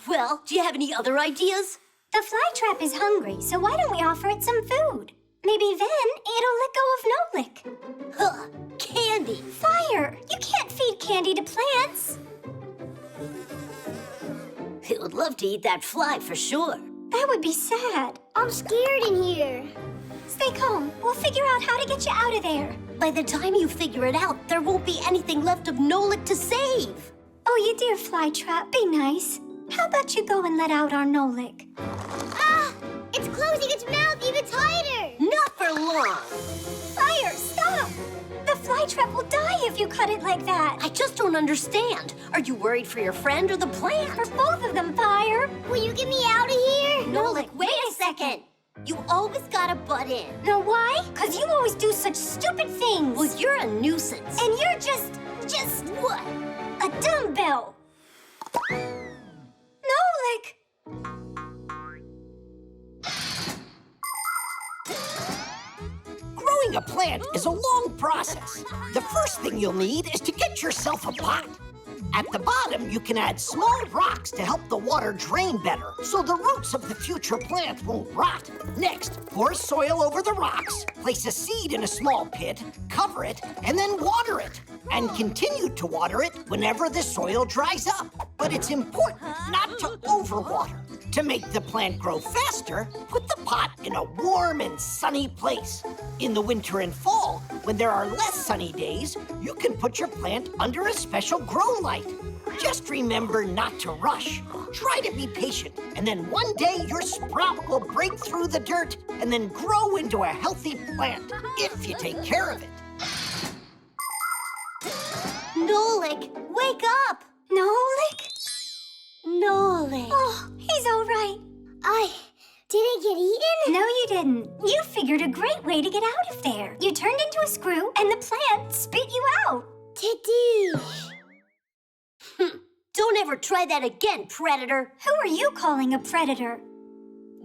Well, do you have any other ideas? The flytrap is hungry, so why don't we offer it some food? Maybe then it'll let go of Nolik. Huh, candy! Fire! You can't feed candy to plants. It would love to eat that fly for sure. That would be sad. I'm scared in here. Stay calm. We'll figure out how to get you out of there. By the time you figure it out, there won't be anything left of Nolik to save. Oh, you dear flytrap, be nice. How about you go and let out our Nolik? Ah! It's closing its mouth even tighter! Not for long. Fire, stop! The flytrap will die if you cut it like that. I just don't understand. Are you worried for your friend or the plant? For both of them, Fire. Will you get me out of here? Nolik, wait a second. You always gotta butt in. Know why? 'Cause you always do such stupid things. Well, you're a nuisance. And you're just what? A dumbbell. Nolik! Growing a plant is a long process. The first thing you'll need is to get yourself a pot. At the bottom, you can add small rocks to help the water drain better, so the roots of the future plant won't rot. Next, pour soil over the rocks, place a seed in a small pit, cover it, and then water it. And continue to water it whenever the soil dries up. But it's important not to overwater. To make the plant grow faster, put the pot in a warm and sunny place. In the winter and fall, when there are less sunny days, you can put your plant under a special grow light. Just remember not to rush. Try to be patient, and then one day your sprout will break through the dirt and then grow into a healthy plant, if you take care of it. Nolik, wake up! Nolik? Nolik. Oh, he's all right. I didn't get eaten? No, you didn't. You figured a great way to get out of there. You turned into a screw, and the plant spit you out. Tadoosh. Don't ever try that again, predator. Who are you calling a predator?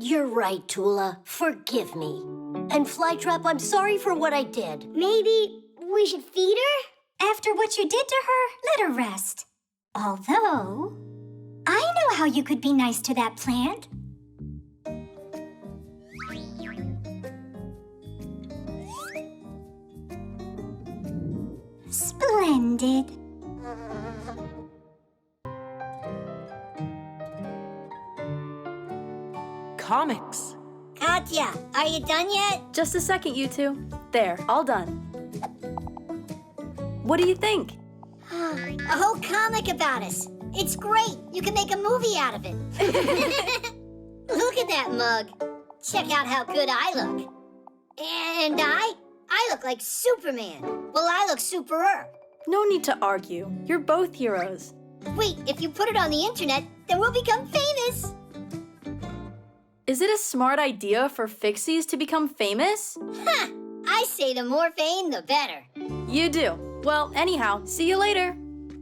You're right, Tula. Forgive me. And Flytrap, I'm sorry for what I did. Maybe we should feed her? After what you did to her, let her rest. Although, I know how you could be nice to that plant. Splendid. Comics. Katya, are you done yet? Just a second, you two. There, all done. What do you think? A whole comic about us. It's great. You can make a movie out of it. Look at that mug. Check out how good I look. And I look like Superman. Well, I look superer. No need to argue. You're both heroes. Wait, if you put it on the internet, then we'll become famous. Is it a smart idea for Fixies to become famous? Ha! I say the more fame, the better. You do. Well, anyhow, see you later.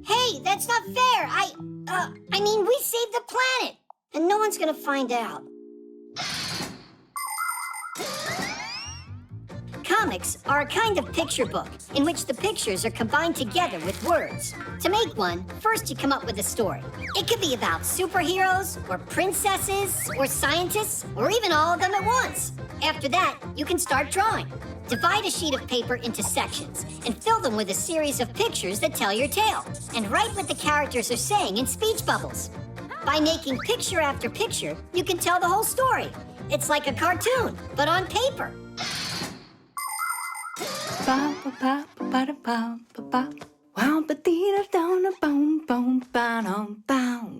Hey, that's not fair. I mean, we saved the planet, and no one's gonna find out. Comics are a kind of picture book in which the pictures are combined together with words. To make one, first you come up with a story. It could be about superheroes, or princesses, or scientists, or even all of them at once. After that, you can start drawing. Divide a sheet of paper into sections and fill them with a series of pictures that tell your tale. And write what the characters are saying in speech bubbles. By making picture after picture, you can tell the whole story. It's like a cartoon, but on paper.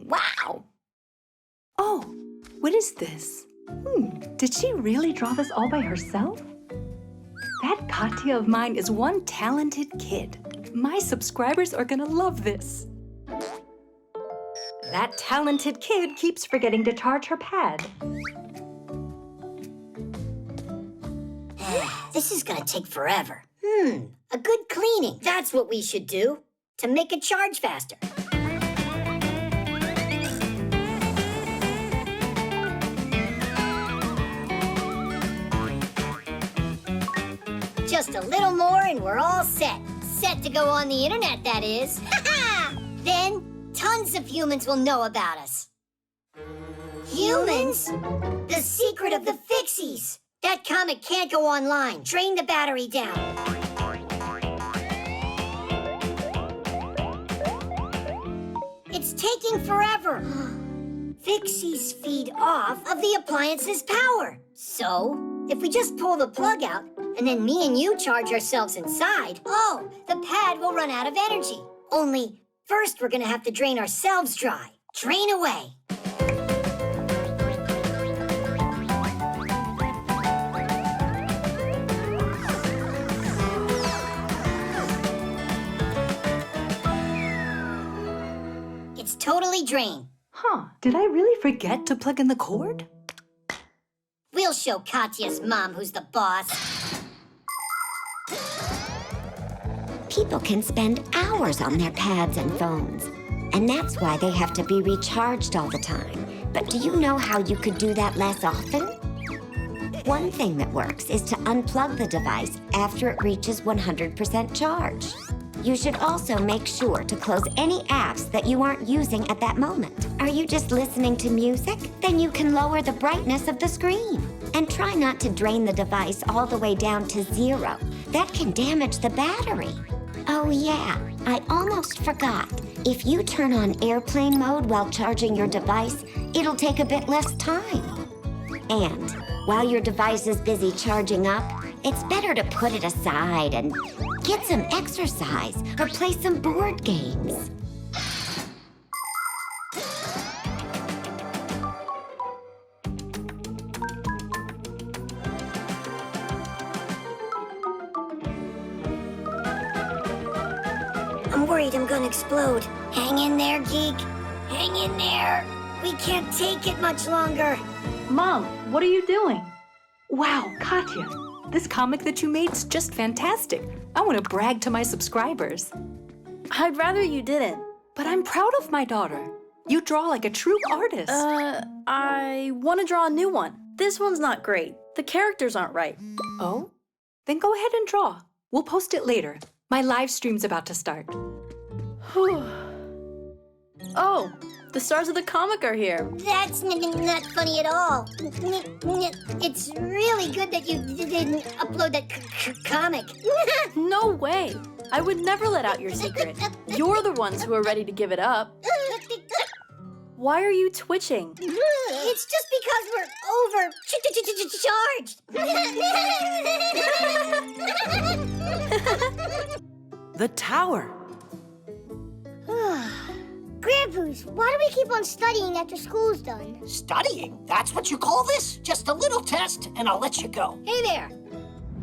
Wow! Oh, what is this? Did she really draw this all by herself? That Katya of mine is one talented kid. My subscribers are gonna love this. That talented kid keeps forgetting to charge her pad. This is gonna take forever. A good cleaning. That's what we should do to make it charge faster. Just a little more and we're all set. Set to go on the internet, that is. Then, tons of humans will know about us. Humans? The secret of the Fixies. That comic can't go online. Drain the battery down. It's taking forever. Fixies feed off of the appliance's power. So, if we just pull the plug out, and then me and you charge ourselves inside, the pad will run out of energy. Only, first we're gonna have to drain ourselves dry. Drain away. It's totally drained. Did I really forget to plug in the cord? We'll show Katya's mom who's the boss. People can spend hours on their pads and phones, and that's why they have to be recharged all the time. But do you know how you could do that less often? One thing that works is to unplug the device after it reaches 100% charge. You should also make sure to close any apps that you aren't using at that moment. Are you just listening to music? Then you can lower the brightness of the screen. And try not to drain the device all the way down to 0. That can damage the battery. Oh yeah, I almost forgot. If you turn on airplane mode while charging your device, it'll take a bit less time. And while your device is busy charging up, it's better to put it aside and get some exercise or play some board games. I'm worried I'm gonna explode. Hang in there, Geek. Hang in there. We can't take it much longer. Mom, what are you doing? Wow, Katya, this comic that you made's just fantastic. I want to brag to my subscribers. I'd rather you didn't. But I'm proud of my daughter. You draw like a true artist. I want to draw a new one. This one's not great. The characters aren't right. Oh? Then go ahead and draw. We'll post it later. My live stream's about to start. Oh, the stars of the comic are here. That's not funny at all. It's really good that you didn't upload that comic. No way. I would never let out your secret. You're the ones who are ready to give it up. Why are you twitching? It's just because we're overcharged. The tower. Grandpa's, why do we keep on studying after school's done? Studying? That's what you call this? Just a little test, and I'll let you go. Hey there.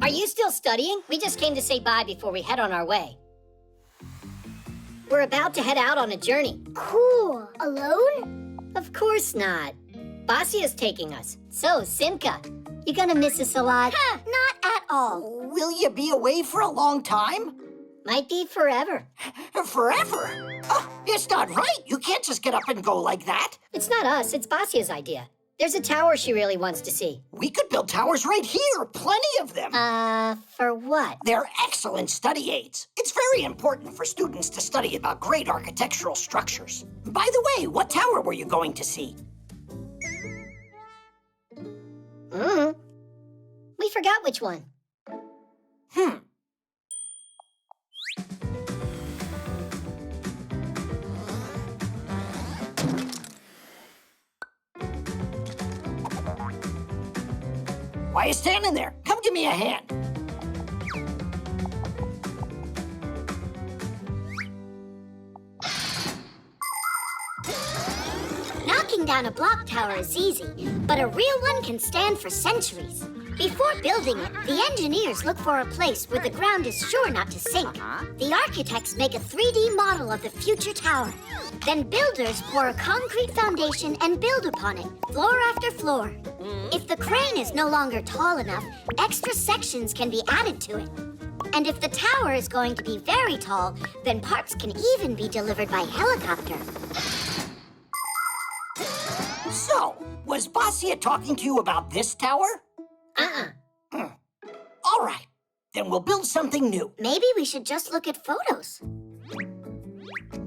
Are you still studying? We just came to say bye before we head on our way. We're about to head out on a journey. Cool. Alone? Of course not. Basia's taking us. So, Simka, you gonna miss us a lot? Not at all. Will you be away for a long time? Might be forever. Forever? Oh, it's not right. You can't just get up and go like that. It's not us. It's Basia's idea. There's a tower she really wants to see. We could build towers right here. Plenty of them. For what? They're excellent study aids. It's very important for students to study about great architectural structures. By the way, what tower were you going to see? We forgot which one. Why are you standing there? Come give me a hand. Knocking down a block tower is easy, but a real one can stand for centuries. Before building it, the engineers look for a place where the ground is sure not to sink. The architects make a 3D model of the future tower. Then builders pour a concrete foundation and build upon it, floor after floor. If the crane is no longer tall enough, extra sections can be added to it. And if the tower is going to be very tall, then parts can even be delivered by helicopter. So, was Basia talking to you about this tower? All right, then we'll build something new. Maybe we should just look at photos.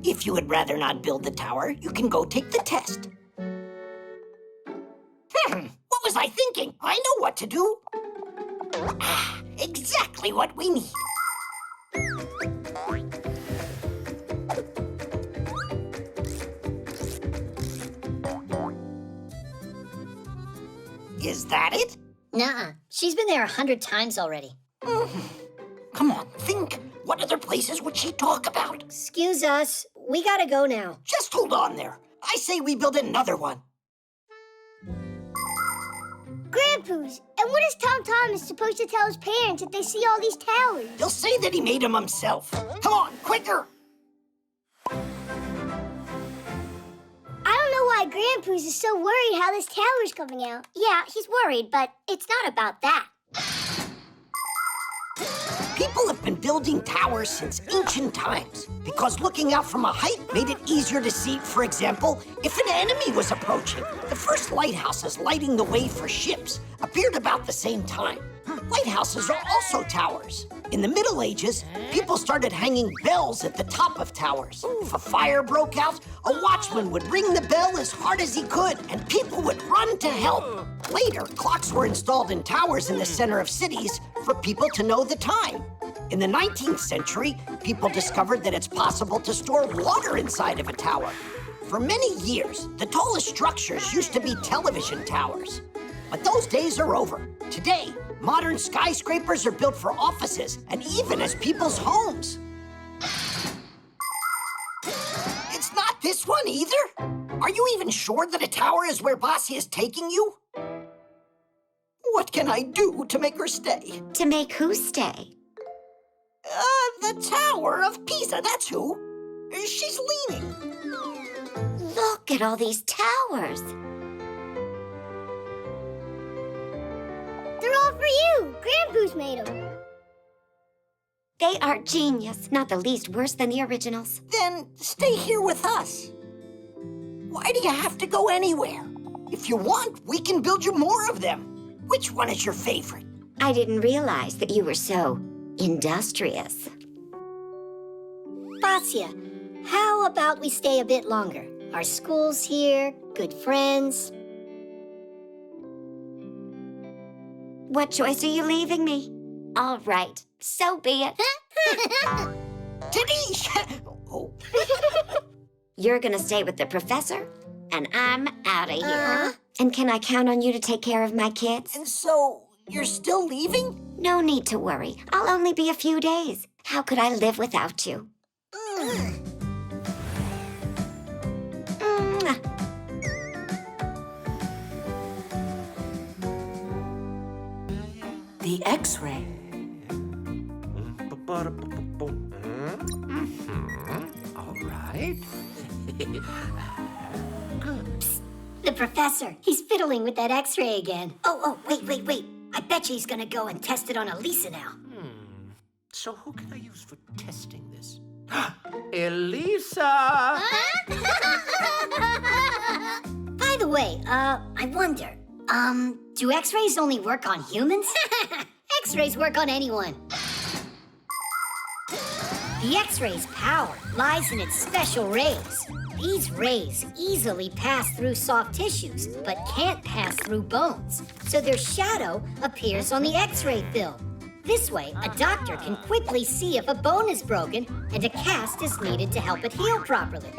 If you would rather not build the tower, you can go take the test. What was I thinking? I know what to do. Exactly what we need. Is that it? Nuh-uh. She's been there 100 times already. Come on, think. What other places would she talk about? Excuse us. We gotta go now. Just hold on there. I say we build another one. Grandpa's, and what is Tom Thomas supposed to tell his parents if they see all these towers? He'll say that he made them himself. Come on, quicker! I don't know why Grandpa's is so worried how this tower's coming out. Yeah, he's worried, but it's not about that. People have been building towers since ancient times because looking out from a height made it easier to see, for example, if an enemy was approaching. The first lighthouses lighting the way for ships appeared about the same time. Lighthouses are also towers. In the Middle Ages, people started hanging bells at the top of towers. If a fire broke out, a watchman would ring the bell as hard as he could, and people would run to help. Later, clocks were installed in towers in the center of cities for people to know the time. In the 19th century, people discovered that it's possible to store water inside of a tower. For many years, the tallest structures used to be television towers. But those days are over. Today, modern skyscrapers are built for offices and even as people's homes. It's not this one either? Are you even sure that a tower is where Basia is taking you? What can I do to make her stay? To make who stay? The Tower of Pisa, that's who. She's leaning. Look at all these towers. They're all for you. Grandpa's made them. They are genius, not the least worse than the originals. Then stay here with us. Why do you have to go anywhere? If you want, we can build you more of them. Which one is your favorite? I didn't realize that you were so industrious. Basia, how about we stay a bit longer? Our school's here, good friends. What choice are you leaving me? All right, so be it. Denise! Oh. You're gonna stay with the professor, and I'm out of here. And can I count on you to take care of my kids? And so, you're still leaving? No need to worry. I'll only be a few days. How could I live without you? The X-ray. All right. Psst, the professor. He's fiddling with that X-ray again. Oh, wait. I bet you he's gonna go and test it on Alysa now. So who can I use for testing this? Alysa! By the way, I wonder, do X-rays only work on humans? X-rays work on anyone. The X-ray's power lies in its special rays. These rays easily pass through soft tissues, but can't pass through bones. So their shadow appears on the X-ray film. This way, a doctor can quickly see if a bone is broken and a cast is needed to help it heal properly.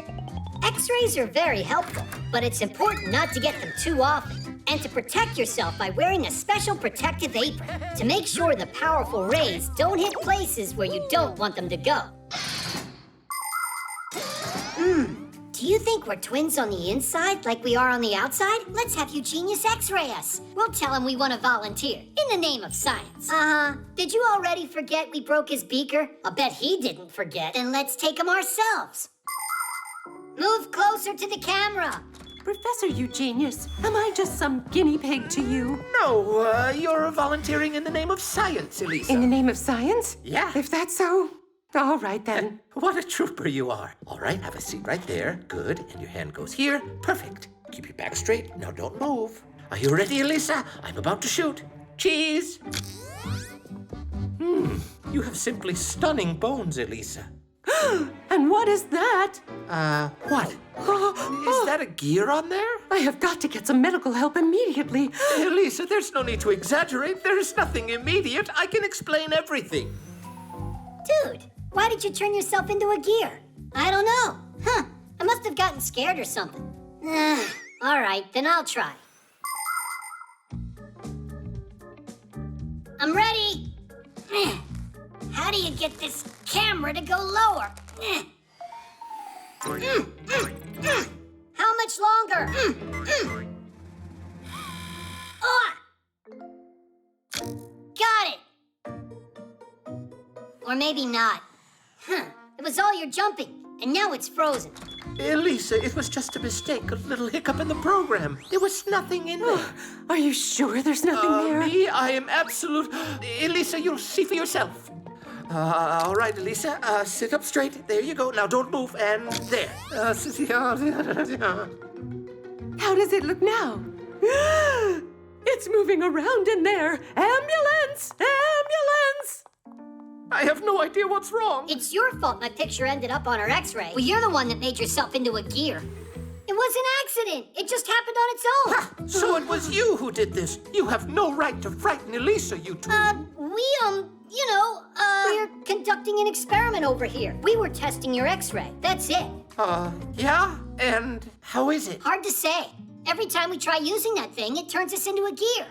X-rays are very helpful, but it's important not to get them too often and to protect yourself by wearing a special protective apron to make sure the powerful rays don't hit places where you don't want them to go. Do you think we're twins on the inside like we are on the outside? Let's have Eugenius X-ray us. We'll tell him we want to volunteer in the name of science. Did you already forget we broke his beaker? I'll bet he didn't forget. Then let's take him ourselves. Move closer to the camera. Professor Eugenius, am I just some guinea pig to you? No, you're volunteering in the name of science, Alysa. In the name of science? Yeah. If that's so, all right then. What a trooper you are. All right, have a seat right there. Good. And your hand goes here. Perfect. Keep your back straight. Now don't move. Are you ready, Alysa? I'm about to shoot. Cheese. You have simply stunning bones, Alysa. And what is that? What? Is that a gear on there? I have got to get some medical help immediately. Alysa, there's no need to exaggerate. There's nothing immediate. I can explain everything. Dude, why did you turn yourself into a gear? I don't know. I must have gotten scared or something. All right, then I'll try. I'm ready. How do you get this camera to go lower? How much longer? Got it. Or maybe not. It was all your jumping, and now it's frozen. Alysa, it was just a mistake, a little hiccup in the program. There was nothing in there. Are you sure there's nothing there? Me, I am absolute. Alysa, you'll see for yourself. All right, Alysa, sit up straight. There you go. Now don't move, and there. How does it look now? It's moving around in there. Ambulance! Ambulance! I have no idea what's wrong. It's your fault my picture ended up on our X-ray. Well, you're the one that made yourself into a gear. It was an accident. It just happened on its own. So it was you who did this. You have no right to frighten Alysa, you two. We're conducting an experiment over here. We were testing your X-ray. That's it. Yeah? And how is it? Hard to say. Every time we try using that thing, it turns us into a gear.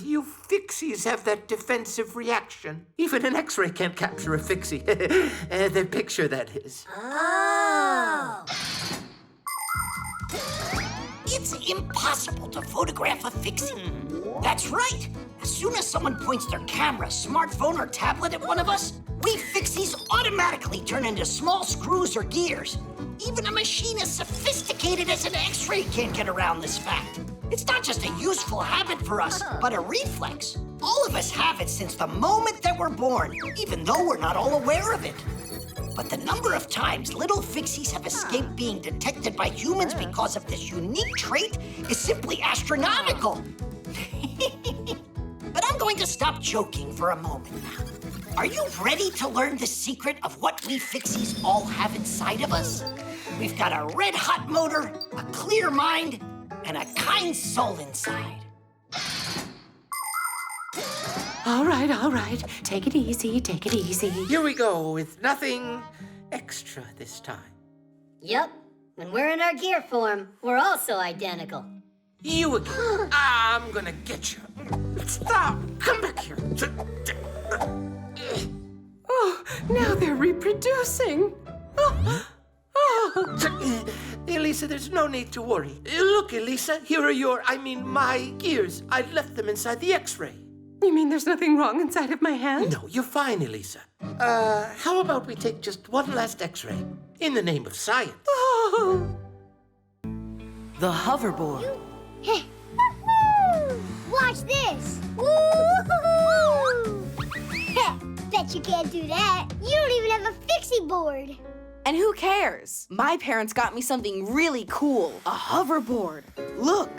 You Fixies have that defensive reaction. Even an X-ray can't capture a Fixie. The picture, that is. Oh. It's impossible to photograph a Fixie. That's right. As soon as someone points their camera, smartphone, or tablet at one of us, we Fixies automatically turn into small screws or gears. Even a machine as sophisticated as an X-ray can't get around this fact. It's not just a useful habit for us, but a reflex. All of us have it since the moment that we're born, even though we're not all aware of it. But the number of times little Fixies have escaped being detected by humans because of this unique trait is simply astronomical. But I'm going to stop joking for a moment now. Are you ready to learn the secret of what we Fixies all have inside of us? We've got a red-hot motor, a clear mind, and a kind soul inside. All right. Take it easy, take it easy. Here we go with nothing extra this time. Yup. When we're in our gear form, we're also identical. You again. I'm gonna get you. Stop! Come back here. Oh, now they're reproducing. Alysa, there's no need to worry. Look, Alysa, here are my gears. I left them inside the X-ray. You mean there's nothing wrong inside of my hand? No, you're fine, Alysa. How about we take just one last X-ray in the name of science? Oh. The hoverboard. Watch this. Woo-hoo-hoo! Bet you can't do that. You don't even have a Fixie board. And who cares? My parents got me something really cool. A hoverboard. Look.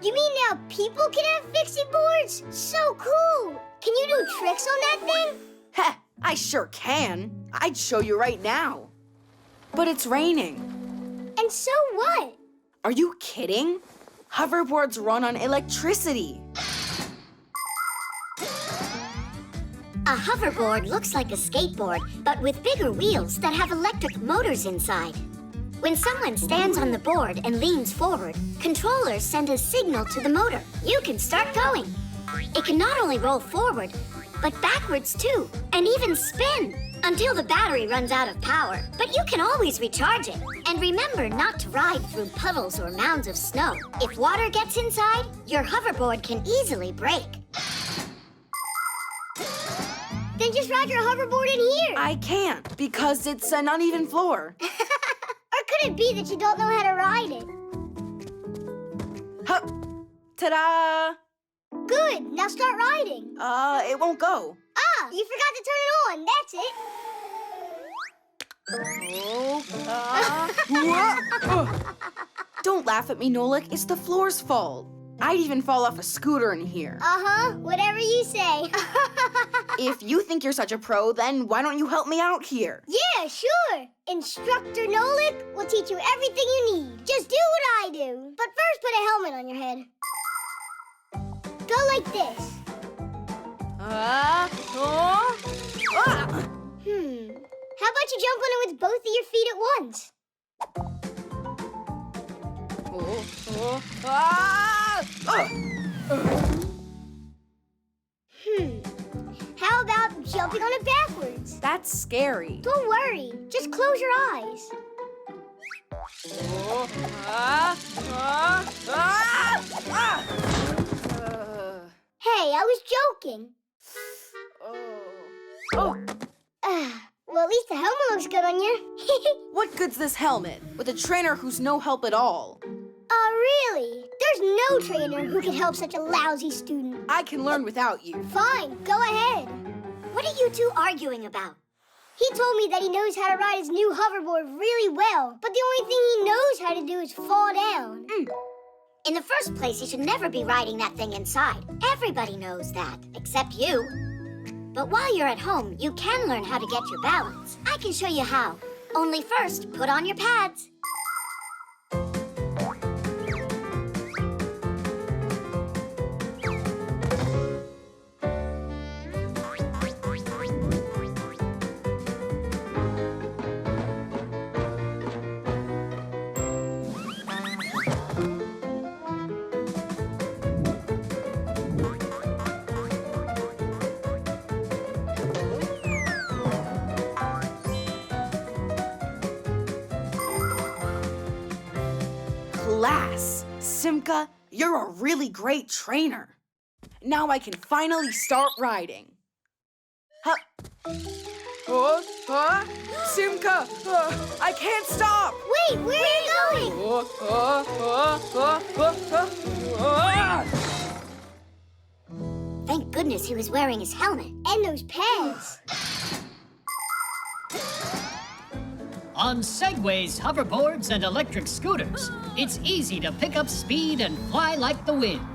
You mean now people can have Fixie boards? So cool. Can you do tricks on that thing? Heh, I sure can. I'd show you right now. But it's raining. And so what? Are you kidding? Hoverboards run on electricity. A hoverboard looks like a skateboard, but with bigger wheels that have electric motors inside. When someone stands on the board and leans forward, controllers send a signal to the motor. You can start going. It can not only roll forward, but backwards too, and even spin until the battery runs out of power. But you can always recharge it. And remember not to ride through puddles or mounds of snow. If water gets inside, your hoverboard can easily break. Then just ride your hoverboard in here. I can't because it's an uneven floor. Or could it be that you don't know how to ride it? Hup! Ta-da! Good, now start riding. It won't go. Ah, you forgot to turn it on, that's it. Don't laugh at me, Nolik. It's the floor's fault. I'd even fall off a scooter in here. Uh-huh, whatever you say. If you think you're such a pro, then why don't you help me out here? Yeah, sure. Instructor Nolik will teach you everything you need. Just do what I do. But first put a helmet on your head. Go like this. How about you jump on it with both of your feet at once? How about jumping on it backwards? That's scary. Don't worry. Just close your eyes. Hey, I was joking. Well, at least the helmet looks good on you. What good's this helmet with a trainer who's no help at all? Really? There's no trainer who can help such a lousy student. I can learn without you. Fine, go ahead. What are you two arguing about? He told me that he knows how to ride his new hoverboard really well, but the only thing he knows how to do is fall down. In the first place, you should never be riding that thing inside. Everybody knows that, except you. But while you're at home, you can learn how to get your balance. I can show you how. Only first, put on your pads. Class! Simka, you're a really great trainer. Now I can finally start riding. Huh. Simka! I can't stop! Wait, where are you going? Thank goodness he was wearing his helmet. And those pads. On segways, hoverboards, and electric scooters, it's easy to pick up speed and fly like the wind.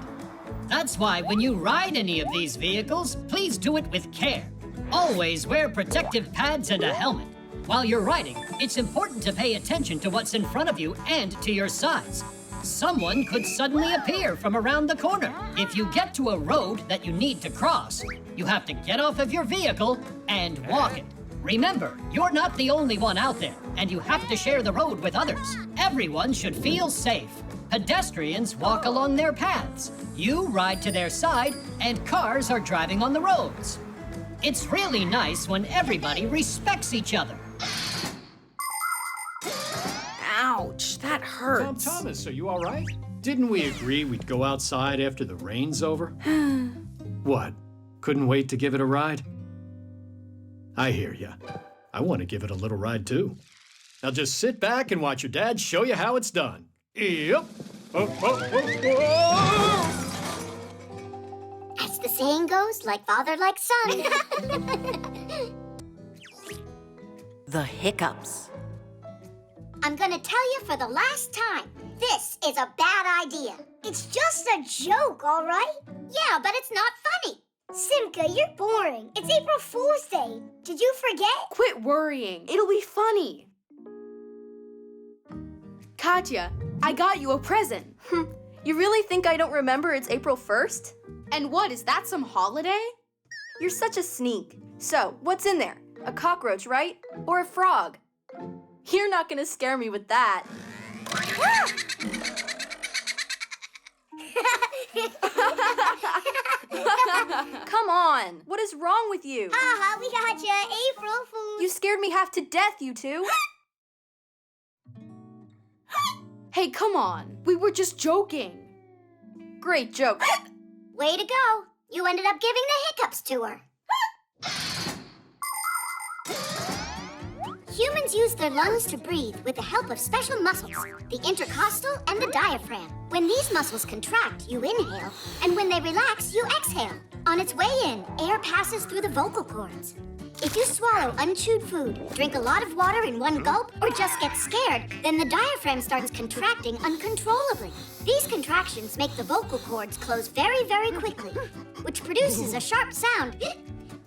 That's why when you ride any of these vehicles, please do it with care. Always wear protective pads and a helmet. While you're riding, it's important to pay attention to what's in front of you and to your sides. Someone could suddenly appear from around the corner. If you get to a road that you need to cross, you have to get off of your vehicle and walk it. Remember, you're not the only one out there, and you have to share the road with others. Everyone should feel safe. Pedestrians walk along their paths. You ride to their side, and cars are driving on the roads. It's really nice when everybody respects each other. Ouch, that hurts. Tom Thomas, are you all right? Didn't we agree we'd go outside after the rain's over? What? Couldn't wait to give it a ride? I hear ya. I want to give it a little ride, too. Now just sit back and watch your dad show you how it's done. Yep. As the saying goes, like father, like son. The hiccups. I'm gonna tell you for the last time, this is a bad idea. It's just a joke, all right? Yeah, but it's not funny. Simka, you're boring. It's April Fool's Day. Did you forget? Quit worrying. It'll be funny. Katya, I got you a present. You really think I don't remember it's April 1st? And what, is that some holiday? You're such a sneak. So, what's in there? A cockroach, right? Or a frog? You're not gonna scare me with that. Come on, what is wrong with you? Haha, we got you, April Fool. You scared me half to death, you two. Hey, come on, we were just joking. Great joke. Way to go. You ended up giving the hiccups to her. Humans use their lungs to breathe with the help of special muscles, the intercostal and the diaphragm. When these muscles contract, you inhale, and when they relax, you exhale. On its way in, air passes through the vocal cords. If you swallow unchewed food, drink a lot of water in one gulp, or just get scared, then the diaphragm starts contracting uncontrollably. These contractions make the vocal cords close very, very quickly, which produces a sharp sound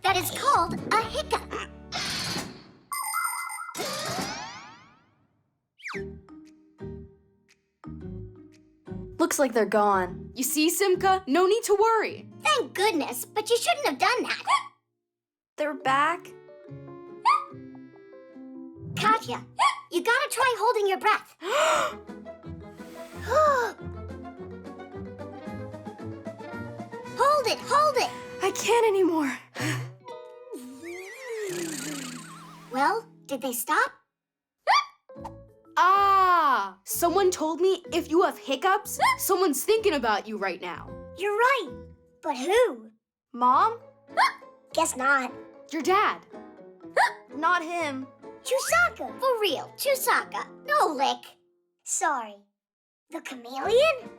that is called a hiccup. Looks like they're gone. You see, Simka? No need to worry. Thank goodness, but you shouldn't have done that. They're back? Katya, you gotta try holding your breath. Hold it, hold it. I can't anymore. Well, did they stop? Ah! Someone told me if you have hiccups, someone's thinking about you right now. You're right. But who? Mom? Guess not. Your dad. Not him. Chusaka. For real, Chusaka. Nolik. Sorry. The chameleon?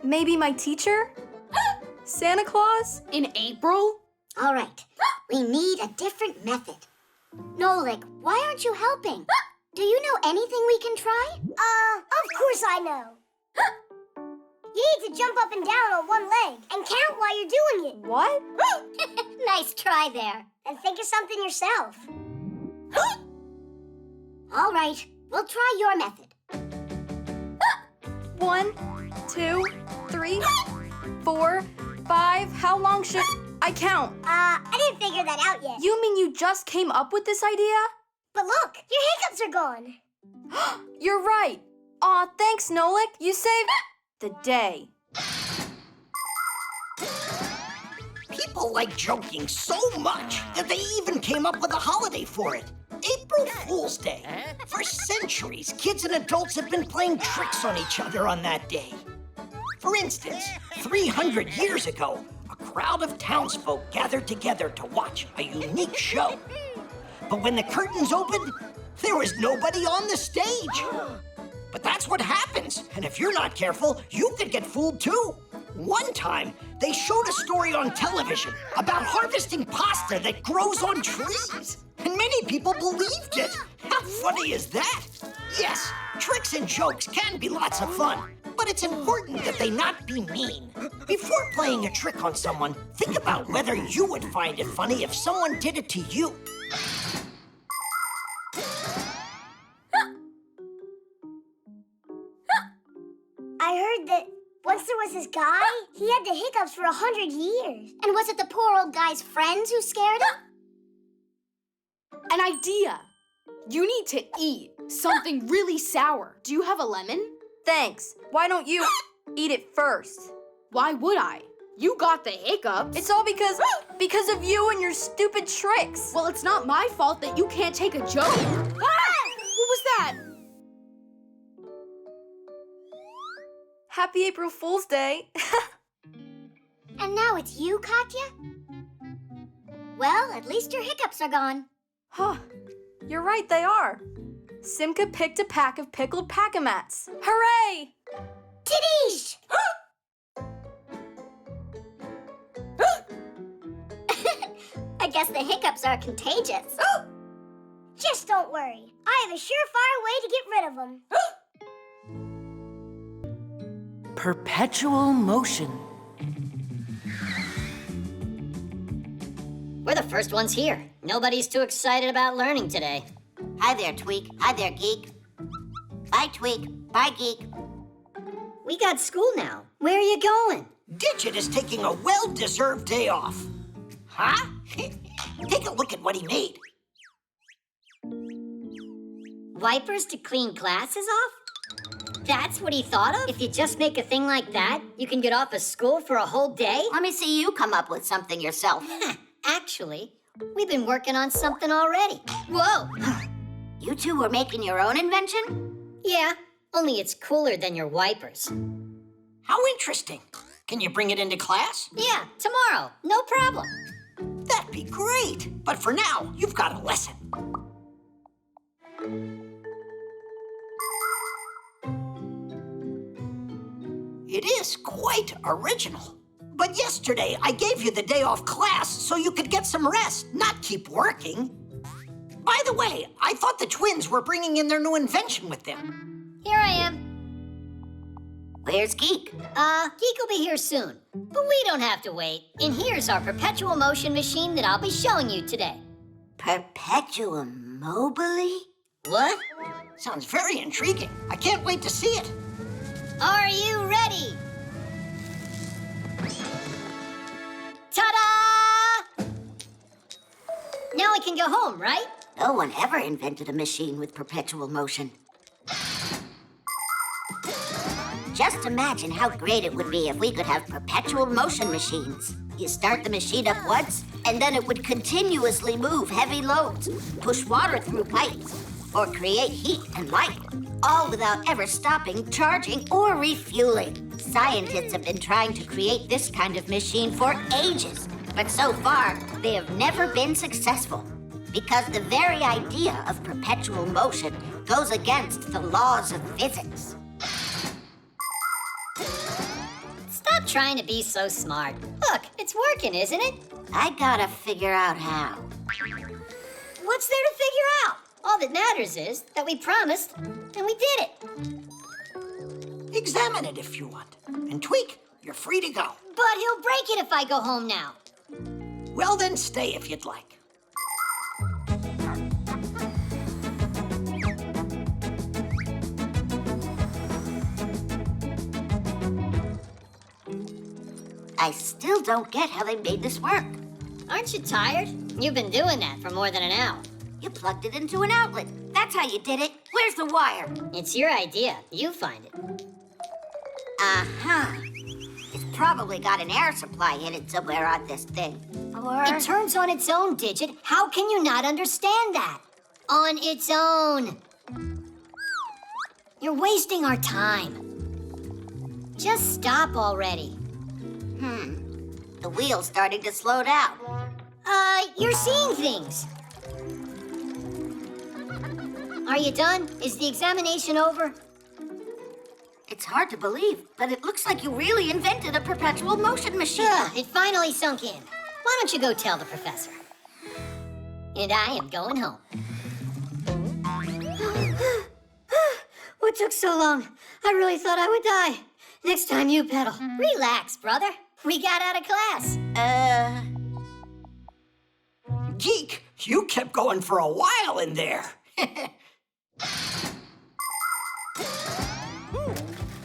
Maybe my teacher? Santa Claus? In April? All right. We need a different method. Nolik, why aren't you helping? Do you know anything we can try? Of course I know. You need to jump up and down on one leg and count while you're doing it. What? Nice try there. And think of something yourself. All right, we'll try your method. 1, 2, 3, 4, 5. How long should I count? I didn't figure that out yet. You mean you just came up with this idea? But look, your hiccups are gone. You're right. Aw, thanks, Nolik. You saved the day. People like joking so much that they even came up with a holiday for it. April Fool's Day. For centuries, kids and adults have been playing tricks on each other on that day. For instance, 300 years ago, a crowd of townsfolk gathered together to watch a unique show. But when the curtains opened, there was nobody on the stage. But that's what happens, and if you're not careful, you could get fooled too. One time, they showed a story on television about harvesting pasta that grows on trees, and many people believed it. How funny is that? Yes, tricks and jokes can be lots of fun, but it's important that they not be mean. Before playing a trick on someone, think about whether you would find it funny if someone did it to you. was this guy? He had the hiccups for 100 years. And was it the poor old guy's friends who scared him? An idea. You need to eat something really sour. Do you have a lemon? Thanks. Why don't you eat it first? Why would I? You got the hiccups. It's all because of you and your stupid tricks. Well, it's not my fault that you can't take a joke. Ah! What was that? Happy April Fool's Day. And now it's you, Katya? Well, at least your hiccups are gone. Huh. You're right, they are. Simka picked a pack of pickled pack-a-mats. Hooray! Tidish! I guess the hiccups are contagious. Just don't worry. I have a surefire way to get rid of them. Perpetual motion. We're the first ones here. Nobody's too excited about learning today. Hi there, Tweak. Hi there, Geek. Bye, Tweak. Bye, Geek. We got school now. Where are you going? Digit is taking a well-deserved day off. Huh? Take a look at what he made. Wipers to clean glasses off? That's what he thought of? If you just make a thing like that, you can get off of school for a whole day? Let me see you come up with something yourself. Actually, we've been working on something already. Whoa! You two were making your own invention? Yeah, only it's cooler than your wipers. How interesting. Can you bring it into class? Yeah, tomorrow. No problem. That'd be great. But for now, you've got a lesson. It is quite original. But yesterday, I gave you the day off class so you could get some rest, not keep working. By the way, I thought the twins were bringing in their new invention with them. Here I am. Where's Geek? Geek will be here soon. But we don't have to wait. And here's our perpetual motion machine that I'll be showing you today. Perpetuum mobile? What? Sounds very intriguing. I can't wait to see it. Are you ready? Ta-da! Now we can go home, right? No one ever invented a machine with perpetual motion. Just imagine how great it would be if we could have perpetual motion machines. You start the machine up once, and then it would continuously move heavy loads, push water through pipes, or create heat and light, all without ever stopping, charging, or refueling. Scientists have been trying to create this kind of machine for ages, but so far, they have never been successful. Because the very idea of perpetual motion goes against the laws of physics. Stop trying to be so smart. Look, it's working, isn't it? I gotta figure out how. What's there to figure out? All that matters is that we promised, and we did it. Examine it if you want. And Tweak, you're free to go. But he'll break it if I go home now. Well, then stay if you'd like. I still don't get how they made this work. Aren't you tired? You've been doing that for more than an hour. You plugged it into an outlet. That's how you did it. Where's the wire? It's your idea. You find it. Uh-huh. It's probably got an air supply hidden somewhere on this thing. Or... It turns on its own, Digit. How can you not understand that? On its own. You're wasting our time. Just stop already. The wheel's starting to slow down. You're seeing things. Are you done? Is the examination over? It's hard to believe, but it looks like you really invented a perpetual motion machine. It finally sunk in. Why don't you go tell the professor? And I am going home. What took so long? I really thought I would die. Next time you pedal. Relax, brother. We got out of class. Geek, you kept going for a while in there.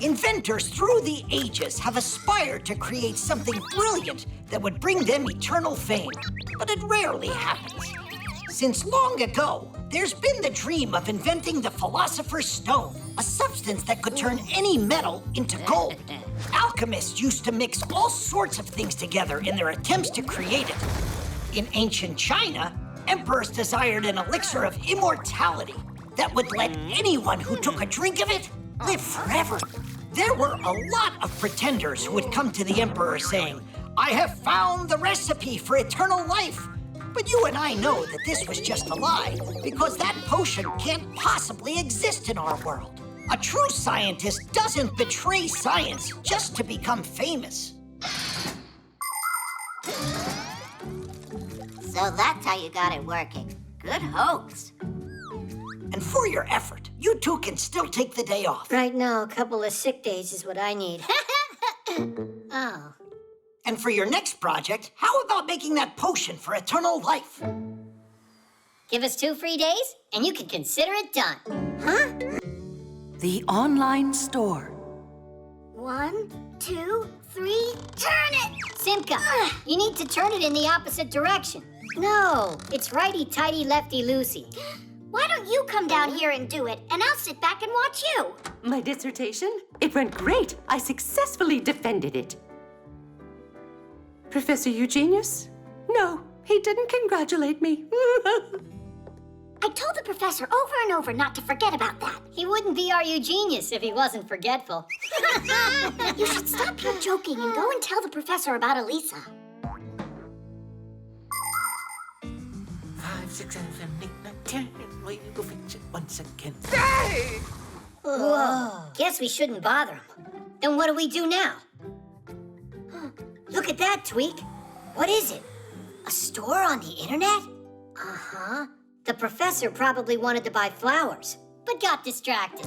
Inventors through the ages have aspired to create something brilliant that would bring them eternal fame, but it rarely happens. Since long ago, there's been the dream of inventing the Philosopher's Stone, a substance that could turn any metal into gold. Alchemists used to mix all sorts of things together in their attempts to create it. In ancient China, emperors desired an elixir of immortality that would let anyone who took a drink of it live forever. There were a lot of pretenders who would come to the emperor saying, "I have found the recipe for eternal life." But you and I know that this was just a lie, because that potion can't possibly exist in our world. A true scientist doesn't betray science just to become famous. So that's how you got it working. Good hoax. And for your effort, you two can still take the day off. Right now, a couple of sick days is what I need. Oh. And for your next project, how about making that potion for eternal life? Give us 2 free days, and you can consider it done. Huh? The online store. 1, 2, 3, turn it! Simka, you need to turn it in the opposite direction. No, it's righty-tighty, lefty-loosey. Why don't you come down here and do it, and I'll sit back and watch you? My dissertation? It went great. I successfully defended it. Professor Eugenius? No, he didn't congratulate me. I told the professor over and over not to forget about that. He wouldn't be our Eugenius if he wasn't forgetful. You should stop your joking and go and tell the professor about Alysa. 5, 6, 7, 8, 9, 10. We will fix it once again. Hey! Whoa. Guess we shouldn't bother him. Then what do we do now? Look at that, Tweak. What is it? A store on the internet? Uh-huh. The professor probably wanted to buy flowers, but got distracted.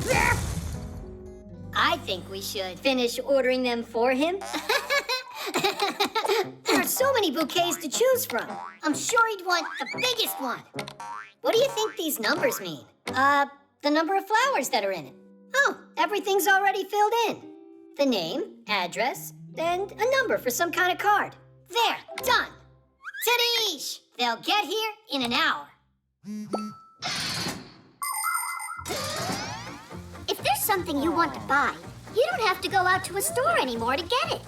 I think we should finish ordering them for him. There are so many bouquets to choose from. I'm sure he'd want the biggest one. What do you think these numbers mean? The number of flowers that are in it. Oh, everything's already filled in. The name, address, and a number for some kind of card. There, done. Tadeish! They'll get here in an hour. If there's something you want to buy, you don't have to go out to a store anymore to get it.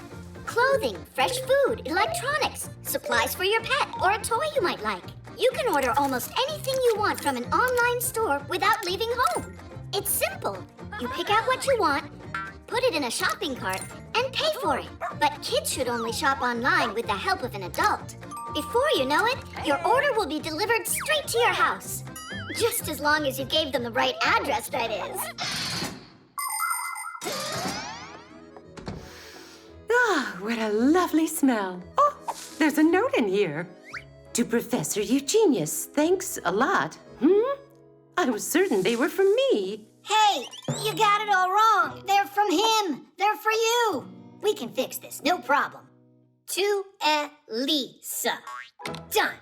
Clothing, fresh food, electronics, supplies for your pet, or a toy you might like. You can order almost anything you want from an online store without leaving home. It's simple. You pick out what you want, put it in a shopping cart, and pay for it. But kids should only shop online with the help of an adult. Before you know it, your order will be delivered straight to your house. Just as long as you gave them the right address, that is. Ah, what a lovely smell. Oh, there's a note in here. To Professor Eugenius, thanks a lot. I was certain they were from me. Hey, you got it all wrong. They're from him. They're for you. We can fix this, no problem. To Alysa. Done.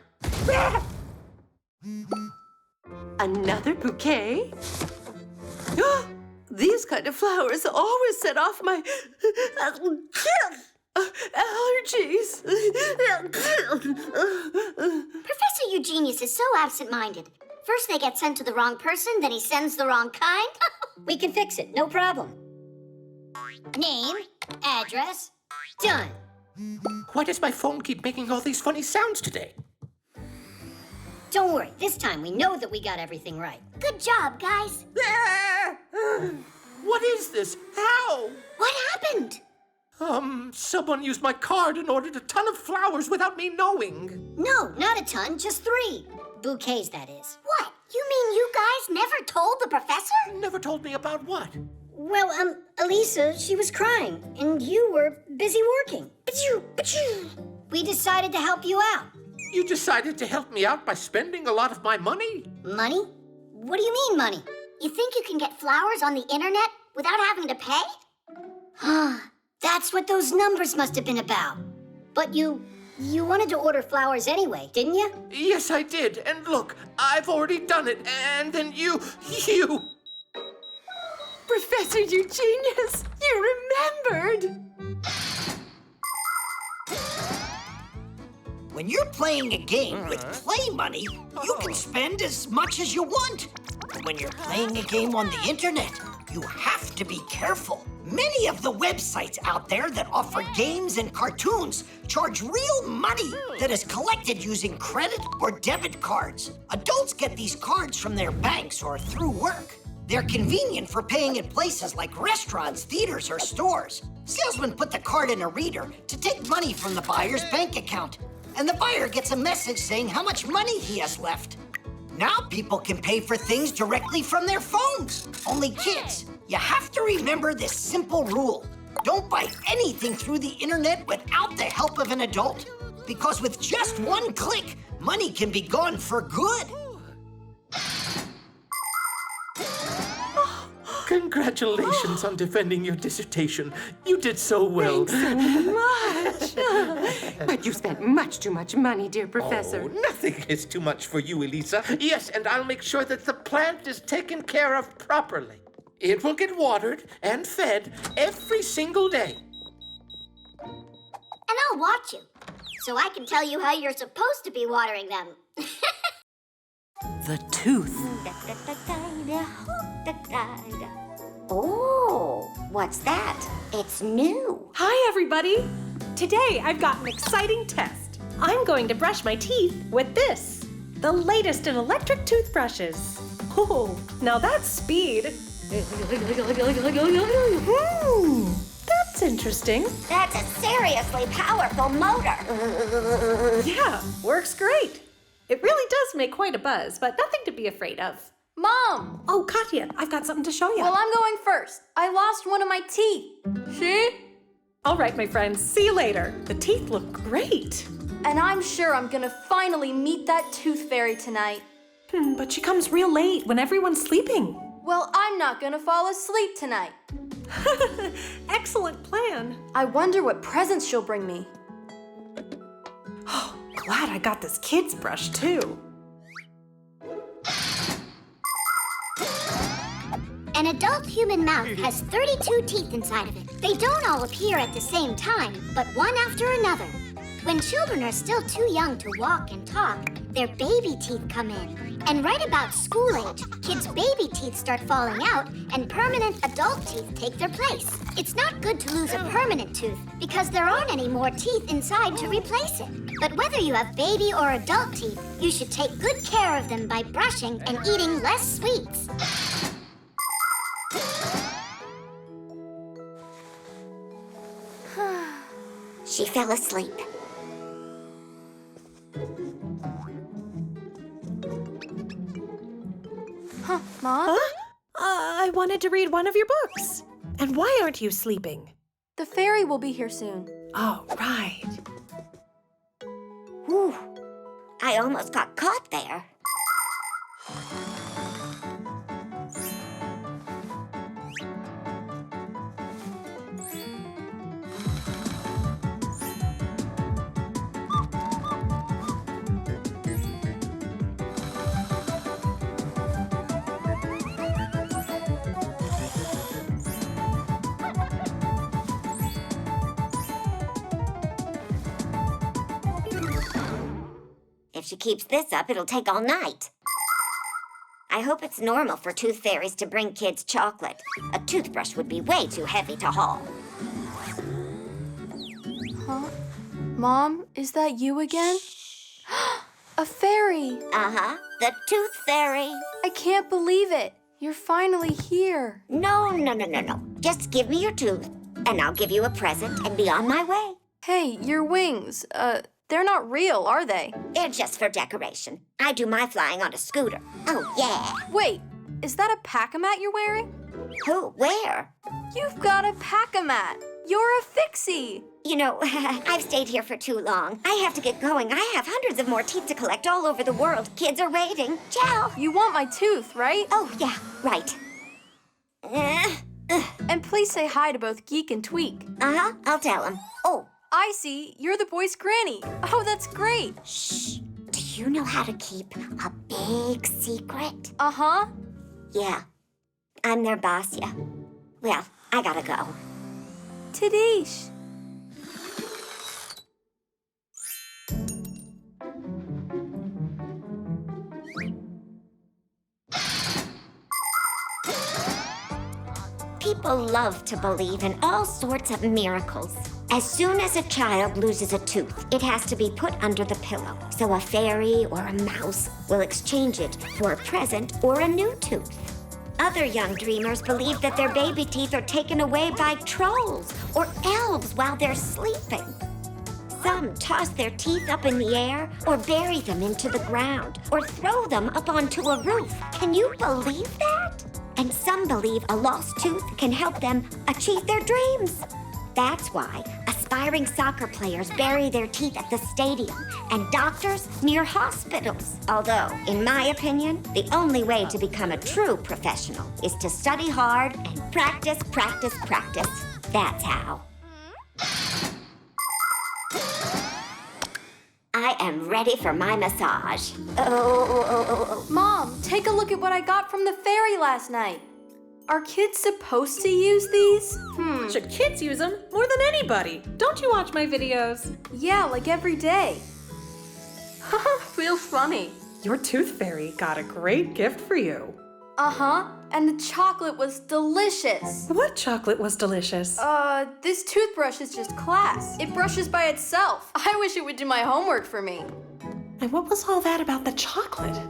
Another bouquet? These kind of flowers always set off my allergies. Professor Eugenius is so absent-minded. First they get sent to the wrong person, then he sends the wrong kind. We can fix it, no problem. Name, address, done. Why does my phone keep making all these funny sounds today? Don't worry, this time we know that we got everything right. Good job, guys. What is this? How? What happened? Someone used my card and ordered a ton of flowers without me knowing. No, not a ton, just 3. Bouquets, that is. What? You mean you guys never told the professor? Never told me about what? Well, Alysa, she was crying, and you were busy working. We decided to help you out. You decided to help me out by spending a lot of my money? Money? What do you mean, money? You think you can get flowers on the internet without having to pay? That's what those numbers must have been about. But you wanted to order flowers anyway, didn't you? Yes, I did. And look, I've already done it. And then you... Professor Eugenius, you remembered! When you're playing a game with play money, you can spend as much as you want. But when you're playing a game on the internet, you have to be careful. Many of the websites out there that offer games and cartoons charge real money that is collected using credit or debit cards. Adults get these cards from their banks or through work. They're convenient for paying at places like restaurants, theaters, or stores. Salesmen put the card in a reader to take money from the buyer's bank account, and the buyer gets a message saying how much money he has left. Now people can pay for things directly from their phones. Only kids, you have to remember this simple rule. Don't buy anything through the internet without the help of an adult, because with just one click, money can be gone for good. Congratulations on defending your dissertation. You did so well. Thanks so much. But you spent much too much money, dear Professor. Oh, nothing is too much for you, Alysa. Yes, and I'll make sure that the plant is taken care of properly. It will get watered and fed every single day. And I'll watch you, so I can tell you how you're supposed to be watering them. The tooth. Oh, what's that? It's new. Hi, everybody. Today, I've got an exciting test. I'm going to brush my teeth with this, the latest in electric toothbrushes. Oh, now that's speed. That's interesting. That's a seriously powerful motor. Yeah, works great. It really does make quite a buzz, but nothing to be afraid of. Mom! Oh, Katya, I've got something to show you. Well, I'm going first. I lost one of my teeth. See? All right, my friends, see you later. The teeth look great. And I'm sure I'm gonna finally meet that tooth fairy tonight. But she comes real late when everyone's sleeping. Well, I'm not gonna fall asleep tonight. Excellent plan. I wonder what presents she'll bring me. Oh, glad I got this kid's brush, too. An adult human mouth has 32 teeth inside of it. They don't all appear at the same time, but one after another. When children are still too young to walk and talk, their baby teeth come in. And right about school age, kids' baby teeth start falling out and permanent adult teeth take their place. It's not good to lose a permanent tooth because there aren't any more teeth inside to replace it. But whether you have baby or adult teeth, you should take good care of them by brushing and eating less sweets. She fell asleep. Huh, Mom? Huh? I wanted to read one of your books. And why aren't you sleeping? The fairy will be here soon. Oh, right. Whew. I almost got caught there. If she keeps this up, it'll take all night. I hope it's normal for tooth fairies to bring kids chocolate. A toothbrush would be way too heavy to haul. Huh? Mom, is that you again? A fairy! Uh-huh, the tooth fairy. I can't believe it. You're finally here. No. Just give me your tooth, and I'll give you a present and be on my way. Hey, your wings, they're not real, are they? They're just for decoration. I do my flying on a scooter. Oh, yeah. Wait, is that a pack-a-mat you're wearing? Who? Where? You've got a pack-a-mat. You're a Fixie. You know, I've stayed here for too long. I have to get going. I have hundreds of more teeth to collect all over the world. Kids are waiting. Ciao. You want my tooth, right? Oh, yeah, right. And please say hi to both Geek and Tweak. Uh-huh, I'll tell them. Oh. I see. You're the boy's granny. Oh, that's great. Shh. Do you know how to keep a big secret? Uh-huh. Yeah. I'm their boss, yeah. Well, I gotta go. Tadish. People love to believe in all sorts of miracles. As soon as a child loses a tooth, it has to be put under the pillow, so a fairy or a mouse will exchange it for a present or a new tooth. Other young dreamers believe that their baby teeth are taken away by trolls or elves while they're sleeping. Some toss their teeth up in the air or bury them into the ground or throw them up onto a roof. Can you believe that? And some believe a lost tooth can help them achieve their dreams. That's why aspiring soccer players bury their teeth at the stadium and doctors near hospitals. Although, in my opinion, the only way to become a true professional is to study hard and practice, practice, practice. That's how. I am ready for my massage. Mom, take a look at what I got from the fairy last night. Are kids supposed to use these? Should kids use them more than anybody? Don't you watch my videos? Yeah, like every day. Feels funny. Your tooth fairy got a great gift for you. Uh-huh, and the chocolate was delicious. What chocolate was delicious? This toothbrush is just class. It brushes by itself. I wish it would do my homework for me. And what was all that about the chocolate?